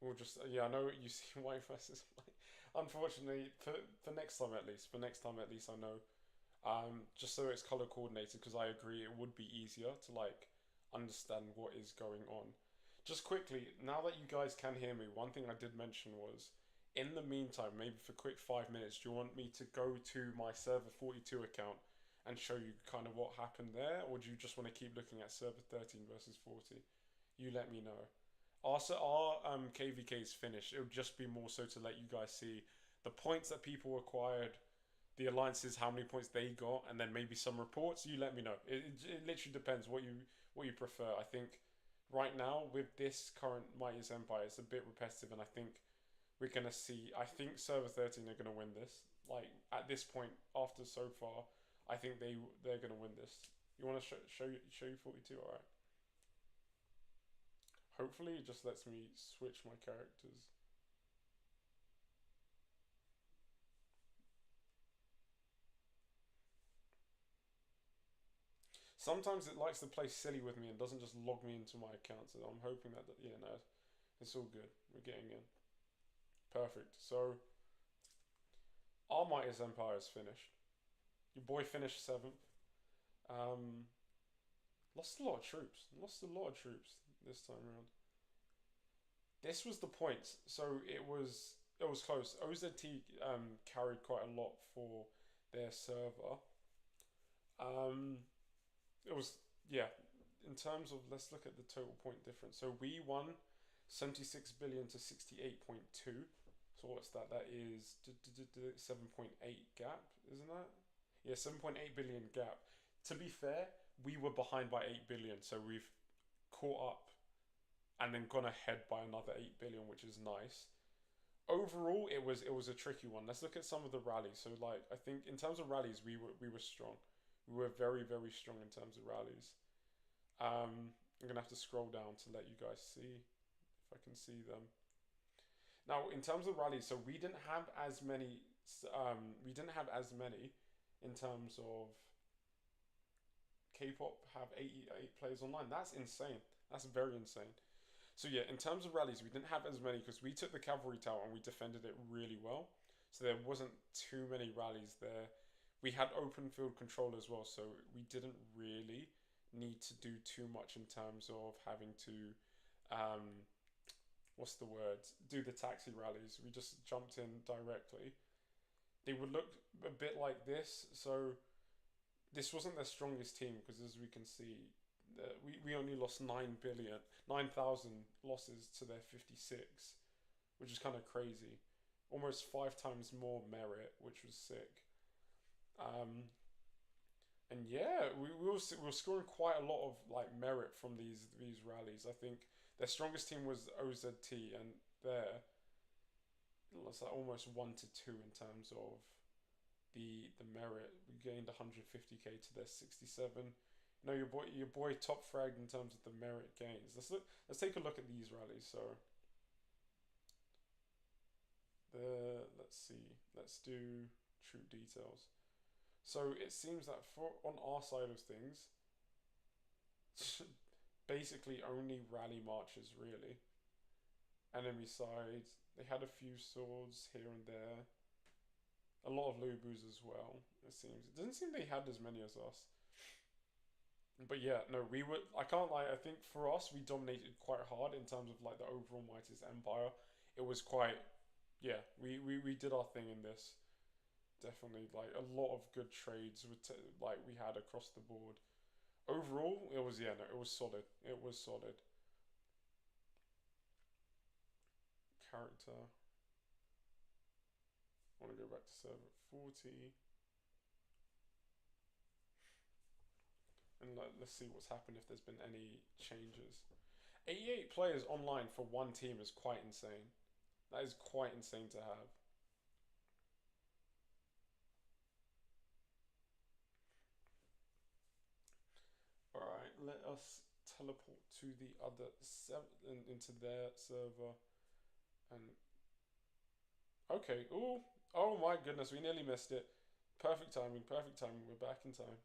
We'll just. Yeah, I know what you see white versus white. Unfortunately, for next time at least. For next time at least, I know. Just so it's color coordinated, because I agree it would be easier to like understand what is going on. Just quickly, now that you guys can hear me, one thing I did mention was, in the meantime, maybe for quick 5 minutes, do you want me to go to my server 42 account and show you kind of what happened there, or do you just want to keep looking at server 13 versus 40? You let me know. Our KVK is finished. It would just be more so to let you guys see the points that people acquired, the alliances, how many points they got, and then maybe some reports. You let me know. It literally depends what you prefer. I think right now with this current Mightiest Empire, it's a bit repetitive, and I think we're gonna see. I think Server 13 are gonna win this. Like at this point, after so far, I think they're gonna win this. You want to show you 42? All right. Hopefully, it just lets me switch my characters. Sometimes it likes to play silly with me and doesn't just log me into my account. So I'm hoping that yeah, no, it's all good. We're getting in. Perfect. So our Mightiest Empire is finished. Your boy finished seventh. Um, Lost a lot of troops. Lost a lot of troops this time around. This was the points. So it was. It was close. OZT carried quite a lot for their server. Um, it was, yeah. In terms of, let's look at the total point difference. So we won 76 billion to 68.2. So what's that? That is 7.8 gap, isn't that? Yeah, 7.8 billion gap. To be fair, we were behind by 8 billion, so we've caught up and then gone ahead by another 8 billion, which is nice. Overall, it was a tricky one. Let's look at some of the rallies. So like I think in terms of rallies, we were strong. We were very strong in terms of rallies. I'm gonna have to scroll down to let you guys see if I can see them. Now, in terms of rallies, so we didn't have as many. We didn't have as many in terms of K-pop have 88 players online. That's insane. That's very insane. So yeah, in terms of rallies, we didn't have as many because we took the cavalry tower and we defended it really well. So there wasn't too many rallies there. We had open field control as well, so we didn't really need to do too much in terms of having to, um, what's the word? Do the taxi rallies. We just jumped in directly. They would look a bit like this. So this wasn't their strongest team because as we can see, we only lost 9 billion, 9,000 losses to their 56, which is kind of crazy. Almost 5 times more merit, which was sick. Um, and yeah, we were scoring quite a lot of like merit from these rallies. I think their strongest team was OZT, and there it's like almost 1 to 2 in terms of the merit. We gained 150k to their 67. No, your boy top fragged in terms of the merit gains. Let's take a look at these rallies. So let's see. Let's do troop details. So it seems that for on our side of things, basically only rally marches really. Enemy side, they had a few swords here and there. A lot of Lubus as well. It seems. It doesn't seem they had as many as us. But yeah, no, we were. I can't lie. I think for us, we dominated quite hard in terms of like the overall mightiest empire. It was quite. Yeah, we did our thing in this. Definitely, like a lot of good trades. Like we had across the board. Overall, it was, yeah, no, it was solid. It was solid. Character. I want to go back to server 40. And let's see what's happened if there's been any changes. 88 players online for one team is quite insane. That is quite insane to have. Alright, let us teleport to the other into their server. And okay, ooh, oh my goodness, we nearly missed it. Perfect timing, perfect timing. We're back in time.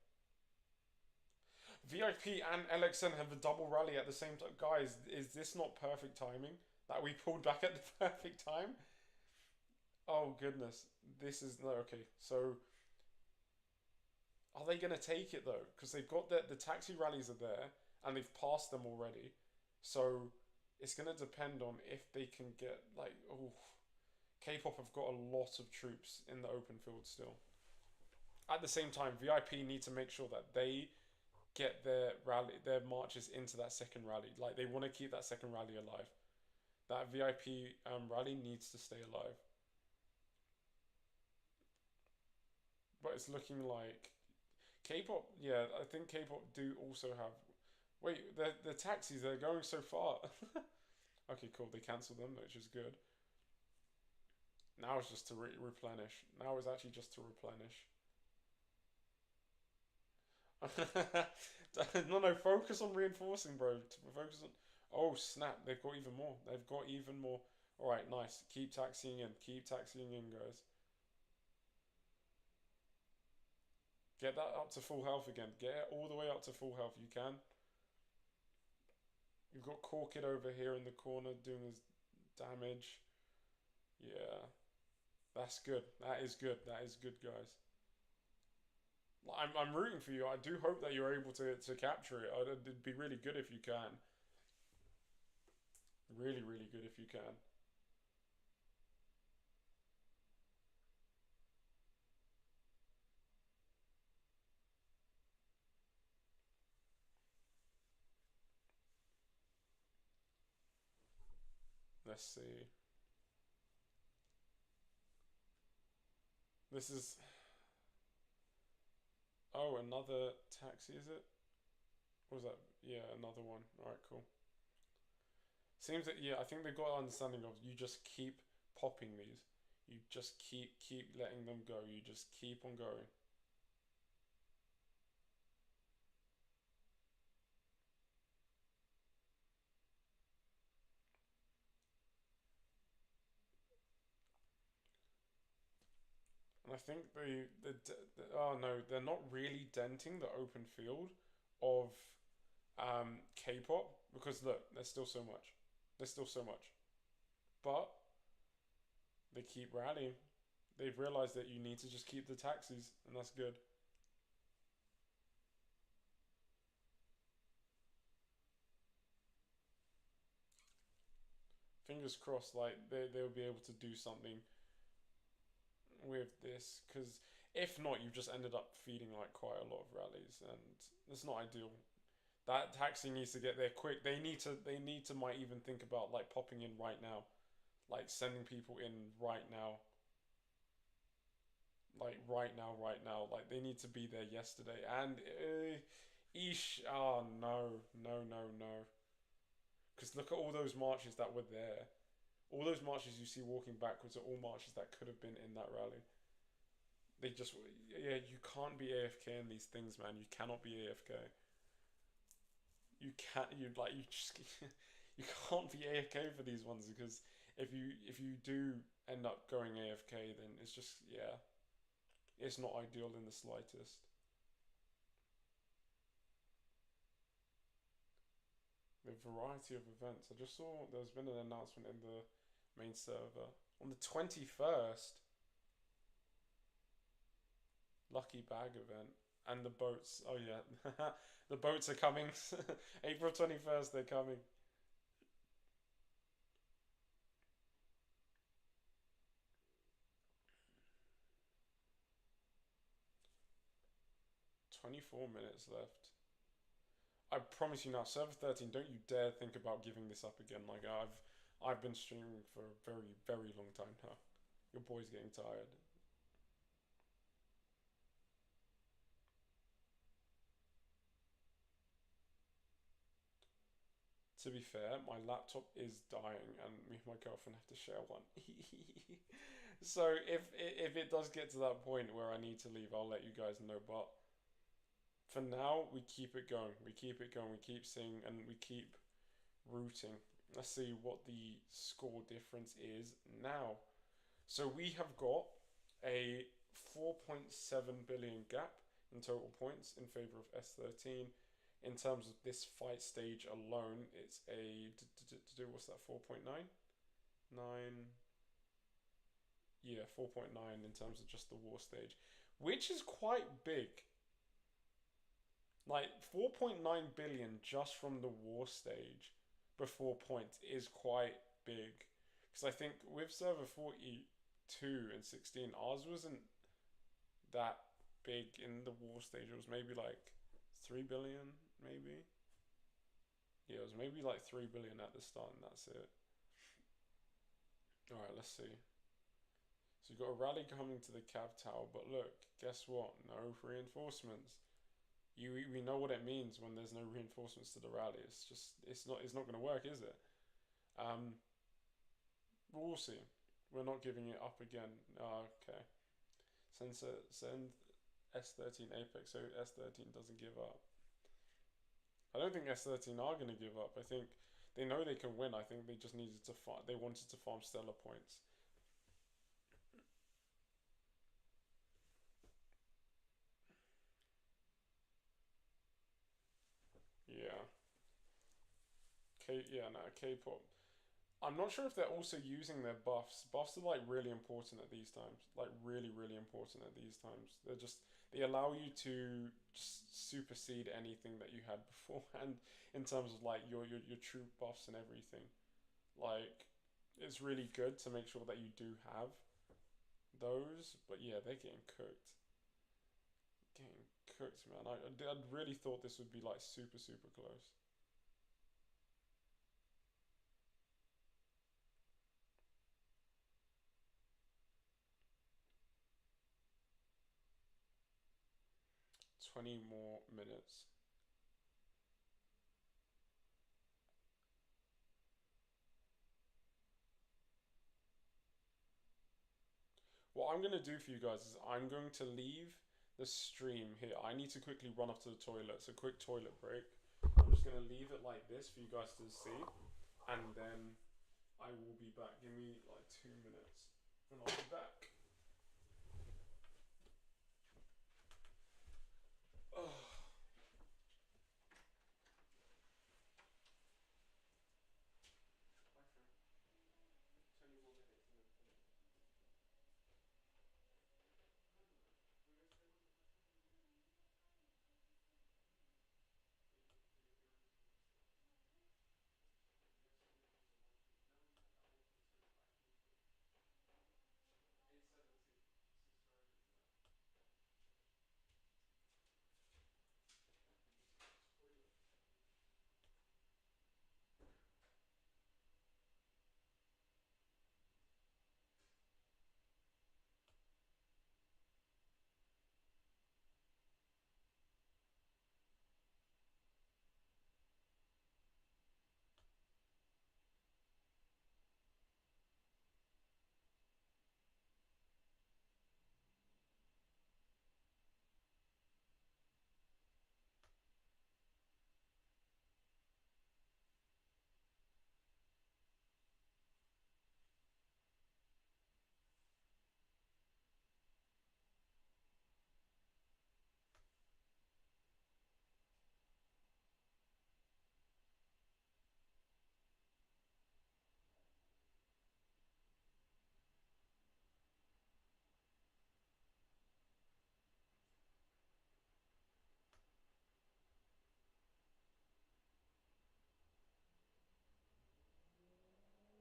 VIP and LXN have a double rally at the same time. Guys, is this not perfect timing? That we pulled back at the perfect time? Oh goodness, this is no okay. So are they gonna take it though? Because they've got the taxi rallies are there and they've passed them already. So it's gonna depend on if they can get like oh K-pop have got a lot of troops in the open field still. At the same time, VIP need to make sure that they get their marches into that second rally. Like they want to keep that second rally alive. That VIP rally needs to stay alive. But it's looking like K-pop. Yeah, I think K-pop do also have. Wait, the taxis they're going so far. Okay, cool. They cancelled them, which is good. Now it's just to replenish. Now it's actually just to replenish. No, no, focus on reinforcing, bro. Focus on. Oh snap! They've got even more. They've got even more. All right, nice. Keep taxiing in. Keep taxiing in, guys. Get that up to full health again. Get it all the way up to full health. You can. You've got Corkid over here in the corner doing his damage. Yeah, that's good. That is good. That is good, guys. I'm rooting for you. I do hope that you're able to capture it. It'd be really good if you can. Really, really good if you can. let's see. This is, oh, another taxi, is it? What was that? Yeah, another one. All right, cool. Seems that, yeah, I think they've got an understanding of you just keep popping these. You just keep letting them go. You just keep on going. And I think oh no, they're not really denting the open field of K-pop because look, there's still so much. There's still so much. But they keep rallying. They've realized that you need to just keep the taxis, and that's good. Fingers crossed, like they'll be able to do something with this, because if not, you've just ended up feeding like quite a lot of rallies, and it's not ideal. That taxi needs to get there quick. They need to might even think about like popping in right now, like sending people in right now, like right now. Like they need to be there yesterday. And Ish, oh no, no, no, no. Because look at all those marches that were there. All those marches you see walking backwards are all marches that could have been in that rally. They just, yeah, you can't be AFK in these things, man. You cannot be AFK. You can't, you like, you just, you can't be AFK for these ones because if you do end up going AFK, then it's just, yeah, it's not ideal in the slightest. The variety of events. I just saw there's been an announcement in the main server on the 21st. Lucky bag event and the boats. Oh yeah, the boats are coming. April 21st. They're coming. 24 minutes left. I promise you now, server 13. Don't you dare think about giving this up again. Like I've been streaming for a very long time now. Your boy's getting tired. To be fair, my laptop is dying, and me and my girlfriend have to share one. So if it does get to that point where I need to leave, I'll let you guys know. But for now, we keep it going. We keep it going. We keep seeing, and we keep rooting. Let's see what the score difference is now. So we have got a 4.7 billion gap in total points in favor of S13. In terms of this fight stage alone, it's a what's that, 4.9? 9, yeah, 4.9 in terms of just the war stage, which is quite big. Like 4.9 billion just from the war stage before points is quite big. Because I think with server 42 and 16, ours wasn't that big in the war stage. It was maybe like 3 billion, maybe. Yeah, it was maybe like 3 billion at the start, and that's it. Alright, let's see. So you've got a rally coming to the cab tower, but look, guess what? No reinforcements. We know what it means when there's no reinforcements to the rally. It's not going to work, is it? Um, we'll see. We're not giving it up again. Oh, okay. Send S13 Apex so S13 doesn't give up. I don't think S13 are going to give up. I think they know they can win. I think they just needed to they wanted to farm stellar points. Yeah. Yeah, no, K-pop. I'm not sure if they're also using their buffs. Buffs are like really important at these times. Like really important at these times. They allow you to just supersede anything that you had beforehand in terms of like your troop buffs and everything. Like it's really good to make sure that you do have those. But yeah, they're getting cooked. Getting cooked, man. I really thought this would be like super close. 20 more minutes. What I'm going to do for you guys is I'm going to leave the stream here. I need to quickly run off to the toilet. So quick toilet break. I'm just going to leave it like this for you guys to see. And then I will be back. Give me like 2 minutes. And I'll be back. Oh. Bye, friend.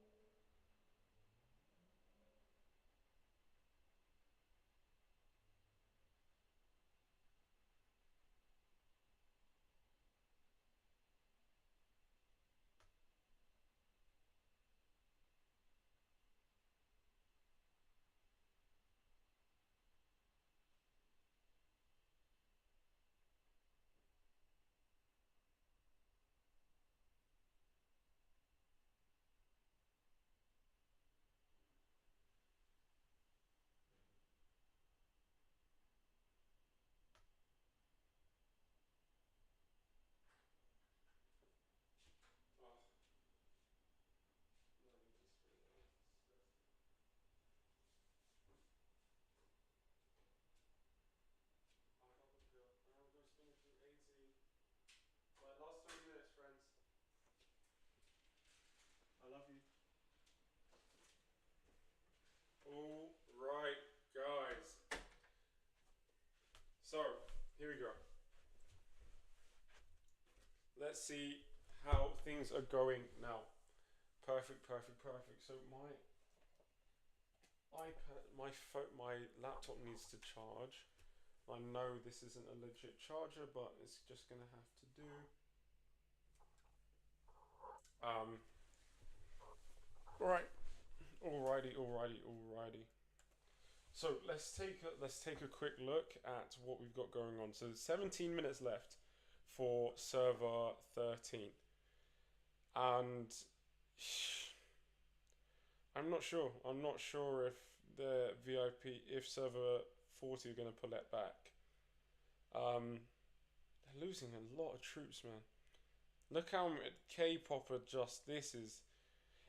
20 more minutes and then finish. We're going to stay on. S13. This is very good for that. Toilet. Oh, let me just bring it up. Disgusting. I got the pill. And I'm going to spin it through 80. Like last 20 minutes, friends. I love you. All right, guys. So, here we go. Let's see how things are going now. Perfect, perfect, perfect. So my iPad, my laptop needs to charge. I know this isn't a legit charger, but it's just gonna have to do. Right. Alrighty, alrighty, alrighty. So let's take a quick look at what we've got going on. So 17 minutes left for server 13, and I'm not sure. I'm not sure if the VIP, if server 40 are going to pull it back. They're losing a lot of troops, man. Look how K-pop are just. This is.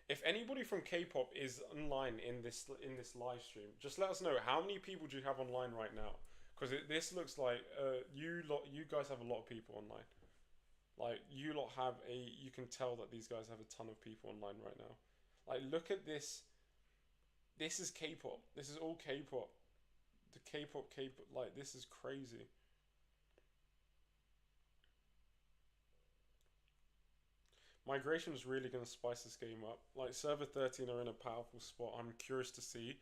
If anybody from K-pop is online in this live stream, just let us know how many people do you have online right now? Because this looks like you guys have a lot of people online. Like you lot have a. You can tell that these guys have a ton of people online right now. Like look at this. This is K-pop. This is all K-pop. The K-pop, like this is crazy. Migration is really going to spice this game up. Like server 13 are in a powerful spot. I'm curious to see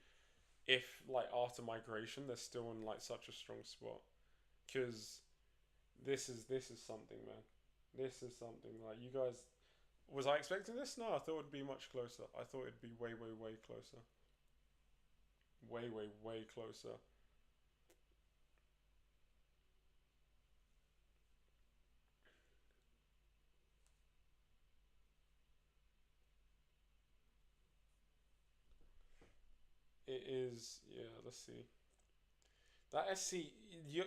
if like after migration they're still in like such a strong spot. Cause this is something, man. This is something. Like you guys, was I expecting this? No, I thought it'd be much closer. I thought it'd be way, way, way closer. Way, way, way closer. It is, yeah, let's see. That SC,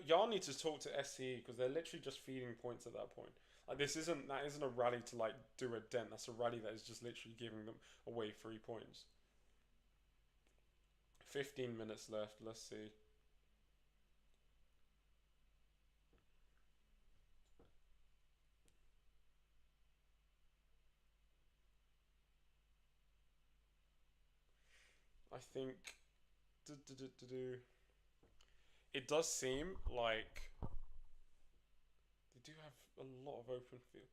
y'all need to talk to SCE because they're literally just feeding points at that point. Like that isn't a rally to like do a dent. That's a rally that is just literally giving them away 3 points. 15 minutes left. Let's see. I think. It does seem like they do have a lot of open field.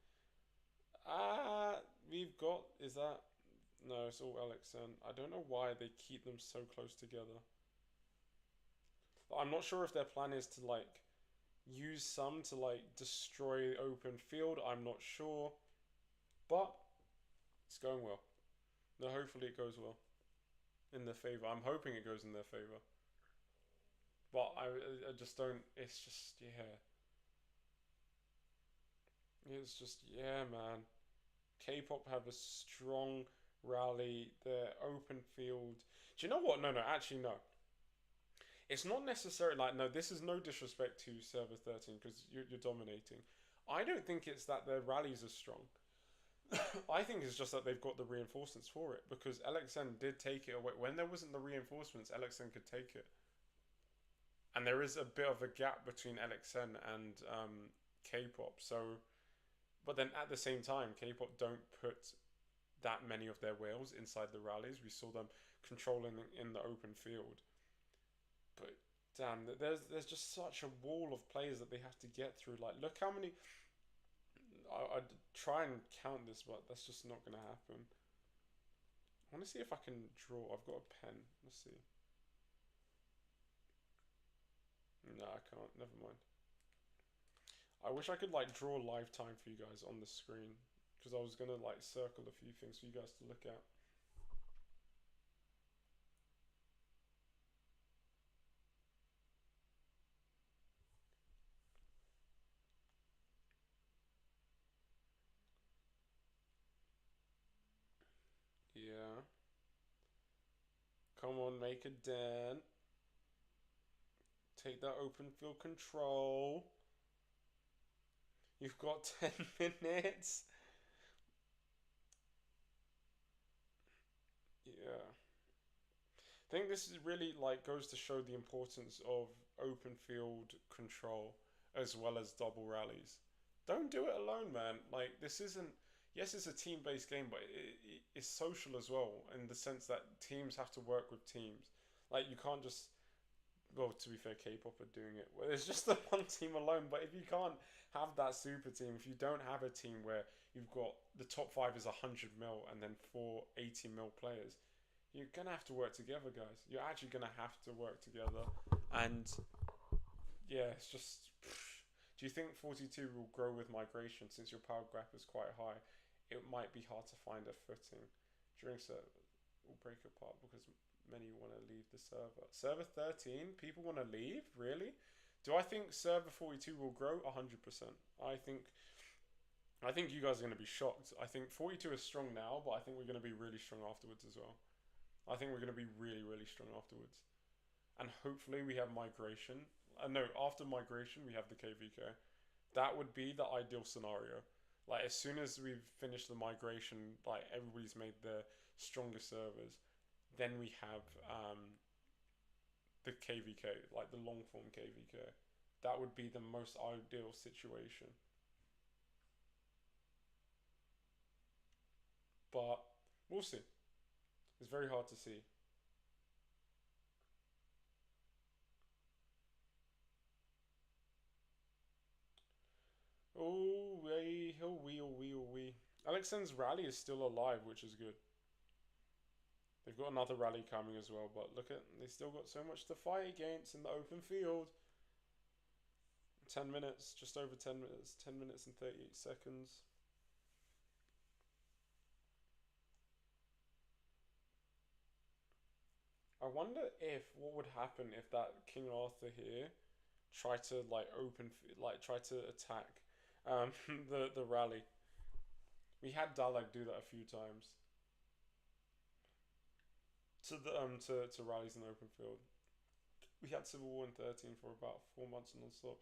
We've got. Is that. No, it's all LXN. I don't know why they keep them so close together. I'm not sure if their plan is to like use some to like destroy open field. I'm not sure, but it's going well. No, hopefully it goes well in their favor. I'm hoping it goes in their favor, but I just don't. It's just yeah. It's just yeah, man. K-pop have a strong rally. Their open field. Do you know what? No, no. Actually, no. It's not necessarily like no. This is no disrespect to Server 13 because you're dominating. I don't think it's that their rallies are strong. I think it's just that they've got the reinforcements for it because LXN did take it away when there wasn't the reinforcements. LXN could take it, and there is a bit of a gap between LXN and K-pop. So, but then at the same time, K-pop don't put that many of their whales inside the rallies. We saw them controlling in the open field, but damn, there's just such a wall of players that they have to get through. Like, look how many. I'd try and count this, but that's just not gonna happen. I want to see if I can draw. I've got a pen. Let's see. No, I can't. Never mind. I wish I could like draw lifetime for you guys on the screen because I was gonna like circle a few things for you guys to look at. Yeah. Come on, make a dent. Take that open field control. You've got 10 minutes. Yeah. I think this is really like goes to show the importance of open field control as well as double rallies. Don't do it alone, man. Like this isn't. Yes, it's a team-based game, but it's social as well in the sense that teams have to work with teams. Like you can't just. Well, to be fair, K-pop are doing it. Well, it's just the one team alone. But if you can't have that super team, if you don't have a team where you've got the top five is 100 mil and then four 80 mil players, you're gonna have to work together, guys. You're actually gonna have to work together, and yeah, it's just. Do you think 42 will grow with migration since your power gap is quite high? It might be hard to find a footing during server. Will break apart because many want to leave the server. Server 13, people want to leave. Really? Do I think server 42 will grow? 100%. I think you guys are going to be shocked. I think 42 is strong now, but I think we're going to be really strong afterwards as well. I think we're going to be really, really strong afterwards. And hopefully we have migration. No, after migration we have the KVK. That would be the ideal scenario. Like as soon as we've finished the migration, like everybody's made their strongest servers, then we have the KVK, like the long form KVK. That would be the most ideal situation. But we'll see. It's very hard to see. Oh, wee, oh, wee, oh, wee, oh, wee. Alexander's rally is still alive, which is good. They've got another rally coming as well, but look at they still got so much to fight against in the open field. 10 minutes, just over 10 minutes, 10 minutes and 38 seconds. I wonder if what would happen if that King Arthur here tried to like try to attack the rally. We had Dalag do that a few times. to rallies in the open field. We had Civil War in 13 for about 4 months non-stop.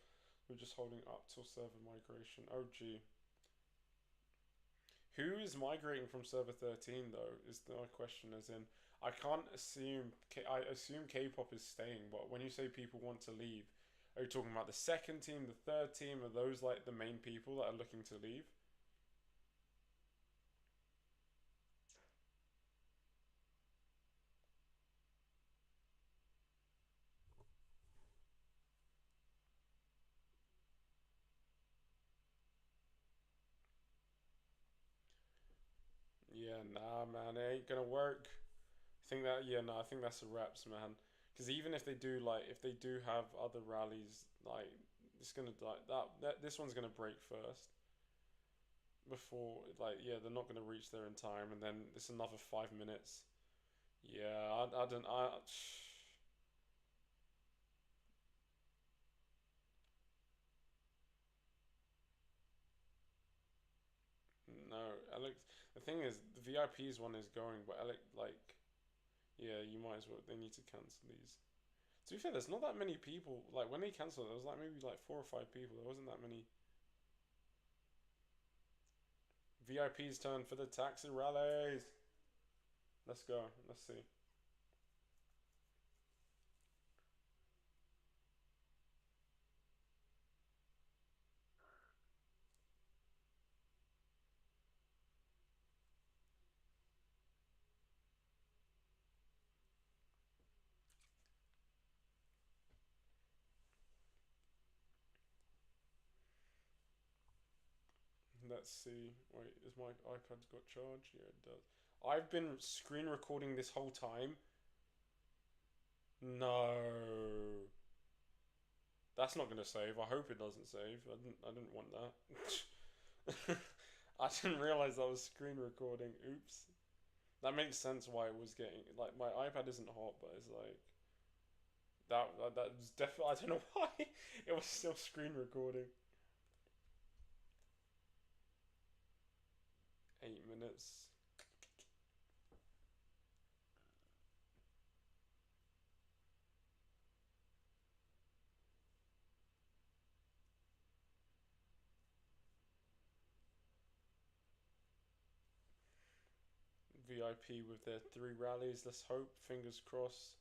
We're just holding up till server migration. Oh gee. Who is migrating from server 13 though? Is my question. As in, I can't assume. I assume K-pop is staying, but when you say people want to leave, are you talking about the second team, the third team? Are those like the main people that are looking to leave? Yeah, nah, man, it ain't gonna work. I think that yeah, no, I think that's the reps, man. Because even if they do like, if they do have other rallies, like it's gonna like that this one's gonna break first before like yeah, they're not gonna reach there in time, and then it's another 5 minutes. Yeah, I don't no. Alex, the thing is, the VIP's one is going, but Alex like yeah, you might as well. They need to cancel these. To be fair, there's not that many people. Like when they cancelled, there was like maybe like 4 or 5 people. There wasn't that many. VIP's turn for the taxi rallies. Let's go. Let's see. Let's see. Wait, is my iPad got charged? Yeah, it does. I've been screen recording this whole time. No, that's not gonna save. I hope it doesn't save. I didn't want that. I didn't realize I was screen recording. Oops. That makes sense why it was getting like my iPad isn't hot, but it's like that was definitely. I don't know why it was still screen recording. 8 minutes. VIP with their 3 rallies. Let's hope. Fingers crossed.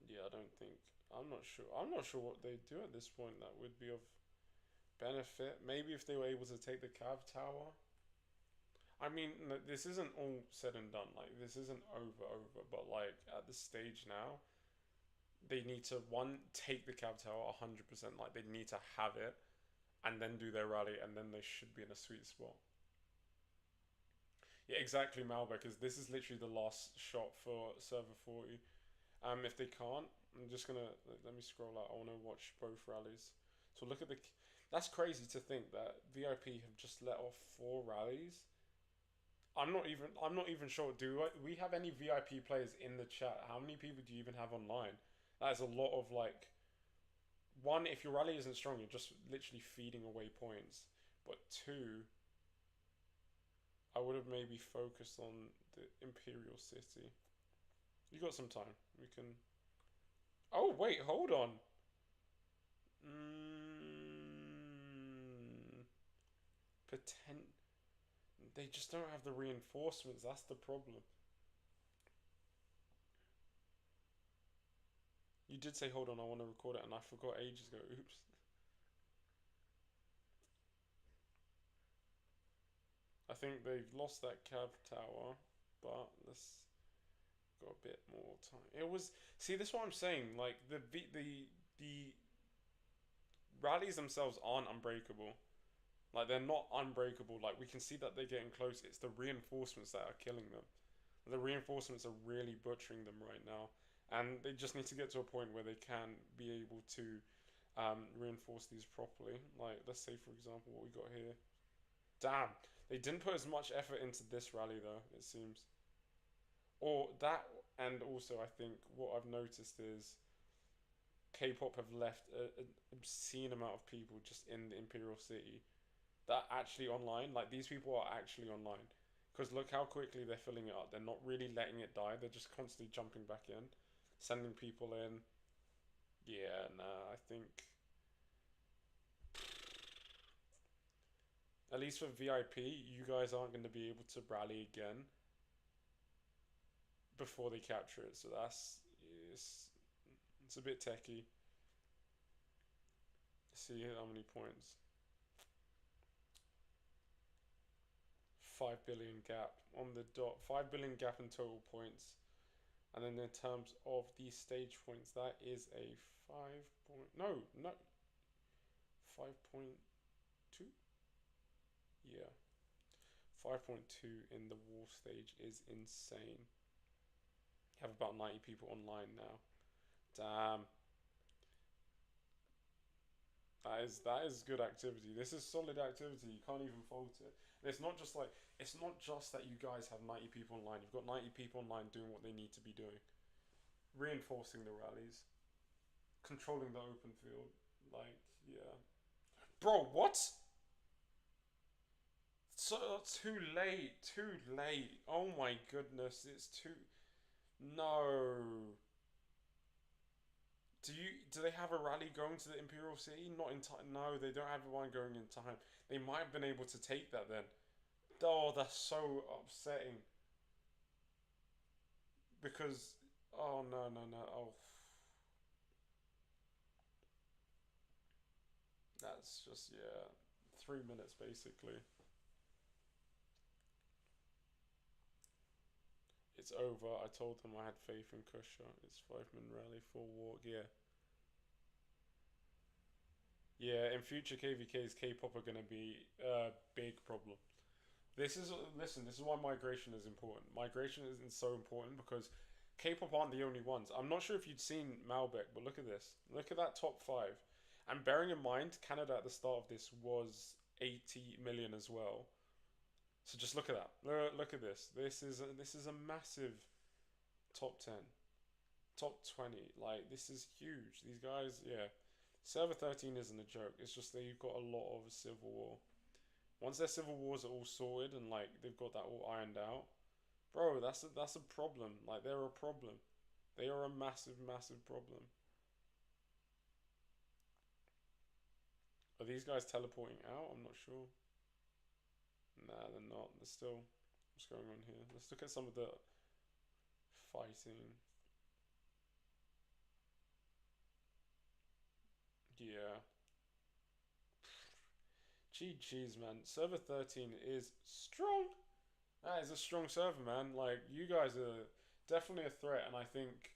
Yeah, I don't think. I'm not sure. I'm not sure what they do at this point that would be of benefit. Maybe if they were able to take the Cav Tower. I mean, no, this isn't all said and done. Like this isn't over. But like at this stage now, they need to one take the Cav Tower 100%. Like they need to have it, and then do their rally, and then they should be in a sweet spot. Yeah, exactly, Malbec, because this is literally the last shot for server 40. If they can't, I'm just gonna let me scroll out. I want to watch both rallies. So look at the. That's crazy to think that VIP have just let off 4 rallies. I'm not even sure. We have any VIP players in the chat? How many people do you even have online? That is a lot of like. One, if your rally isn't strong, you're just literally feeding away points. But two, I would have maybe focused on the Imperial City. You got some time. We can. Oh wait, hold on. Mm, potent. They just don't have the reinforcements. That's the problem. You did say hold on. I want to record it, and I forgot ages ago. Oops. I think they've lost that cab tower, but let's got a bit more time. It was see. This is what I'm saying. Like the rallies themselves aren't unbreakable. Like they're not unbreakable. Like we can see that they're getting close. It's the reinforcements that are killing them. The reinforcements are really butchering them right now, and they just need to get to a point where they can be able to reinforce these properly. Like let's say for example what we got here. Damn, they didn't put as much effort into this rally though. It seems, or that, and also I think what I've noticed is K-pop have left an obscene amount of people just in the Imperial City that are actually online. Like these people are actually online. Because look how quickly they're filling it up. They're not really letting it die. They're just constantly jumping back in, sending people in. Yeah, nah, I think at least for VIP, you guys aren't going to be able to rally again before they capture it. So it's, it's a bit techie. Let's see how many points. 5 billion gap on the dot. 5 billion gap in total points. And then in terms of the stage points, that is a 5 point. No, 5.2. Yeah, 5.2 in the wall stage is insane. You have about 90 people online now. Damn, that is good activity. This is solid activity. You can't even fault it. And it's not just that you guys have 90 people online. You've got 90 people online doing what they need to be doing, reinforcing the rallies, controlling the open field. Like, yeah, bro, what? So too late, too late. Oh my goodness, it's too. No. Do they have a rally going to the Imperial City? Not in time. No, they don't have one going in time. They might have been able to take that then. Oh, that's so upsetting. Because oh no. Oh, that's just yeah. 3 minutes basically. It's over. I told them I had faith in Kusha. It's 5 minute rally, full walk. Yeah. Yeah, in future KVKs, K-pop are gonna be a big problem. This is listen. This is why migration is important. Migration isn't so important because K-pop aren't the only ones. I'm not sure if you'd seen Malbec, but look at this. Look at that top five. And bearing in mind, Canada at the start of this was 80 million as well. So just look at that. Look at this. This is a massive top 10, top 20. Like this is huge. These guys, yeah. Server 13 isn't a joke. It's just that you've got a lot of civil war. Once their civil wars are all sorted and like they've got that all ironed out, bro, that's a problem. Like they're a problem. They are a massive, massive problem. Are these guys teleporting out? I'm not sure. Nah, they're not. They're still. What's going on here? Let's look at some of the fighting. Yeah. GG's, man. Server 13 is strong. That is a strong server, man. Like, you guys are definitely a threat, and I think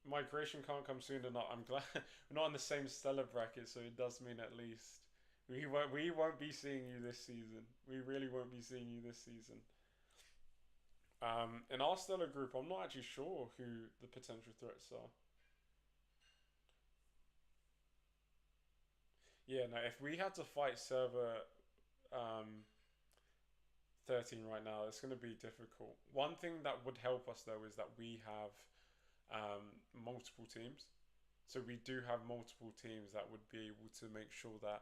migration can't come soon enough. I'm glad we're not in the same stellar bracket, so it does mean at least we won't be seeing you this season. We really won't be seeing you this season. In our stellar group, I'm not actually sure who the potential threats are. Yeah, no, if we had to fight server um, 13 right now, it's going to be difficult. One thing that would help us though is that we have multiple teams. So we do have multiple teams that would be able to make sure that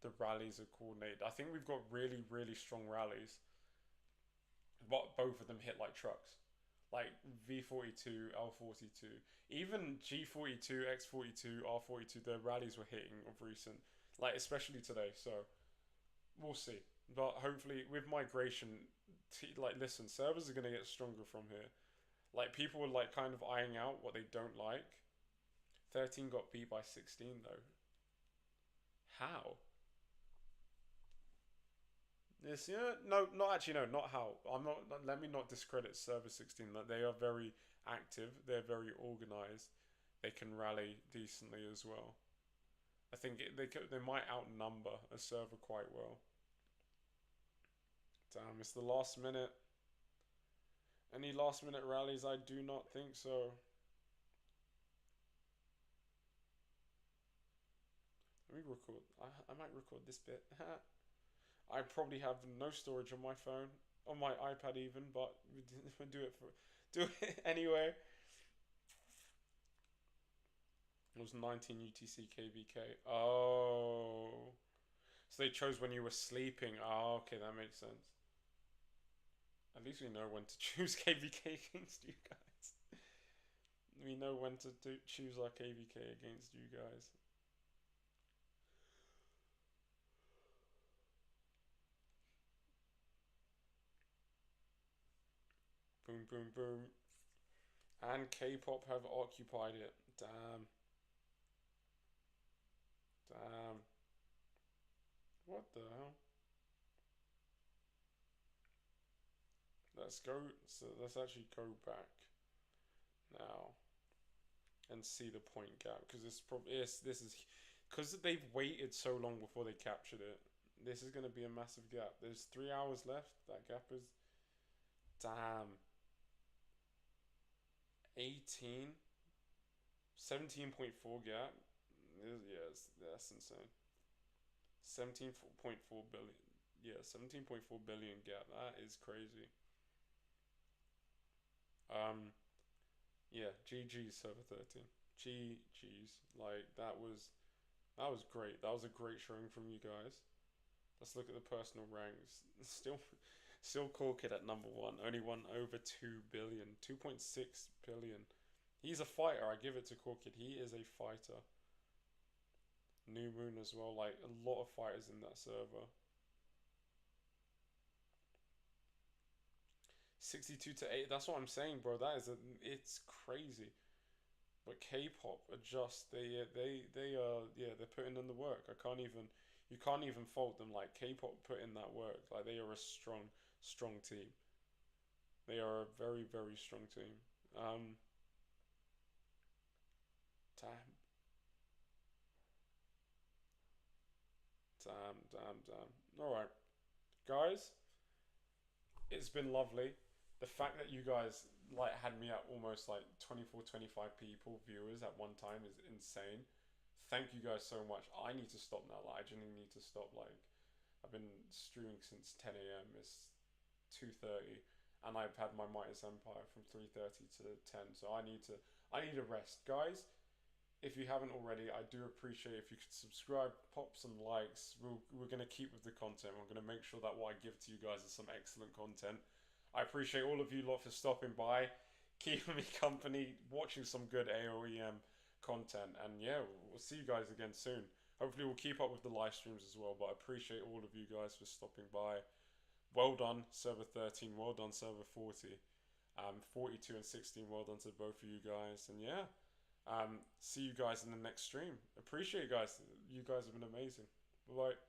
the rallies are coordinated. I think we've got really, really strong rallies, but both of them hit like trucks. Like V42, L42, even G42, X42, R42, their rallies were hitting of recent, like especially today. So we'll see. But hopefully, with migration, like listen, servers are gonna get stronger from here. Like people were like kind of eyeing out what they don't like. 13 got beat by 16 though. How? Yes, yeah, no, not actually, no, not how. I'm not. Let me not discredit Server 16. That they are very active. They're very organized. They can rally decently as well. I think they might outnumber a server quite well. Damn, it's the last minute. Any last minute rallies? I do not think so. Let me record. I might record this bit. I probably have no storage on my phone, on my iPad even, but we do it for do it anyway. It was 19 UTC KVK. Oh, so they chose when you were sleeping. Oh, okay, that makes sense. At least we know when to choose KVK against you guys. We know when to choose our KVK against you guys. Boom, boom, boom. And K-pop have occupied it. Damn. Damn. What the hell? Let's go. So let's actually go back now and see the point gap because this probably this is because they've waited so long before they captured it. This is going to be a massive gap. There's 3 hours left. That gap is damn 18 17.4 gap. Yes, that's insane. 17.4 billion. Yeah, 17.4 billion gap. That is crazy. Um, yeah, GG's server 13. GG's. Like that was great. That was a great showing from you guys. Let's look at the personal ranks. Still Cool Kid at number one. Only won over 2 billion. 2.6 billion. He's a fighter. I give it to Cool Kid. He is a fighter. New Moon as well. Like a lot of fighters in that server. 62 to 8. That's what I'm saying, bro. It's crazy. But K-pop are just they are yeah, they're putting in the work. I can't even you can't even fault them. Like K-pop put in that work. Like they are a strong team. They are a very strong team. Um, damn, damn. All right, guys, it's been lovely. The fact that you guys like had me at almost like 24, 25 people viewers at one time is insane. Thank you guys so much. I need to stop now. Like I genuinely need to stop. Like I've been streaming since 10 a.m. It's 2:30, and I've had my Midas Empire from 3:30 to 10. So I need a rest, guys. If you haven't already, I do appreciate if you could subscribe, pop some likes. We're gonna keep with the content. We're gonna make sure that what I give to you guys is some excellent content. I appreciate all of you lot for stopping by, keeping me company, watching some good AOEM content, and yeah, we'll see you guys again soon. Hopefully, we'll keep up with the live streams as well. But I appreciate all of you guys for stopping by. Well done, server 13. Well done, server 40. 42 and 16. Well done to both of you guys. And yeah, see you guys in the next stream. Appreciate you guys. You guys have been amazing. Bye bye.